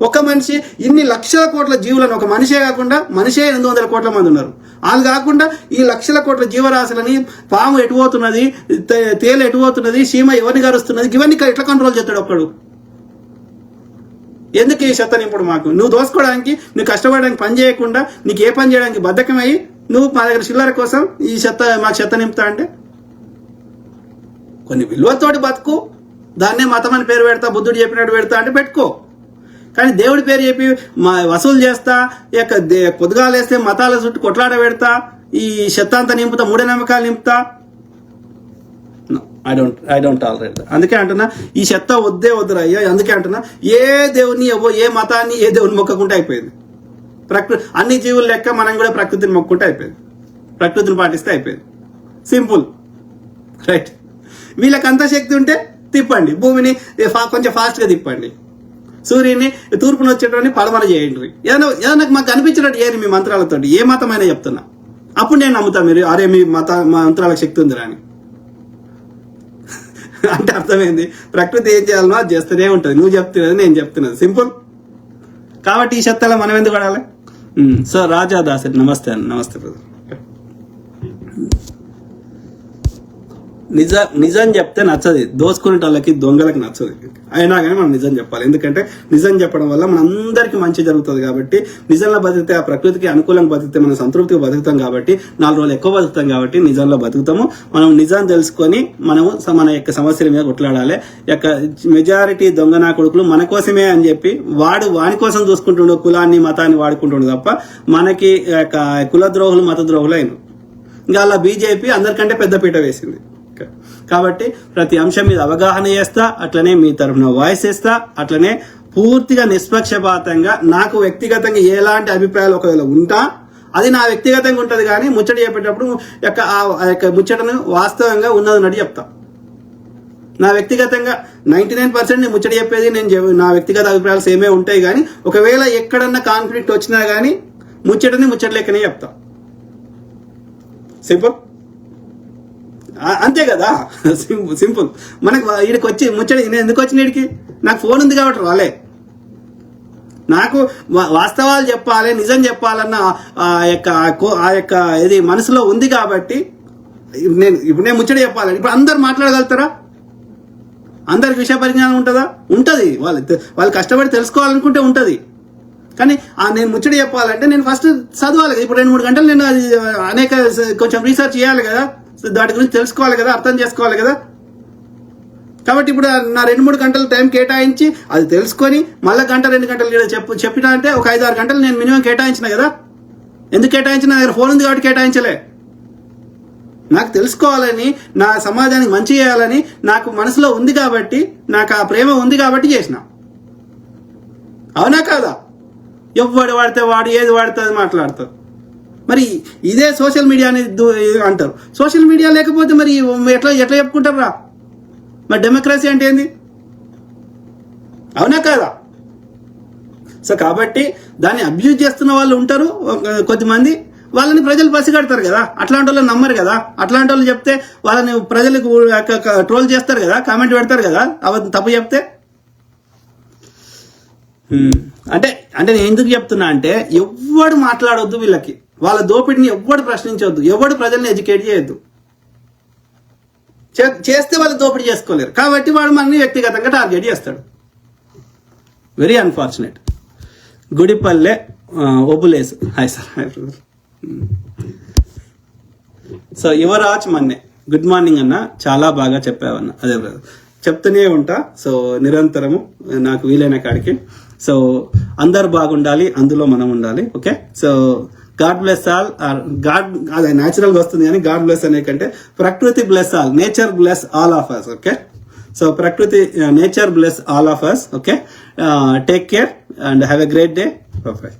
ఒక మనిషి ఇన్ని లక్షల కోట్ల జీవులను, ఒక మనిషే కాకుండా మనిషే 800 కోట్ల మంది ఉన్నారు. వాళ్ళు కాకుండా ఈ లక్షల కోట్ల జీవరాశులని, పాము ఎటుపోతున్నది, తేలు ఎటుపోతున్నది, సీమ ఎవరిని గరుస్తున్నది, ఇవన్నీ ఎట్లా కంట్రోల్ చేస్తాడు ఒక్కడు? ఎందుకు ఈ చెత్త నింపుడు మాకు? నువ్వు దోసుకోవడానికి, నువ్వు కష్టపడడానికి, పని చేయకుండా నీకు ఏ పని చేయడానికి బద్ధకమయ్యి నువ్వు మా దగ్గర చిల్లర కోసం ఈ మాకు చెత్త నింపుతా అంటే? కొన్ని విలువతోటి బతుకు, దాన్నే మతం అని పేరు పెడతా, బుద్ధుడు చెప్పినట్టు పెడతా అంటే పెట్టుకో. కానీ దేవుడి పేరు చెప్పి వసూలు చేస్తా, ఇక పొద్దుగాలు వేస్తే మతాల చుట్టూ కొట్లాడ పెడతా, ఈ చెత్త నింపుతా, మూఢనమ్మకాలు నింపుతా. I don't tolerate. అందుకే అంటున్నా ఈ చెత్త వద్దురా అయ్యా. అందుకే అంటున్నా ఏ దేవుని ఏ మతాన్ని ఏ దేవుని మొక్కకుంటే అయిపోయింది. అన్ని జీవుల లెక్క మనం కూడా ప్రకృతిని మొక్కుంటే అయిపోయింది, ప్రకృతిని పాటిస్తే అయిపోయింది. Simple, right? వీళ్ళకి అంత శక్తి ఉంటే తిప్పండి, భూమిని కొంచెం ఫాస్ట్గా తిప్పండి, సూర్యుని తూర్పును వచ్చేటోని పడమర చేయండి. ఏదైనా మాకు అనిపించినట్టు ఏరి మీ మంత్రాలతో, ఏ మతమైనా చెప్తున్నా, అప్పుడు నేను నమ్ముతా మీరు అరే మీ మంత్రాలకు శక్తి ఉందిరా అని. అంటే అర్థమైంది, ప్రకృతి ఏం చేయాలనో అది చేస్తూనే ఉంటుంది. నువ్వు చెప్తున్నది నేను చెప్తున్నది, సింపుల్. కాబట్టి ఈ చెత్తలో మనం ఎందుకు పడాలి? సో రాజా దాసరి, నమస్తే అండి. నమస్తే బ్రదర్. నిజం చెప్తే నచ్చదు, దోసుకునేటోళ్ళకి దొంగలకి నచ్చదు. అయినా కానీ మనం నిజం చెప్పాలి, ఎందుకంటే నిజం చెప్పడం వల్ల మన అందరికీ మంచి జరుగుతుంది. కాబట్టి నిజంలో బతికితే, ఆ ప్రకృతికి అనుకూలంగా బతికితే మనం సంతృప్తిగా బతుకుతాం. కాబట్టి 4 రోజులు ఎక్కువ బతుకుతాం. కాబట్టి నిజంలో బతుకుతాము. మనం నిజం తెలుసుకొని మనము మన యొక్క సమస్యల మీద కొట్లాడాలి. యొక్క మెజారిటీ దొంగనా కొడుకులు మన కోసమే అని చెప్పి వాని కోసం చూసుకుంటుండో, కులాన్ని మతాన్ని వాడుకుంటుండో తప్ప మనకి కులద్రోహులు మతద్రోహులు అయిన. ఇంకా అలా బీజేపీ అందరికంటే పెద్ద పీట వేసింది. కాబట్టి ప్రతి అంశం మీద అవగాహన చేస్తా, అట్లనే మీ తరఫున వాయిస్ ఇస్తా, అట్లనే పూర్తిగా నిష్పక్షపాతంగా నాకు వ్యక్తిగతంగా ఎలాంటి అభిప్రాయాలు ఒకవేళ ఉంటా అది నా వ్యక్తిగతంగా ఉంటది. కానీ ముచ్చట చెప్పేటప్పుడు ముచ్చటను వాస్తవంగా ఉన్నదన్నట్టు చెప్తా. నా వ్యక్తిగతంగా 99% నేను ముచ్చట చెప్పేది నా వ్యక్తిగత అభిప్రాయాలు సేమే ఉంటాయి, కానీ ఒకవేళ ఎక్కడన్నా కాన్ఫ్లిక్ట్ వచ్చినా కానీ ముచ్చట లెక్కనే చెప్తా. సింపుల్, అంతే కదా. సింపుల్. మనకు వీడికి వచ్చి ముచ్చట నేను ఎందుకు వచ్చిన వీడికి? నాకు ఫోన్ ఉంది కాబట్టి రాలే. నాకు వాస్తవాలు చెప్పాలి, నిజం చెప్పాలన్న ఆ యొక్క ఇది మనసులో ఉంది కాబట్టి నేను ముచ్చట చెప్పాలి. ఇప్పుడు అందరు మాట్లాడగలుగుతారా? అందరికి విషయ పరిజ్ఞానం ఉంటుందా? ఉంటుంది. వాళ్ళు కష్టపడి తెలుసుకోవాలనుకుంటే ఉంటుంది. కానీ నేను ముచ్చట చెప్పాలంటే నేను ఫస్ట్ చదవాలి కదా. ఇప్పుడు 2-3 గంటలు నేను అది కొంచెం రీసెర్చ్ చేయాలి కదా, దాటి గురించి తెలుసుకోవాలి కదా, అర్థం చేసుకోవాలి కదా. కాబట్టి ఇప్పుడు నా 2-3 గంటలు టైం కేటాయించి అది తెలుసుకొని మళ్ళీ 1-2 గంటలు చెప్పినా అంటే ఒక 5-6 గంటలు నేను మినిమం కేటాయించిన కదా. ఎందుకు కేటాయించిన? నా దగ్గర ఫోన్ ఉంది కాబట్టి కేటాయించలే. నాకు తెలుసుకోవాలని, నా సమాజానికి మంచి చేయాలని నాకు మనసులో ఉంది కాబట్టి, నాకు ఆ ప్రేమ ఉంది కాబట్టి చేసిన. అవునా కాదా? ఎవడు వాడితే వాడు ఏది వాడితే అది మాట్లాడతారు. మరి ఇదే సోషల్ మీడియా అని అంటారు. సోషల్ మీడియా లేకపోతే మరి ఎట్లా చెప్పుకుంటారా? మరి డెమోక్రసీ అంటే ఏంది? అవునా కాదా? సో కాబట్టి దాన్ని అబ్యూజ్ చేస్తున్న వాళ్ళు ఉంటారు కొద్దిమంది. వాళ్ళని ప్రజలు పసిగడతారు కదా, అట్లాంటి వాళ్ళు నమ్మరు కదా. అట్లాంటి వాళ్ళు చెప్తే వాళ్ళని ప్రజలకు ట్రోల్ చేస్తారు కదా, కామెంట్ పెడతారు కదా అవన్నీ తప్పు చెప్తే. అంటే నేను ఎందుకు చెప్తున్నా అంటే, ఎవ్వడు మాట్లాడొద్దు వీళ్ళకి. వాళ్ళ దోపిడిని ఎవ్వడు ప్రశ్నించవద్దు, ఎవడు ప్రజల్ని ఎడ్యుకేట్ చేయొద్దు. చేస్తే వాళ్ళు దోపిడీ చేసుకోలేరు కాబట్టి వాడు మనని వ్యక్తిగతంగా టార్గెట్ చేస్తాడు. Very unfortunate. Gudipalle Obulesu. Hi sir. Hi brother. So Yuvaraj Manne, good morning అన్న, చాలా బాగా చెప్పావన్న. అదే బ్రదర్, చెప్తూనే ఉంటా. సో నిరంతరము నాకు వీలైన కాడికి. సో అందరు బాగుండాలి, అందులో మనం ఉండాలి. Okay. So god bless all. God అదే న్యాచురల్ గా వస్తుంది కానీ గాడ్ బ్లెస్ అనే కంటే ప్రకృతి bless all, nature bless all of us. Okay. So ప్రకృతి, nature bless all of us. Okay. Take care and have a great day. Bye.